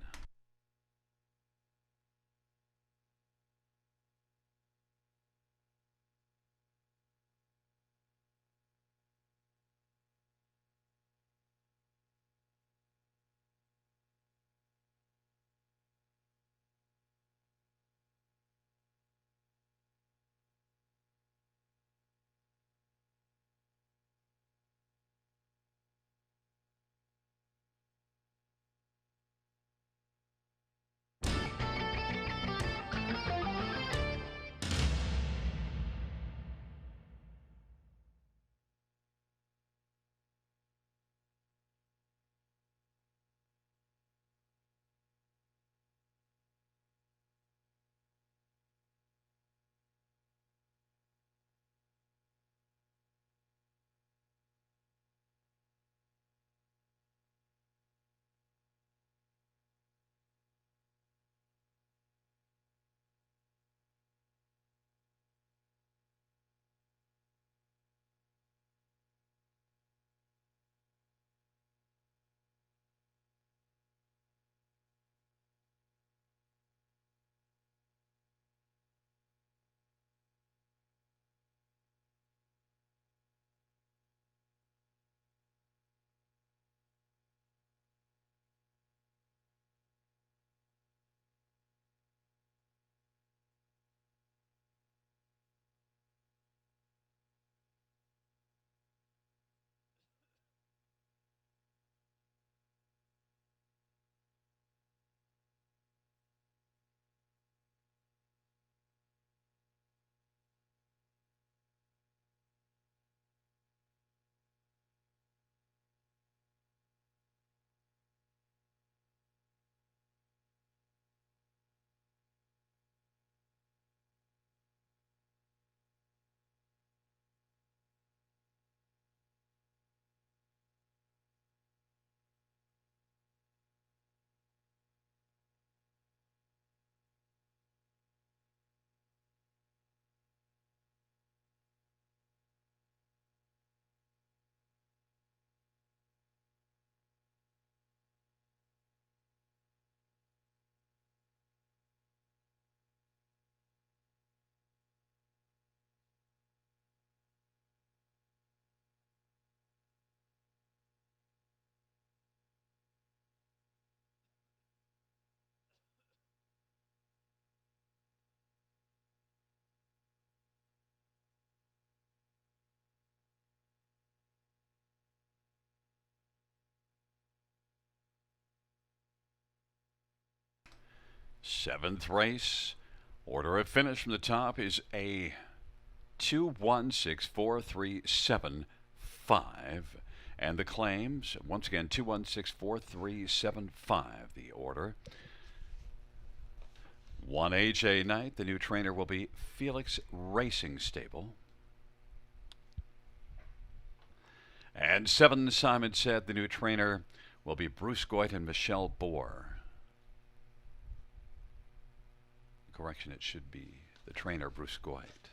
Seventh race. Order of finish from the top is A 216435. And the claims, once again, 216435, the order. 1 AJ Knight, the new trainer will be Felix Racing Stable. And 7 Simon said the new trainer will be Bruce Goit and Michelle Bohr. Correction, it should be the trainer Bruce Goit.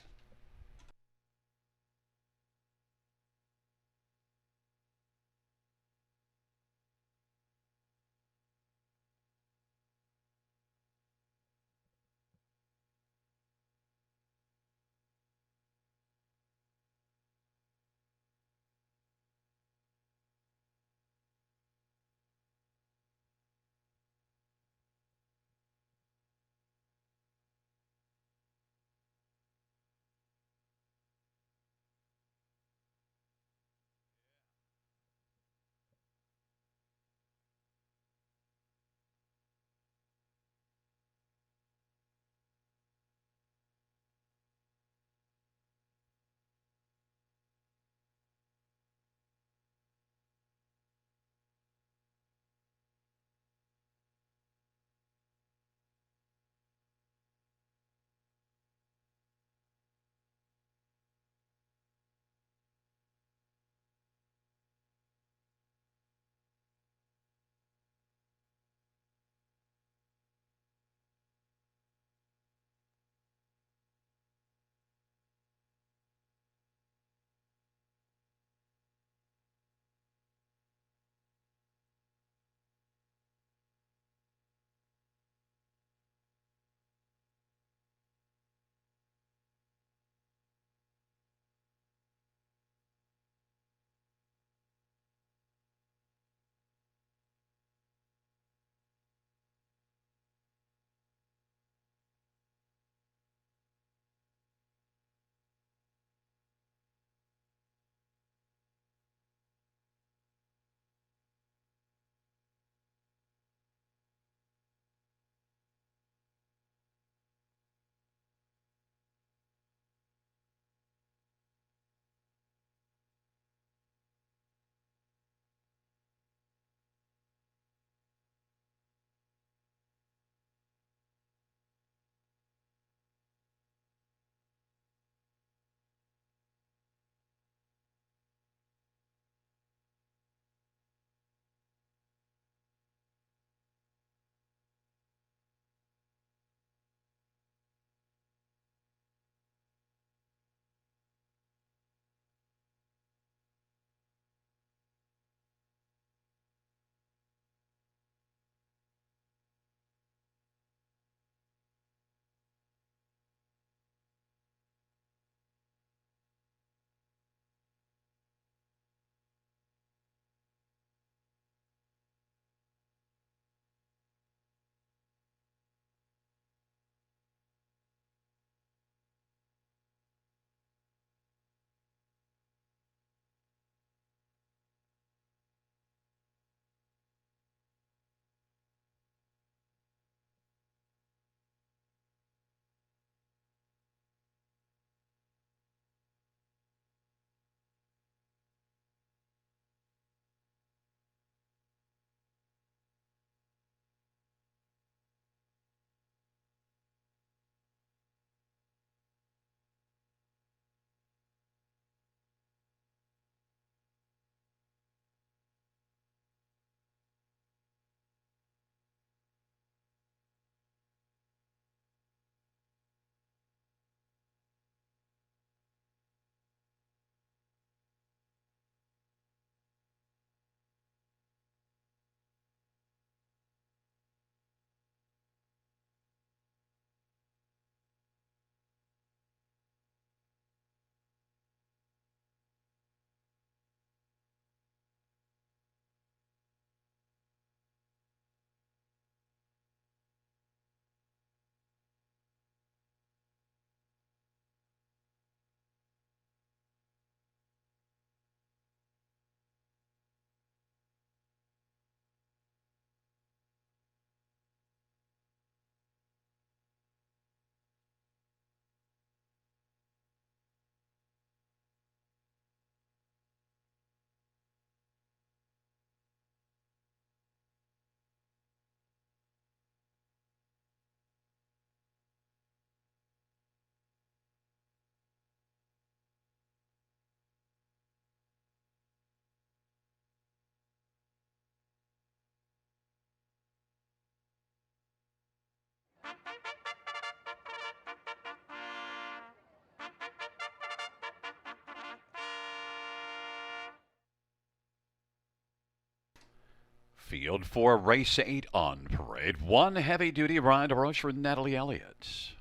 Field 4, race 8 on parade. 1 heavy-duty ride approach for Natalie Elliott.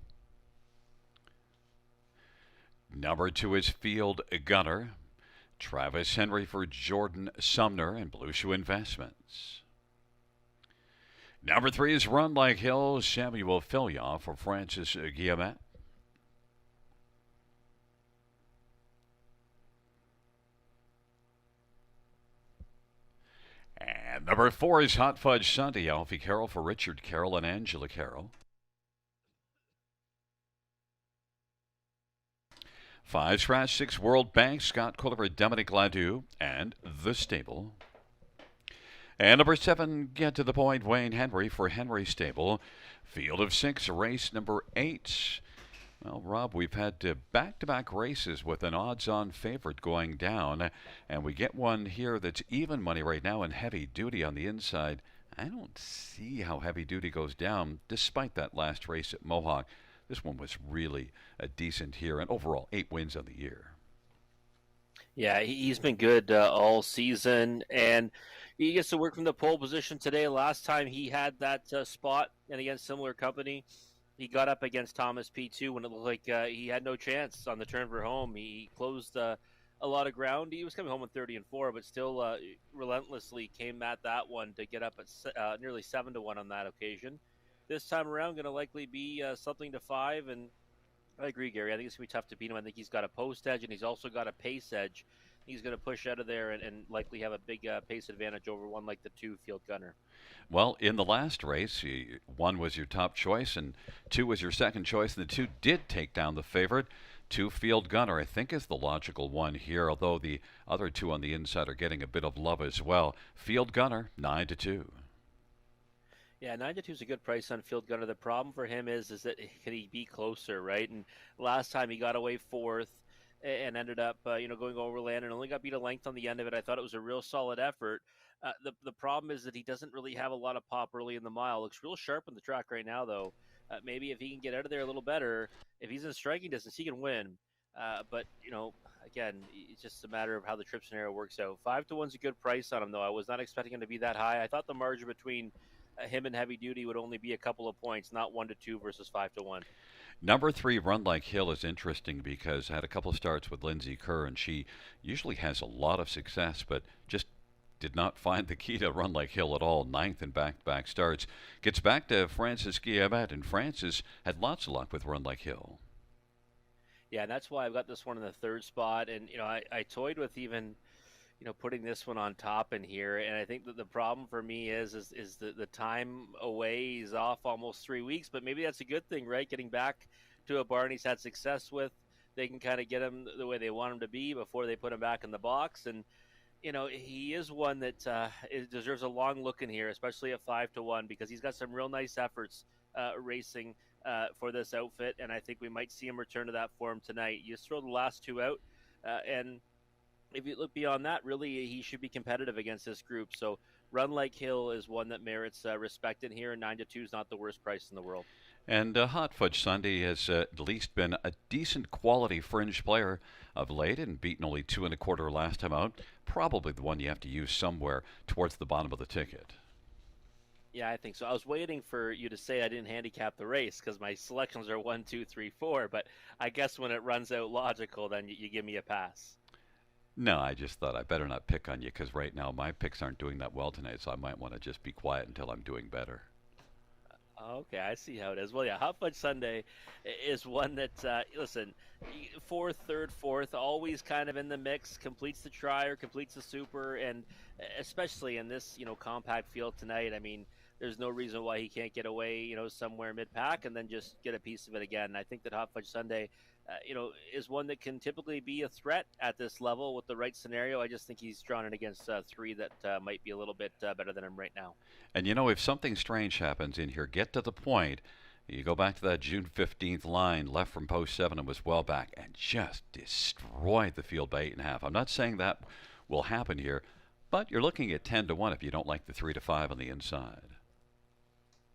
Number 2 is Field Gunner. Travis Henry for Jordan Sumner and Blue Shoe Investments. Number 3 is Run Like Hill. Samuel Fillion for Francis Guillemet. And number 4 is Hot Fudge Sunday. Alfie Carroll for Richard Carroll and Angela Carroll. 5 Scratch 6 World Bank. Scott Culliver, Dominic Ladew, and The Stable. And number 7, Get to the Point, Wayne Henry for Henry Stable. Field of 6, race number 8. Well, Rob, we've had back-to-back races with an odds-on favorite going down, and we get one here that's even money right now and heavy duty on the inside. I don't see how heavy duty goes down despite that last race at Mohawk. This one was really decent here, and overall 8 wins on the year. Yeah, he's been good all season, and he gets to work from the pole position today. Last time he had that spot, and against similar company, he got up against Thomas P2 when it looked like he had no chance on the turn for home. He closed a lot of ground. He was coming home with 30-4, but still relentlessly came at that one to get up at nearly 7-1 on that occasion. This time around, going to likely be something to 5, and I agree, Gary. I think it's going to be tough to beat him. I think he's got a post edge, and he's also got a pace edge. He's going to push out of there and likely have a big pace advantage over one like the 2 Field Gunner. Well, in the last race, 1 was your top choice and 2 was your second choice, and the 2 did take down the favorite. 2 Field Gunner, I think, is the logical one here, although the other 2 on the inside are getting a bit of love as well. Field Gunner, 9-2. Yeah, 9-2 is a good price on Field Gunner. The problem for him is that can he be closer, right? And last time he got away 4th and ended up, going overland and only got beat a length on the end of it. I thought it was a real solid effort. The problem is that he doesn't really have a lot of pop early in the mile. Looks real sharp on the track right now, though. Maybe if he can get out of there a little better, if he's in striking distance, he can win. But again, it's just a matter of how the trip scenario works out. 5-1's a good price on him, though. I was not expecting him to be that high. I thought the margin between him and heavy duty would only be a couple of points, not 1-2 versus 5-1. Number 3, Run Like Hill, is interesting because I had a couple of starts with Lindsay Kerr, and she usually has a lot of success, but just did not find the key to Run Like Hill at all. 9th in back-to-back starts. Gets back to Francis Guillemet, and Francis had lots of luck with Run Like Hill. Yeah, and that's why I've got this one in the 3rd spot, and I toyed with even putting this one on top in here, and I think that the problem for me is the time away. He's off almost 3 weeks, but maybe that's a good thing, right? Getting back to a barn he's had success with, they can kind of get him the way they want him to be before they put him back in the box. And he is one that deserves a long look in here, especially at 5-1, because he's got some real nice efforts racing for this outfit, and I think we might see him return to that form tonight. You just throw the last 2 out, and if you look beyond that, really, he should be competitive against this group. So Run Like Hill is one that merits respect in here, and 9-2 is not the worst price in the world. And Hot Fudge Sunday has at least been a decent quality fringe player of late and beaten only 2 1/4 last time out. Probably the one you have to use somewhere towards the bottom of the ticket. Yeah, I think so. I was waiting for you to say I didn't handicap the race because my selections are 1, 2, 3, 4. But I guess when it runs out logical, then you give me a pass. No, I just thought I better not pick on you because right now my picks aren't doing that well tonight, so I might want to just be quiet until I'm doing better. Okay, I see how it is. Well, yeah, Hot Fudge Sunday is one that, listen, 4th, 3rd, 4th, always kind of in the mix, completes the Trier, completes the Super, and especially in this, compact field tonight, I mean, there's no reason why he can't get away, somewhere mid-pack and then just get a piece of it again. I think that Hot Fudge Sunday, is one that can typically be a threat at this level with the right scenario. I just think he's drawn it against 3 that might be a little bit better than him right now. And if something strange happens in here, get to the point. You go back to that June 15th line, left from post 7 and was well back, and just destroyed the field by 8.5. I'm not saying that will happen here, but you're looking at 10-1 if you don't like the 3-5 on the inside.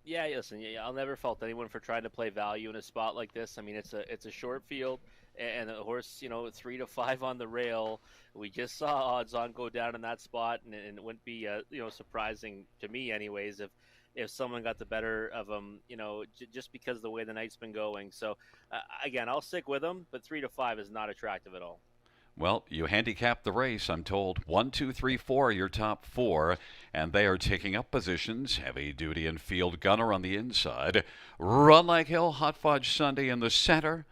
Yeah, listen, yeah, I'll never fault anyone for trying to play value in a spot like this. I mean, it's a short field, and the horse, 3 to 5 on the rail. We just saw odds on go down in that spot, and it wouldn't be surprising to me, anyways, if someone got the better of them, just because of the way the night's been going. So again, I'll stick with them, but 3 to 5 is not attractive at all. Well, you handicapped the race, I'm told. 1, 2, 3, 4 are your top four, and they are taking up positions. Heavy Duty and Field Gunner on the inside. Run Like Hill, Hot Fudge Sunday in the center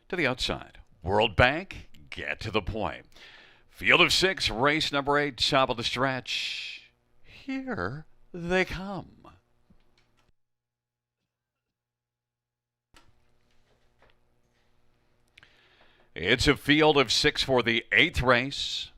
to the outside. World Bank, get to the point. Field of six, race number 8, top of the stretch. Here they come. It's a field of six for the 8th race.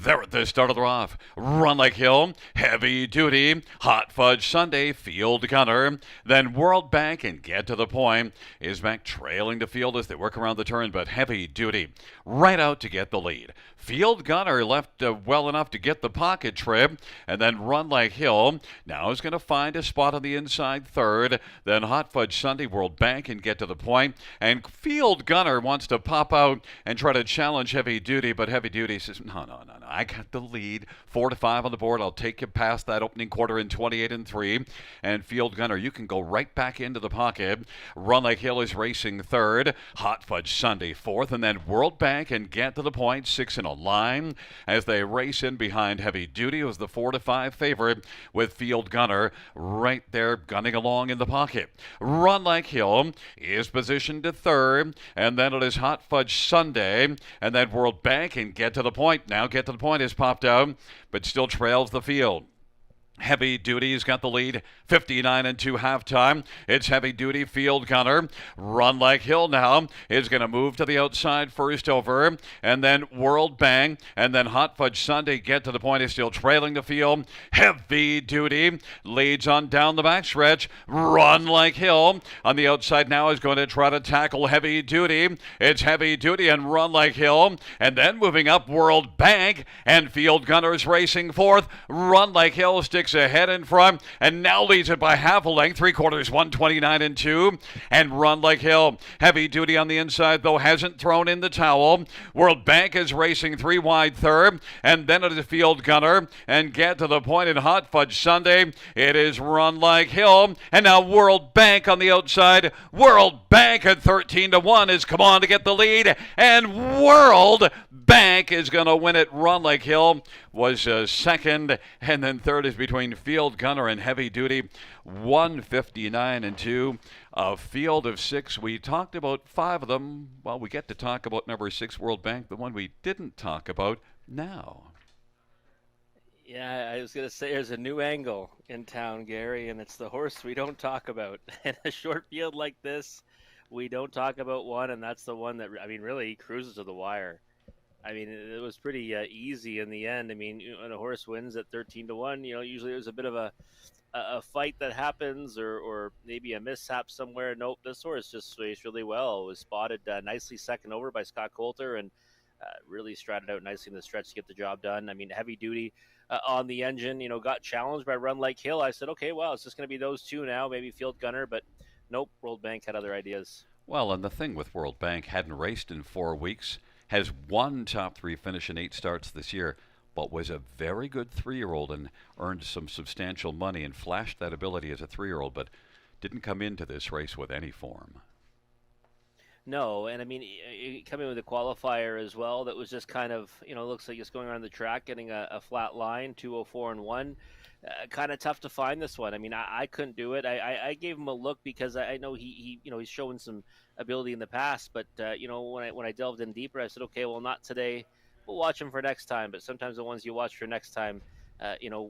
There at the start of the off. Run Like Hill, Heavy Duty, Hot Fudge Sunday, Field Gunner, then World Bank, and Get to the Point is back trailing the field as they work around the turn, but Heavy Duty right out to get the lead. Field Gunner left well enough to get the pocket trip, and then Run Like Hill now is going to find a spot on the inside third, then Hot Fudge Sunday, World Bank, and Get to the Point, and Field Gunner wants to pop out and try to challenge Heavy Duty, but Heavy Duty says, no. I got the lead. 4 to 5 on the board. I'll take you past that opening quarter in 28 and 3. And Field Gunner, you can go right back into the pocket. Run Like Hill is racing third. Hot Fudge Sunday fourth. And then World Bank and Get to the Point, 6 in a line as they race in behind Heavy Duty, who's the 4 to 5 favorite, with Field Gunner right there gunning along in the pocket. Run Like Hill is positioned to third. And then it is Hot Fudge Sunday. And then World Bank and Get to the Point. Now Get to the Point has popped out, but still trails the field. Heavy Duty's got the lead, 59 and 2 halftime. It's Heavy Duty, Field Gunner. Run Like Hill now is going to move to the outside first over, and then World Bang, and then Hot Fudge Sunday Get to the Point is still trailing the field. Heavy Duty leads on down the backstretch. Run Like Hill on the outside now is going to try to tackle Heavy Duty. It's Heavy Duty and Run Like Hill, and then moving up World Bank, and Field Gunner's racing fourth. Run Like Hill sticks ahead in front and now leads it by half a length, 3/4, 129 and 2, and Run Like Hill. Heavy Duty on the inside, though, hasn't thrown in the towel. World Bank is racing 3 wide third, and then it is Field Gunner and Get to the Point in Hot Fudge Sunday. It is Run Like Hill, and now World Bank on the outside. World Bank at 13 to 1 is come on to get the lead, and World Bank is going to win it. Run Like Hill was second, and then third is between Field Gunner and Heavy Duty. 159 and 2. A field of six. We talked about 5 of them. Well, we get to talk about number 6, World Bank, the one we didn't talk about now. Yeah, I was going to say there's a new angle in town, Gary, and it's the horse we don't talk about. In a short field like this, we don't talk about one, and that's the one that, really cruises to the wire. It was pretty easy in the end. When a horse wins at 13 to 1, usually there's a bit of a fight that happens or maybe a mishap somewhere. Nope, this horse just raced really well. It was spotted nicely second over by Scott Coulter and really stratted out nicely in the stretch to get the job done. Heavy Duty on the engine, got challenged by Run Like Hill. I said, okay, well, it's just going to be those two now, maybe Field Gunner, but nope, World Bank had other ideas. Well, and the thing with World Bank, hadn't raced in 4 weeks, has one top 3 finish in 8 starts this year, but was a very good 3-year-old and earned some substantial money and flashed that ability as a 3-year-old, but didn't come into this race with any form. No, and coming with a qualifier as well, that was just kind of, looks like it's going around the track, getting a flat line, 204 and 1. Kind of tough to find this one. I couldn't do it. I gave him a look because I know he's shown some ability in the past, but when I delved in deeper, I said, okay, well, not today. We'll watch him for next time. But sometimes the ones you watch for next time,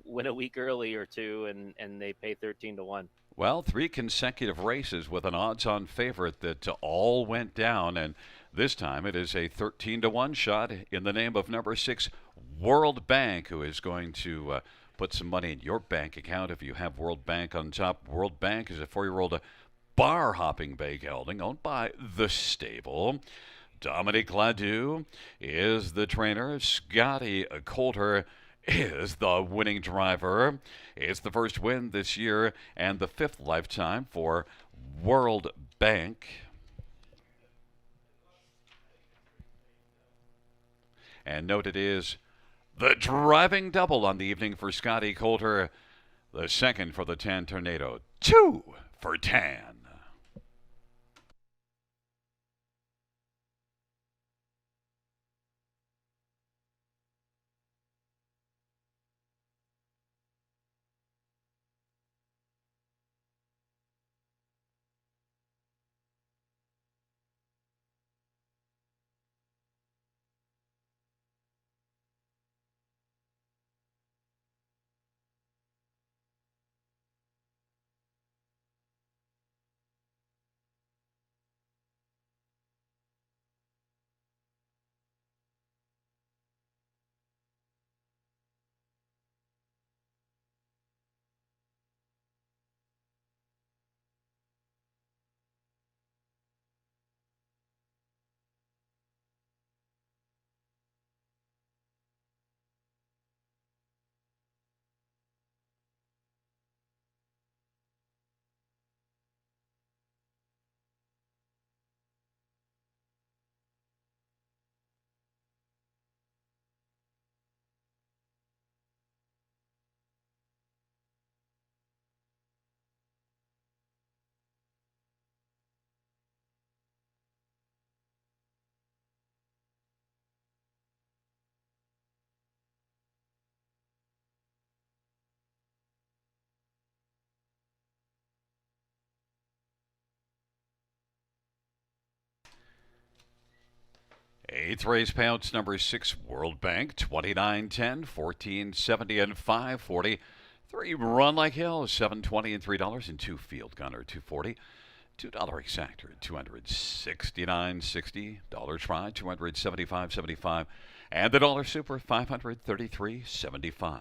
win a week early or two, and they pay 13 to 1. Well, 3 consecutive races with an odds-on favorite that all went down, and this time it is a 13 to 1 shot in the name of number 6, World Bank, who is going to put some money in your bank account if you have World Bank on top. World Bank is a 4-year-old bar-hopping bay gelding owned by The Stable. Dominique Ladoux is the trainer. Scotty Coulter is the winning driver. It's the first win this year and the fifth lifetime for World Bank. And note it is the driving double on the evening for Scotty Coulter, the second for the Tan Tornado. 2 for Tan. Eighth race payouts number 6, World Bank, 29.10, 14.70, and 5.40. 3 Run Like Hell, $7.20 and $3, and 2 Field Gunner, $2.40. $2 exactor, $269.60. Dollar try, $275.75, and the dollar super, $533.75.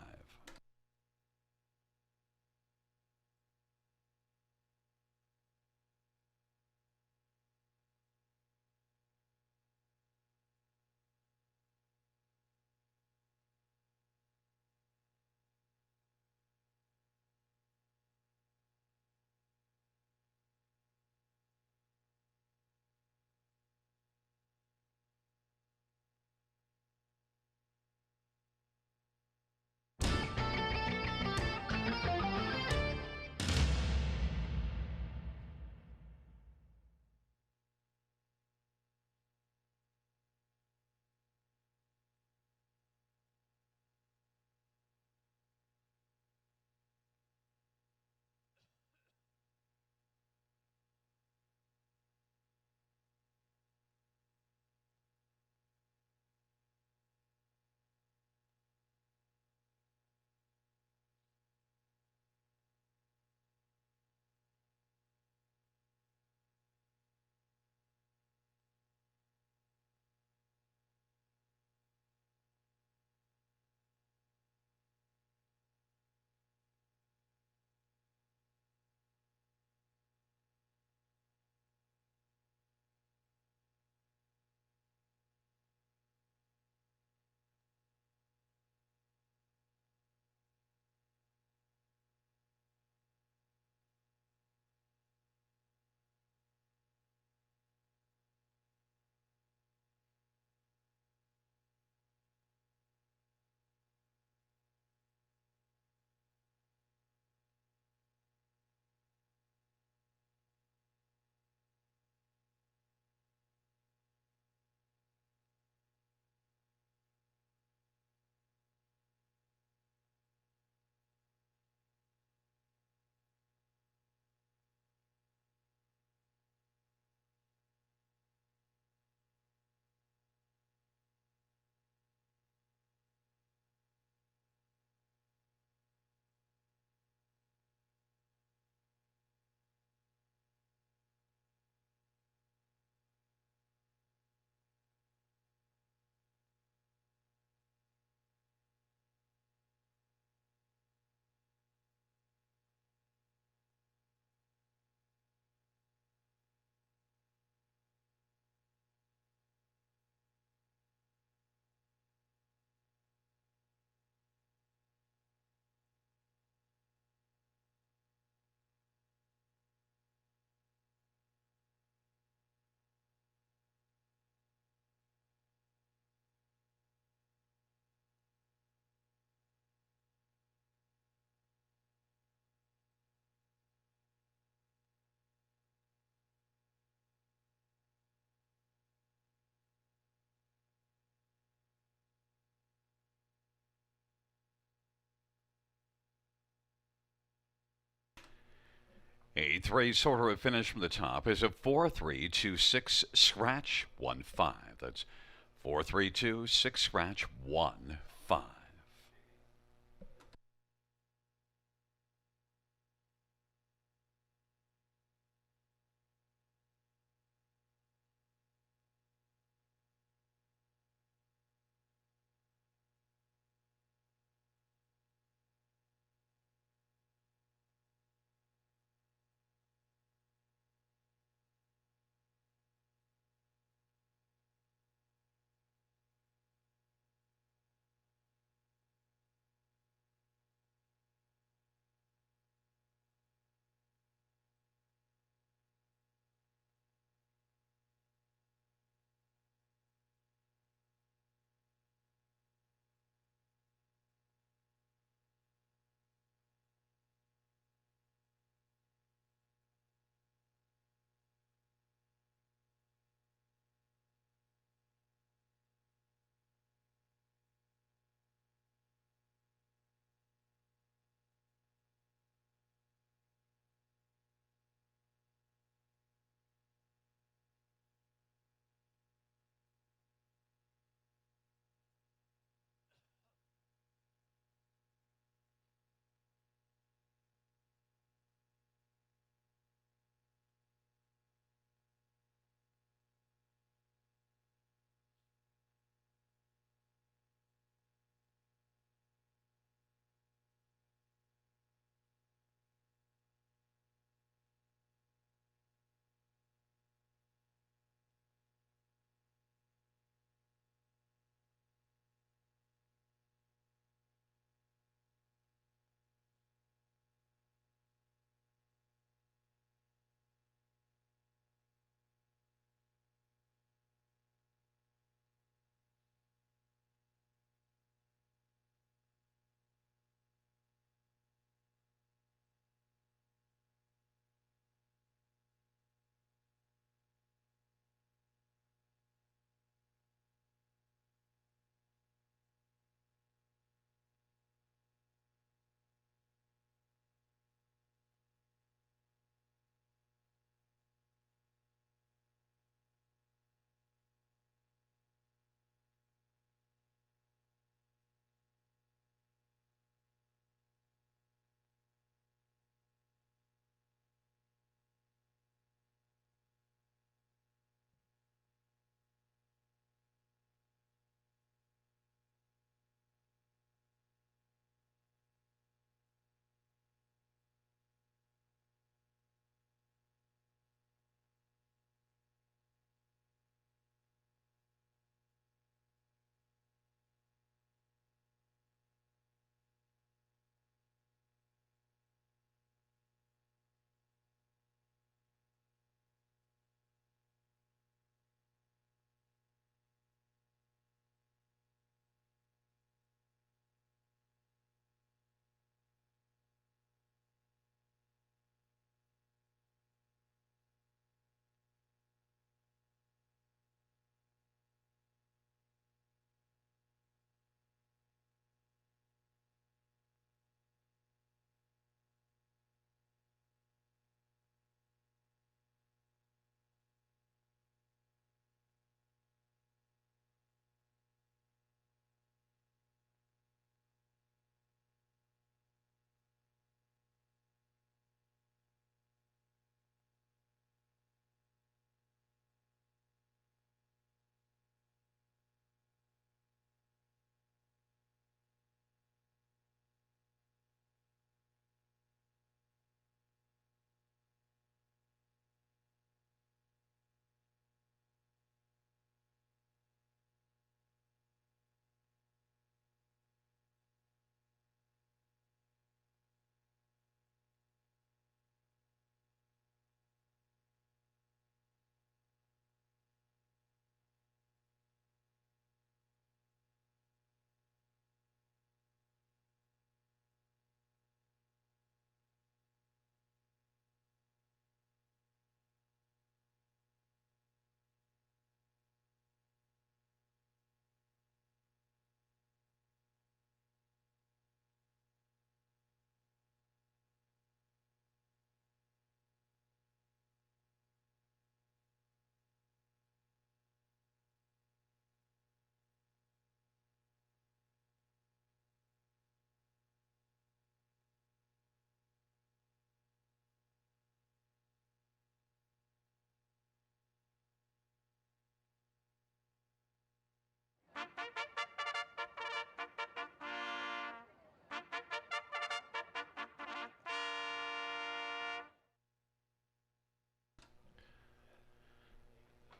A three sorter of finish from the top is a 4326 scratch 1-5. That's 4326 scratch 1-5.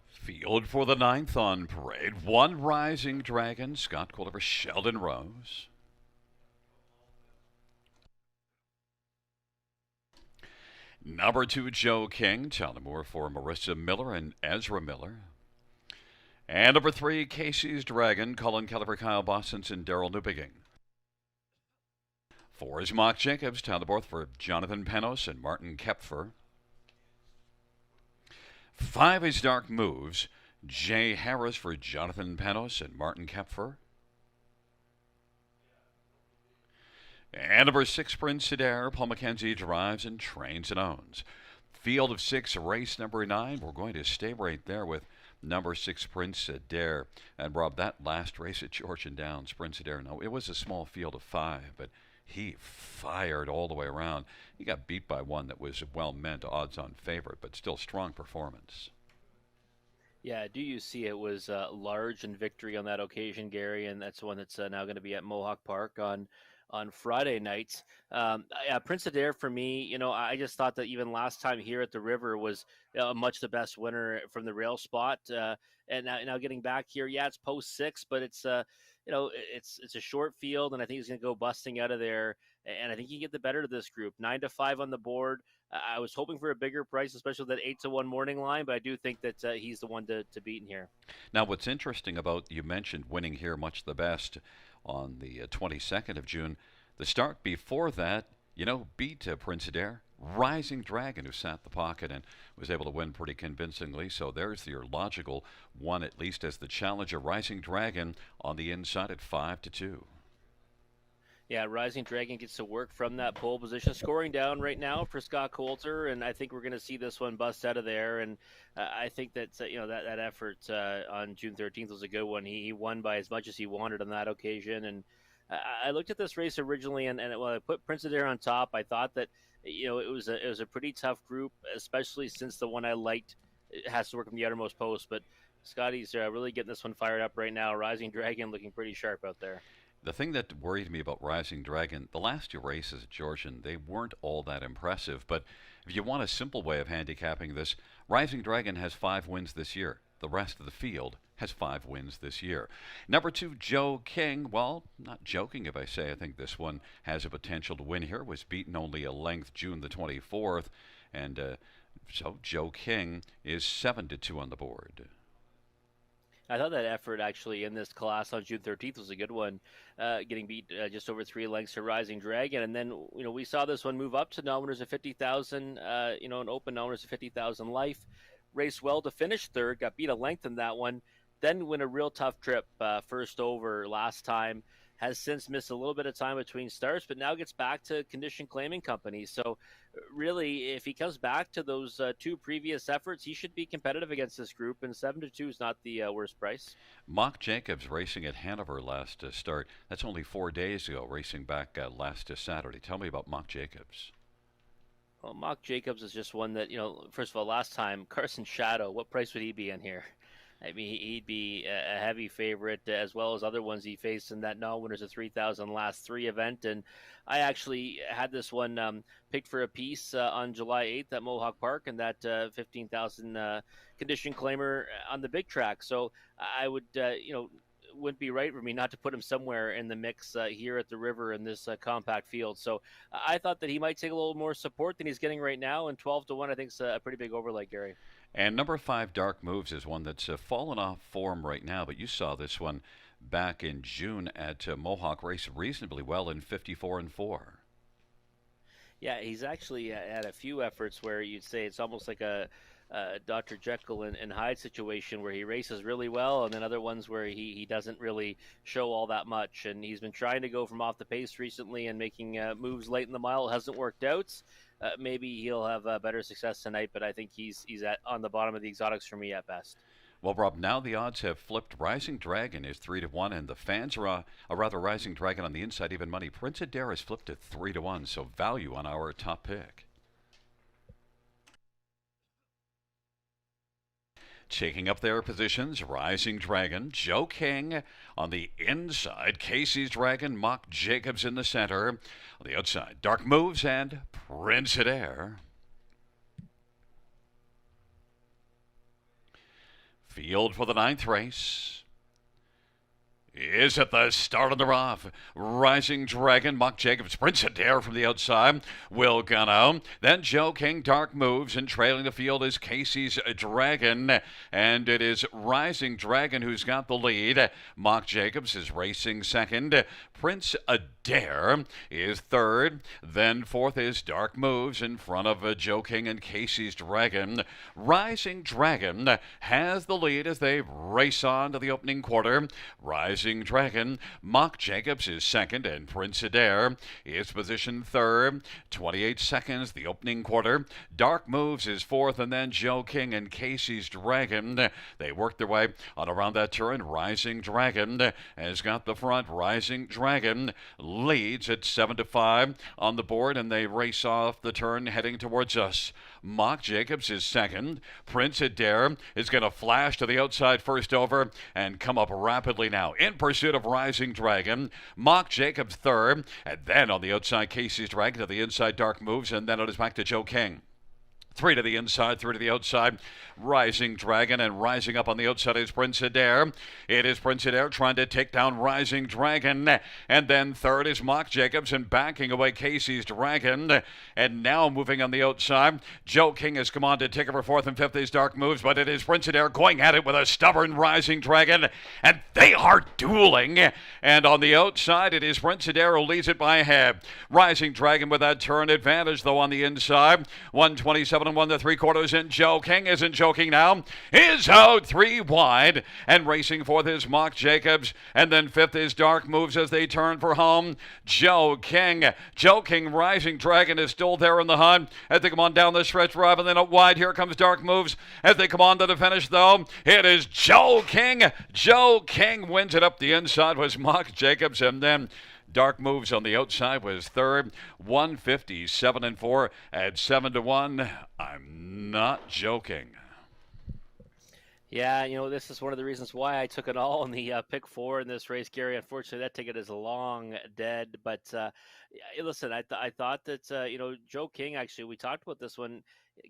Field for the ninth on parade. One Rising Dragon, Scott Quilliver, Sheldon Rose. Number 2, Joe King, Moore for Marissa Miller and Ezra Miller. And number 3, Casey's Dragon, Colin Kelleher, Kyle Boston, and Daryl Newbegin. 4 is Mock Jacobs, Board for Jonathan Penos and Martin Kepfer. 5 is Dark Moves, Jay Harris for Jonathan Penos and Martin Kepfer. And number 6, Prince Adair, Paul McKenzie drives and trains and owns. Field of 6, race number 9. We're going to stay right there with number 6, Prince Adair. And Rob, that last race at Georgian Downs, Prince Adair, no, it was a small field of 5, but he fired all the way around. He got beat by one that was well-meant, odds-on favorite, but still strong performance. Yeah, do you see it was large in victory on that occasion, Gary, and that's the one that's now going to be at Mohawk Park on Friday nights. Yeah, Prince Adair for me, I just thought that even last time here at the River was much the best winner from the rail spot. And now getting back here, yeah, it's post 6, but it's it's a short field, and I think he's going to go busting out of there. And I think he can get the better of this group. 9-5 on the board. I was hoping for a bigger price, especially that 8-1 morning line, but I do think that he's the one to beat in here. Now, what's interesting about, you mentioned winning here much the best on the 22nd of June. The start before that, beat Prince Adair, Rising Dragon, who sat the pocket and was able to win pretty convincingly. So there's your logical one, at least as the challenger. Rising Dragon on the inside at 5-2. Yeah, Rising Dragon gets to work from that pole position, scoring down right now for Scott Coulter, and I think we're going to see this one bust out of there. And I think that that effort on June 13th was a good one. He won by as much as he wanted on that occasion. And I looked at this race originally, and when I put Prince Adair on top, I thought that it was a pretty tough group, especially since the one I liked has to work from the outermost post. But Scotty's really getting this one fired up right now. Rising Dragon looking pretty sharp out there. The thing that worried me about Rising Dragon, the last 2 races at Georgian, they weren't all that impressive. But if you want a simple way of handicapping this, Rising Dragon has 5 wins this year. The rest of the field has 5 wins this year. Number 2, Joe King. Well, not joking if I say I think this one has a potential to win here. Was beaten only a length June the 24th. And so Joe King is 7-2 on the board. I thought that effort actually in this class on June 13th was a good one, getting beat just over 3 lengths to Rising Dragon. And then, we saw this one move up to nominators of 50,000, an open nominators of 50,000 life. Raced well to finish 3rd, got beat a length in that one, then win a real tough trip first over last time. Has since missed a little bit of time between starts, but now gets back to condition claiming companies. So really, if he comes back to those 2 previous efforts, he should be competitive against this group, and 7-2 is not the worst price. Mock Jacobs racing at Hanover last start. That's only 4 days ago, racing back last Saturday. Tell me about Mock Jacobs. Well, Mock Jacobs is just one that, first of all, last time, Carson Shadow, what price would he be in here? I mean, he'd be a heavy favorite, as well as other ones he faced in that non-winners of 3,000 last 3 event. And I actually had this one picked for a piece on July 8th at Mohawk Park, and that 15,000 condition claimer on the big track. So I would, wouldn't be right for me not to put him somewhere in the mix here at the River in this compact field. So I thought that he might take a little more support than he's getting right now, and 12-1 I think is a pretty big overlay, Gary. And number 5, Dark Moves, is one that's fallen off form right now, but you saw this one back in June at Mohawk, race reasonably well in 54-4. Yeah, he's actually had a few efforts where you'd say it's almost like a Dr. Jekyll and Hyde situation where he races really well, and then other ones where he doesn't really show all that much. And he's been trying to go from off the pace recently and making moves late in the mile. It hasn't worked out. Maybe he'll have better success tonight, but I think he's on the bottom of the exotics for me at best. Well, Rob, now the odds have flipped. Rising Dragon is 3-1, and the fans are rather Rising Dragon on the inside, even money. Prince Adair is flipped to 3-1, so value on our top pick. Taking up their positions, Rising Dragon, Joe King on the inside, Casey's Dragon, Mock Jacobs in the center. On the outside, Dark Moves and Prince Adair. Field for the ninth race is at the start of the rough. Rising Dragon, Mock Jacobs, Prince Adair from the outside. Will Gunno. Then Joe King, Dark Moves, and trailing the field is Casey's Dragon. And it is Rising Dragon who's got the lead. Mock Jacobs is racing second. Prince Adair is third. Then fourth is Dark Moves in front of Joe King and Casey's Dragon. Rising Dragon has the lead as they race on to the opening quarter. Rising Dragon, Mock Jacobs is second, and Prince Adair is positioned third. 28 seconds, the opening quarter. Dark Moves is fourth, and then Joe King and Casey's Dragon. They work their way on around that turn. Rising Dragon has got the front. Rising Dragon leads at 7-5 on the board, and they race off the turn heading towards us. Mock Jacobs is second. Prince Adair is going to flash to the outside first over and come up rapidly now in pursuit of Rising Dragon. Mock Jacobs third, and then on the outside Casey's Dragon, to the inside Dark Moves, and then it is back to Joe King. Three to the inside, three to the outside. Rising Dragon, and rising up on the outside is Prince Adair. It is Prince Adair trying to take down Rising Dragon. And then third is Mock Jacobs, and backing away Casey's Dragon. And now moving on the outside, Joe King has come on to take over fourth, and fifth is Dark Moves, but it is Prince Adair going at it with a stubborn Rising Dragon. And they are dueling. And on the outside, it is Prince Adair who leads it by a head. Rising Dragon with that turn advantage, though, on the inside. 127 and 1 3/4, and Joe King isn't joking now. Is out three wide, and racing fourth is Mock Jacobs, and then fifth is Dark Moves as they turn for home. Joe King, Rising Dragon is still there in the hunt as they come on down the stretch drive, and then out wide here comes Dark Moves as they come on to the finish, though. It is Joe King. Joe King wins it up the inside was Mock Jacobs, and then Dark Moves on the outside was third. 157 and 4 at 7-1. I'm not joking. Yeah, this is one of the reasons why I took it all in the pick four in this race, Gary. Unfortunately, that ticket is long dead. But listen, I thought that Joe King, actually, we talked about this one,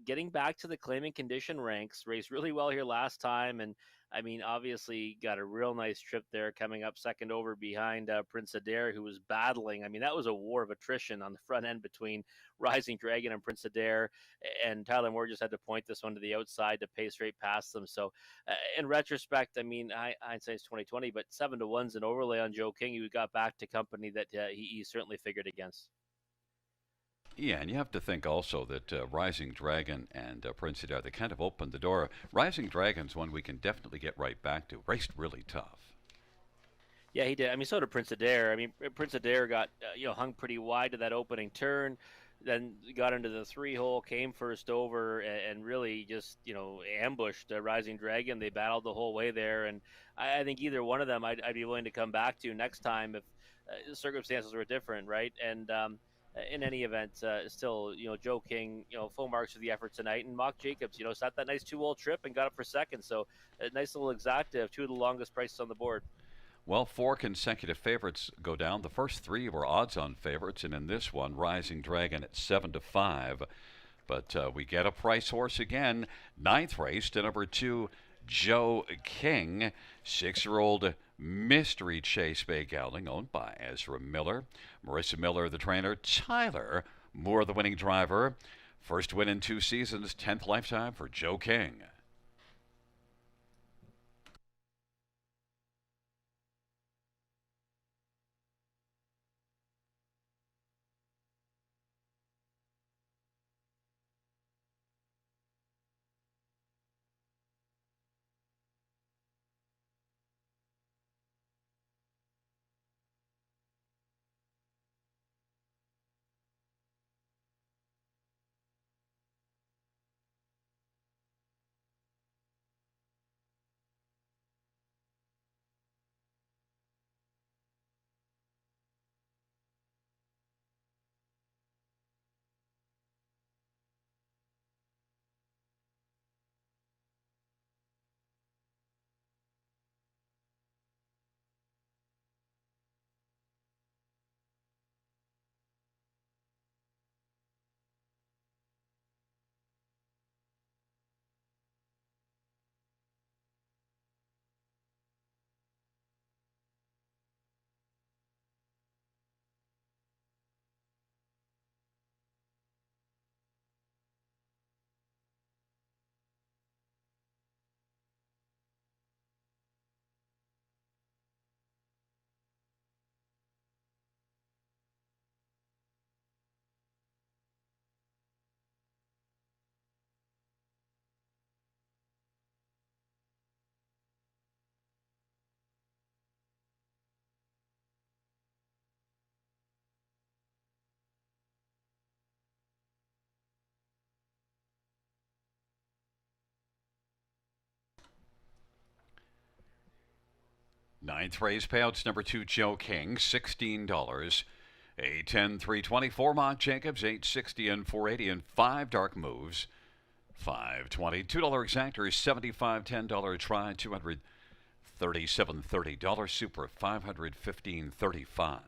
getting back to the claiming condition ranks, raced really well here last time, and I mean, obviously got a real nice trip there, coming up second over behind Prince Adair, who was battling. I mean, that was a war of attrition on the front end between Rising Dragon and Prince Adair, and Tyler Moore just had to point this one to the outside to pay straight past them. So, in retrospect, I mean, hindsight's 2020, but 7-1's an overlay on Joe King, who got back to company that he certainly figured against. Yeah, and you have to think also that Rising Dragon and Prince Adair, they kind of opened the door. Rising Dragon's one we can definitely get right back to. Raced really tough. Yeah, he did. I mean, so did Prince Adair. I mean, Prince Adair got hung pretty wide to that opening turn, then got into the three-hole, came first over, and really just ambushed Rising Dragon. They battled the whole way there, and I think either one of them I'd be willing to come back to next time if circumstances were different, right? And in any event, still, Joe King, full marks for the effort tonight, and Mock Jacobs, sat that nice 2-hole trip and got up for second. So a nice little exacta of two of the longest prices on the board. Well, 4 consecutive favorites go down. The first 3 were odds-on favorites, and in this one, Rising Dragon at 7-5. But we get a price horse again. 9th race to number 2, Joe King, 6-year-old Mystery Chase Bay Gelding, owned by Ezra Miller. Marissa Miller, the trainer. Tyler Moore, the winning driver. First win in 2 seasons, 10th lifetime for Joe King. Ninth race payouts number 2, Joe King, $16. 810 324 Mark Jacobs, 860 and 480 and 5 dark moves. 520 $2 exactor, 75 $10 try, 237 $30 super, 515 35.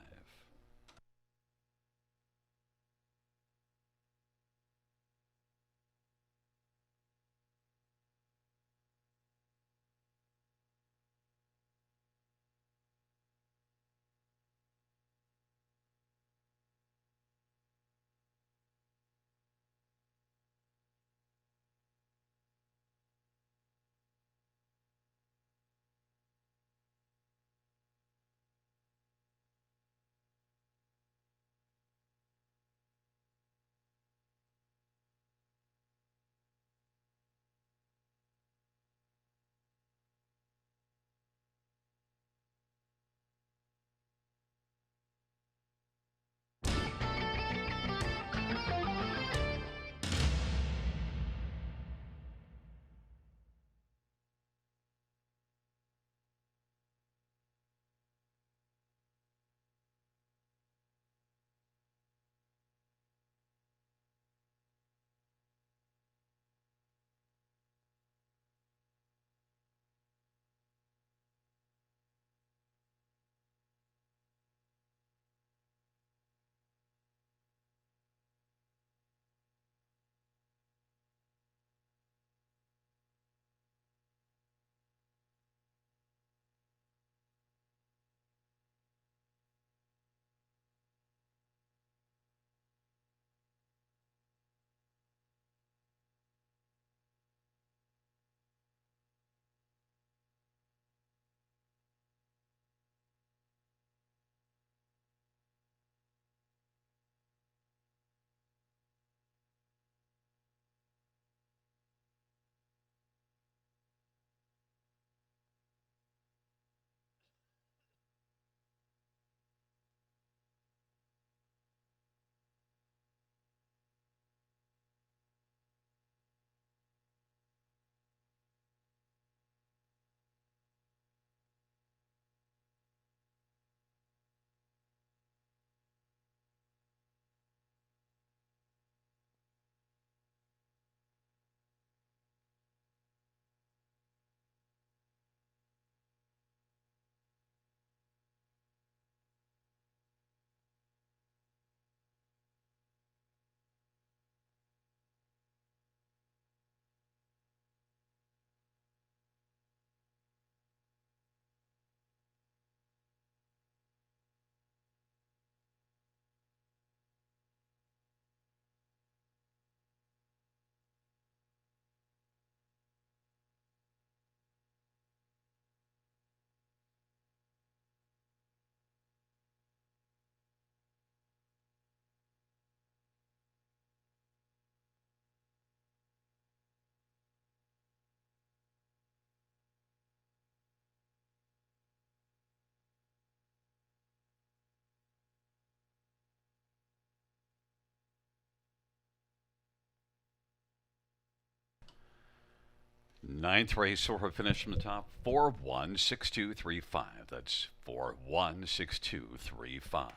Ninth race, Sora finished from the top, 416235. That's 416235.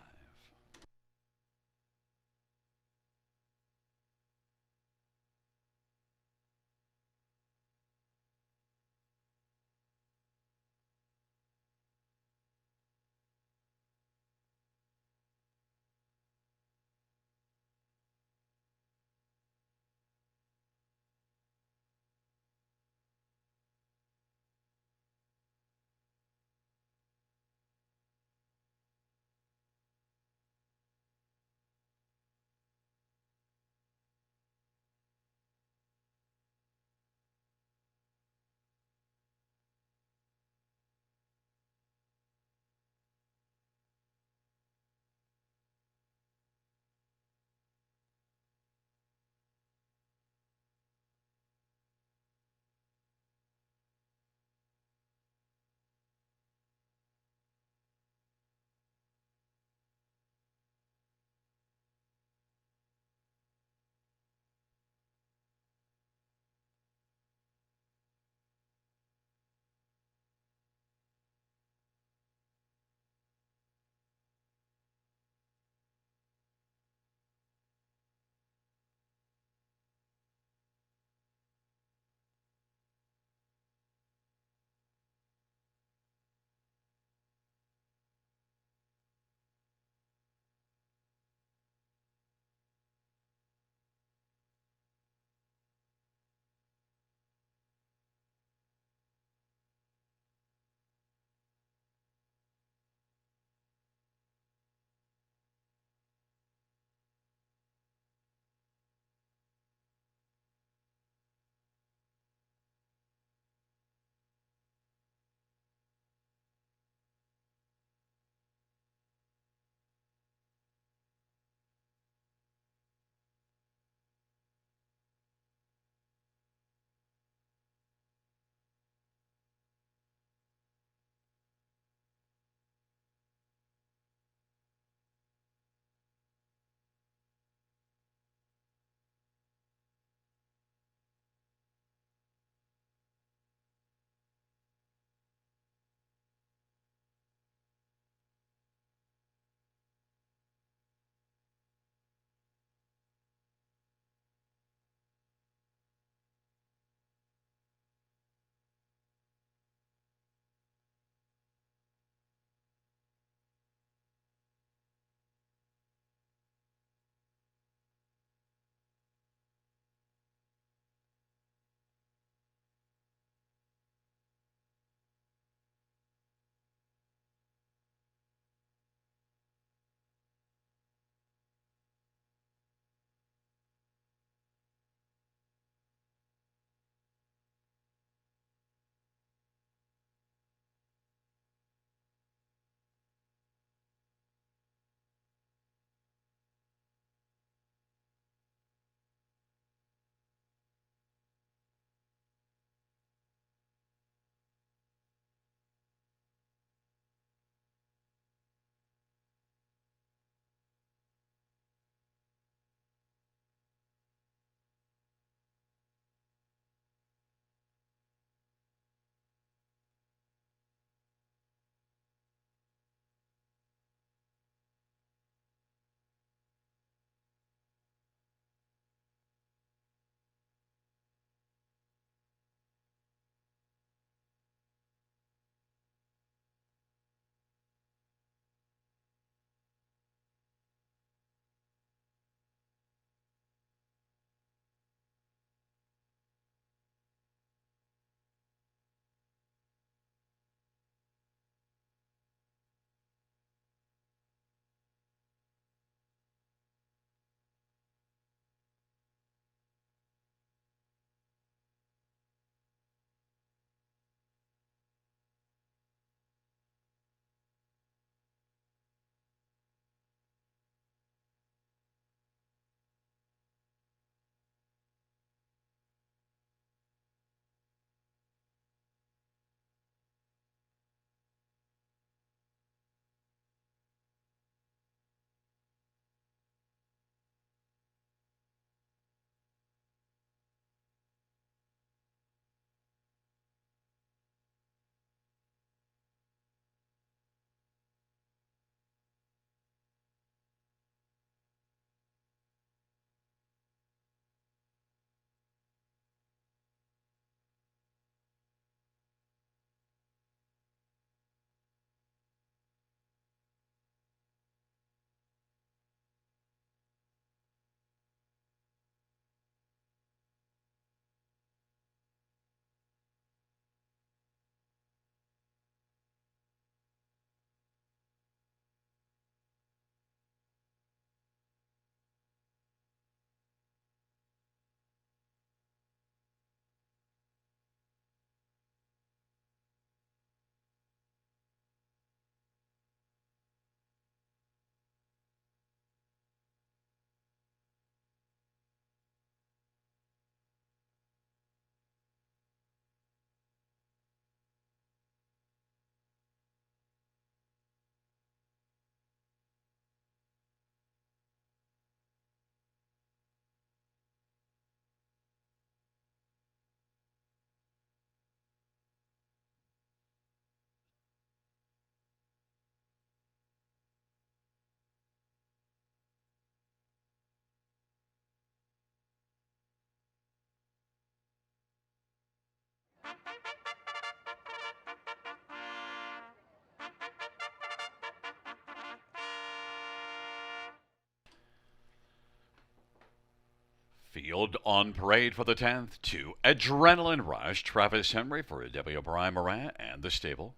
Field on parade for the 10th to Adrenaline Rush, Travis Henry for W. Brian Moran and the stable.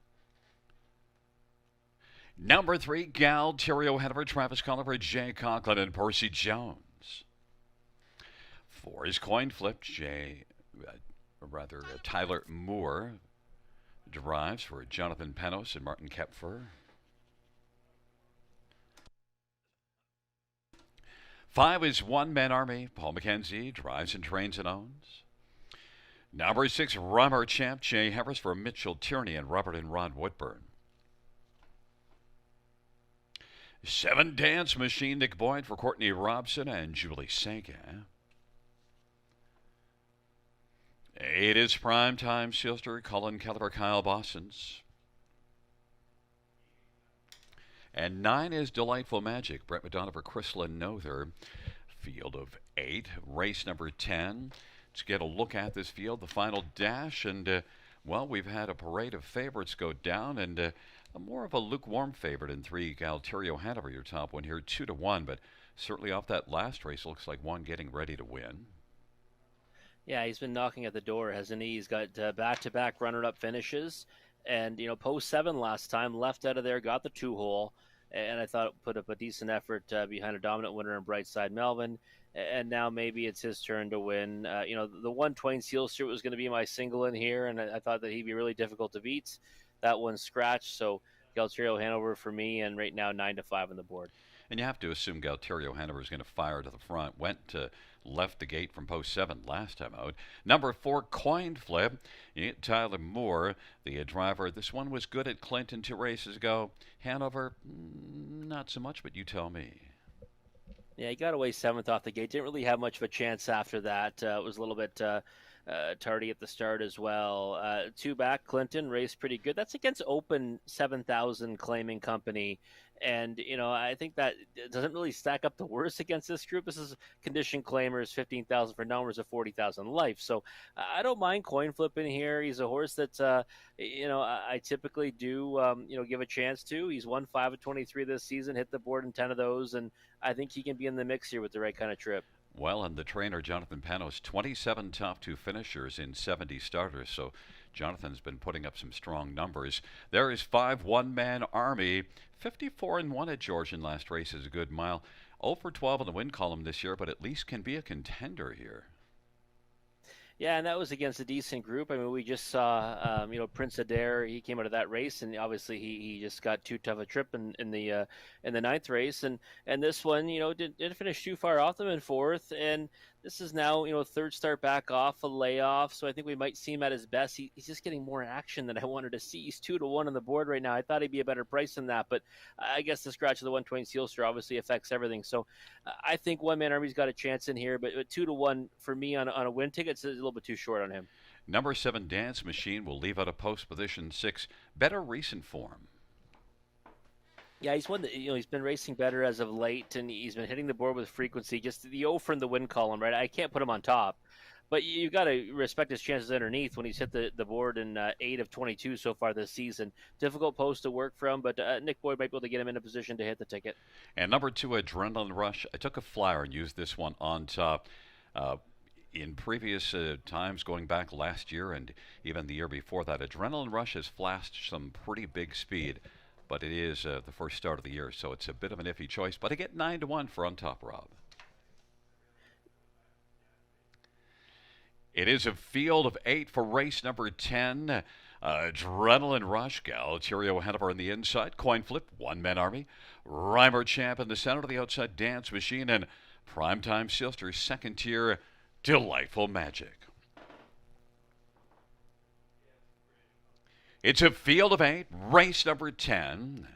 Number 3, Galterio Hanover, Travis Colliver, Jay Conklin, and Percy Jones. 4 is Coin Flip, Tyler Moore drives for Jonathan Penos and Martin Kepfer. 5 is One Man Army, Paul McKenzie drives and trains and owns. Number 6, Rummer Champ, Jay Harris for Mitchell Tierney and Robert and Ron Woodburn. 7, Dance Machine, Nick Boyd for Courtney Robson and Julie Sega. 8 is Primetime Sister, Colin Keller, Kyle Bossons. And 9 is Delightful Magic, Brett Madonna for Chrislyn Nother. Field of 8, race number 10. Let's get a look at this field, the final dash, and we've had a parade of favorites go down, and more of a lukewarm favorite in 3, Galterio Hanover, your top one here, 2-1, but certainly off that last race, looks like one getting ready to win. Yeah, he's been knocking at the door, hasn't he? He's got back-to-back runner-up finishes, and post 7 last time, left out of there, got the 2-hole, and I thought put up a decent effort behind a dominant winner in Brightside Melvin, and now maybe it's his turn to win. The 1 Twain Seal Street was going to be my single in here, and I thought that he'd be really difficult to beat. That one's scratched, so Galterio Hanover for me, and right now 9-5 on the board. And you have to assume Galterio Hanover is going to fire to the front. Left the gate from post 7 last time out. Number 4, Coin Flip. Tyler Moore, the driver. This one was good at Clinton 2 races ago. Hanover, not so much, but you tell me. Yeah, he got away 7th off the gate. Didn't really have much of a chance after that. It was a little bit tardy at the start as well. 2 back, Clinton raced pretty good. That's against Open 7,000 claiming company. And, I think that doesn't really stack up the worst against this group. This is condition claimers, 15,000 for numbers of 40,000 life. So I don't mind Coin Flipping here. He's a horse that, I typically do, give a chance to. He's won 5 of 23 this season, hit the board in 10 of those. And I think he can be in the mix here with the right kind of trip. Well, and the trainer, Jonathan Panos, 27 top 2 finishers in 70 starters. So Jonathan's been putting up some strong numbers. There is 5, One Man Army. 54-1 at Georgian last race is a good mile. 0 for 12 in the win column this year, but at least can be a contender here. Yeah, and that was against a decent group. I mean, we just saw, Prince Adair. He came out of that race, and obviously he just got too tough a trip in the 9th race, and this one, didn't finish too far off them in 4th, and this is now, 3rd start back off a layoff, so I think we might see him at his best. He's just getting more action than I wanted to see. He's 2-1 on the board right now. I thought he'd be a better price than that, but I guess the scratch of the 1 Twain Sealster obviously affects everything. So I think One Man Army's got a chance in here, but 2-1 for me on a win ticket is a little bit too short on him. Number 7, Dance Machine, will leave out of post position 6. Better recent form. Yeah, he's he's been racing better as of late, and he's been hitting the board with frequency. Just the 0 from the win column, right? I can't put him on top, but you got to respect his chances underneath when he's hit the board in 8 of 22 so far this season. Difficult post to work from, but Nick Boyd might be able to get him in a position to hit the ticket. And number 2, Adrenaline Rush. I took a flyer and used this one on top. In previous times, going back last year and even the year before that, Adrenaline Rush has flashed some pretty big speed. But it is the first start of the year, so it's a bit of an iffy choice. But I get 9-1 for on top, Rob. It is a field of 8 for race number 10. Adrenaline Rush, Galterio Hanover on the inside. Coin Flip, One Man Army. Rhymer Champ in the center of the outside, Dance Machine. And Primetime Sister, 2nd tier, Delightful Magic. It's a field of 8, race number 10.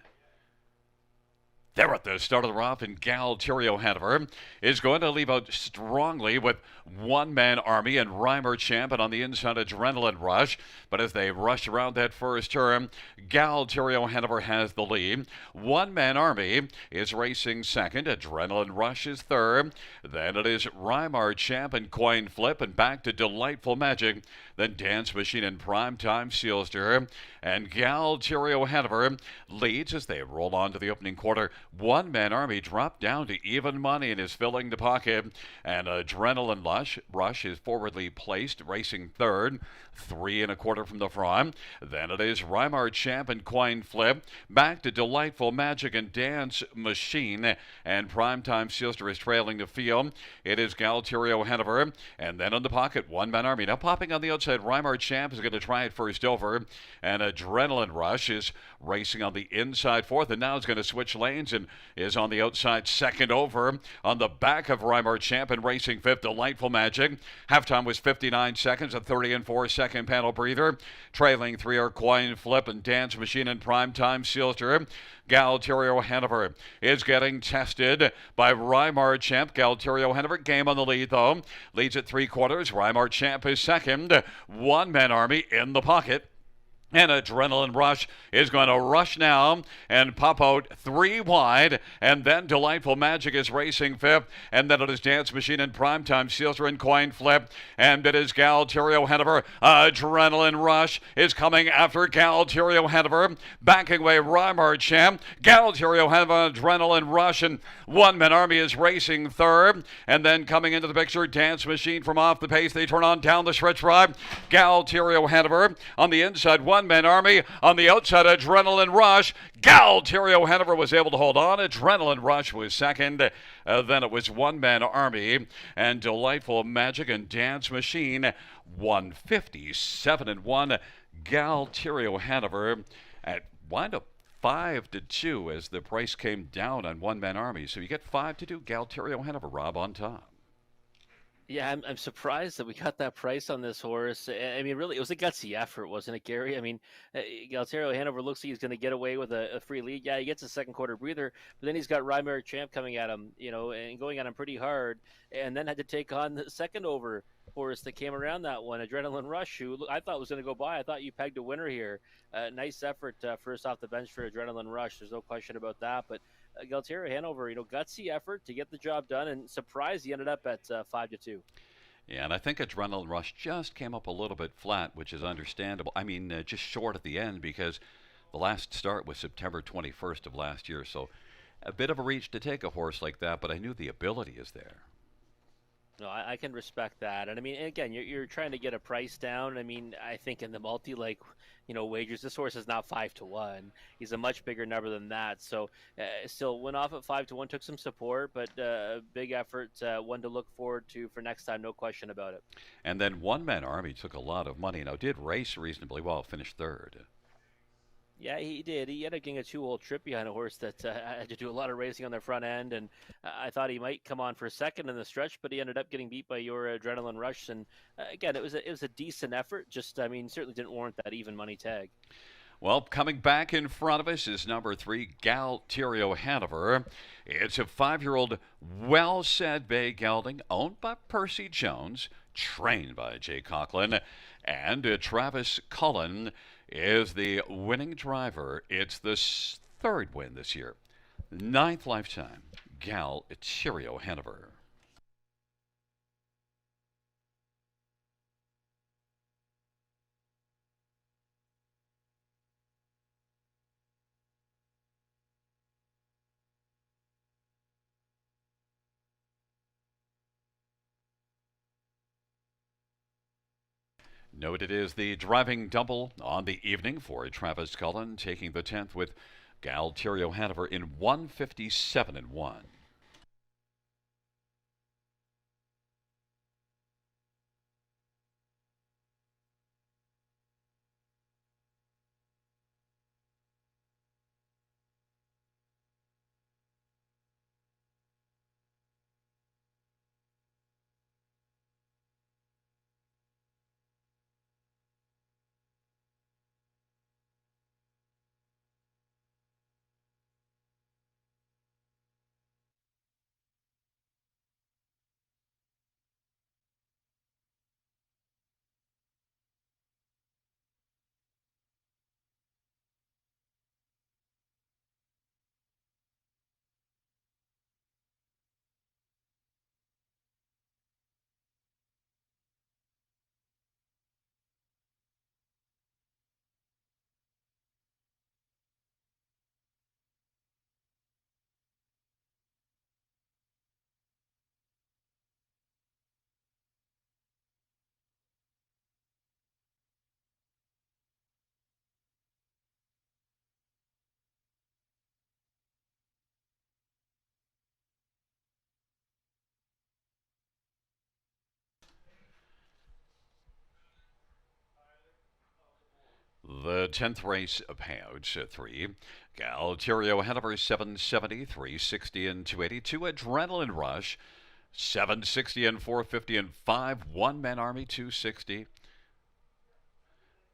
They're at the start of the round, and Galterio Hanover is going to leave out strongly with one-man Army and Reimer Champ, and on the inside, Adrenaline Rush. But as they rush around that first turn, Galterio Hanover has the lead. One-man Army is racing second. Adrenaline Rush is third. Then it is Reimer Champ and Coin Flip, and back to Delightful Magic. Then Dance Machine and Primetime Sealster. And Galterio Hanover leads as they roll on to the opening quarter. One-man Army dropped down to even money and is filling the pocket. And Adrenaline Rush is forwardly placed, racing third. 3 1/4 from the front. Then it is Reimer Champ and Coin Flip. Back to Delightful Magic and Dance Machine. And Primetime Sealster is trailing the field. It is Galterio Hanover. And then in the pocket, One-man Army. Now popping on the outside, Reimer Champ is going to try it first over. And Adrenaline Rush is racing on the inside fourth. And now it's going to switch lanes and is on the outside second over. On the back of Reimer Champ and racing fifth, Delightful Magic. Halftime was 59 seconds, a 30 4 second panel breather. Trailing 3 are Coin Flip and Dance Machine and Primetime Sealster. Galterio Hanover is getting tested by Reimer Champ. Galterio Hanover game on the lead though. Leads at 3/4. Reimer Champ is second. One-man Army in the pocket. And Adrenaline Rush is going to rush now and pop out 3 wide. And then Delightful Magic is racing fifth. And then it is Dance Machine and Primetime Sealster and Coin Flip. And it is Galterio Hanover. Adrenaline Rush is coming after Galterio Hanover. Backing away Reimer Champ. Galterio Hanover, Adrenaline Rush. And One-man Army is racing third. And then coming into the picture, Dance Machine from off the pace. They turn on down the stretch drive. Galterio Hanover on the inside. One-man Army on the outside, Adrenaline Rush. Galterio Hanover was able to hold on. Adrenaline Rush was second. Then it was One-man Army and Delightful Magic and Dance Machine. 157-1. Galterio Hanover at wind up 5-2 as the price came down on One-man Army. So you get 5-2. Galterio Hanover, Rob, on top. Yeah, I'm surprised that we got that price on this horse. I mean, really, it was a gutsy effort, wasn't it, Gary? I mean, Galterio Hanover looks like he's going to get away with a free lead. Yeah, he gets a second quarter breather, but then he's got Reimer Champ coming at him, and going at him pretty hard, and then had to take on the second over horse that came around that one, Adrenaline Rush, who I thought was going to go by. I thought you pegged a winner here. Nice effort first off the bench for Adrenaline Rush. There's no question about that, but Galterio Hanover, gutsy effort to get the job done, and surprised he ended up at 5-2. Yeah, and I think Adrenaline Rush just came up a little bit flat, which is understandable. I mean, just short at the end because the last start was September 21st of last year. So a bit of a reach to take a horse like that, but I knew the ability is there. No, I can respect that. And I mean, again, you're trying to get a price down. I mean, I think in the multi, wagers, this horse is not 5-1. He's a much bigger number than that. So still went off at 5-1, took some support, but big effort, one to look forward to for next time, no question about it. And then One-man Army took a lot of money. Now, did race reasonably well, finished third. Yeah, he did. He ended up getting a 2-hole trip behind a horse that had to do a lot of racing on the front end, and I thought he might come on for a second in the stretch, but he ended up getting beat by your Adrenaline Rush. And again, it was a decent effort. Just, I mean, certainly didn't warrant that even money tag. Well, coming back in front of us is number 3, Galterio Hanover. It's a 5-year-old well-said bay gelding owned by Percy Jones, trained by Jay Conklin, and Travis Cullen is the winning driver. It's the third win this year. 9th lifetime, Galterio Hanover. Note it is the driving double on the evening for Travis Cullen, taking the 10th with Galterio Hanover in 157-1. The 10th race payouts 3. Galterio Hanover 770, 360 and 282. Adrenaline Rush 760 and 450 and 5. One Man Army 260.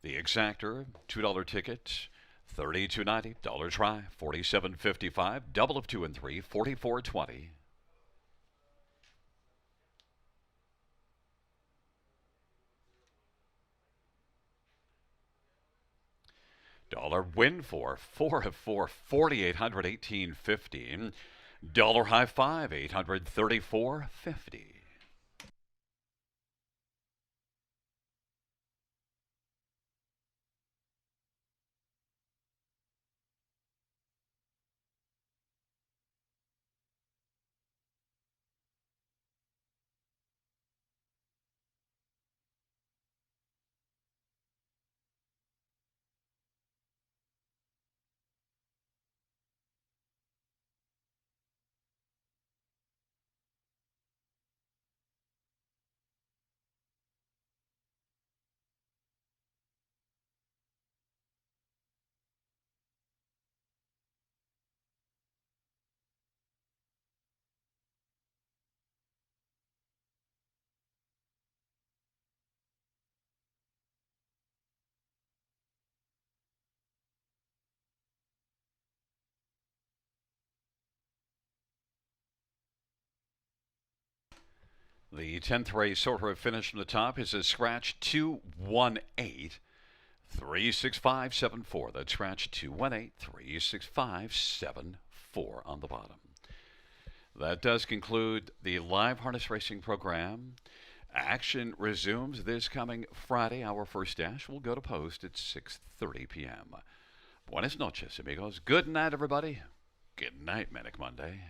The Exactor $2 ticket $32.90. Dollar try $47.55. Double of 2 and 3 $44.20. Dollar win for 4 of 4 $4,800 $18.15. Dollar high 5 $834.50. The 10th race sort of finish from the top is a scratch 218 36574. That's scratch 218 36574 on the bottom. That does conclude the live harness racing program. Action resumes this coming Friday. Our first dash will go to post at 6:30 p.m. Buenas noches, amigos. Good night, everybody. Good night, Manic Monday.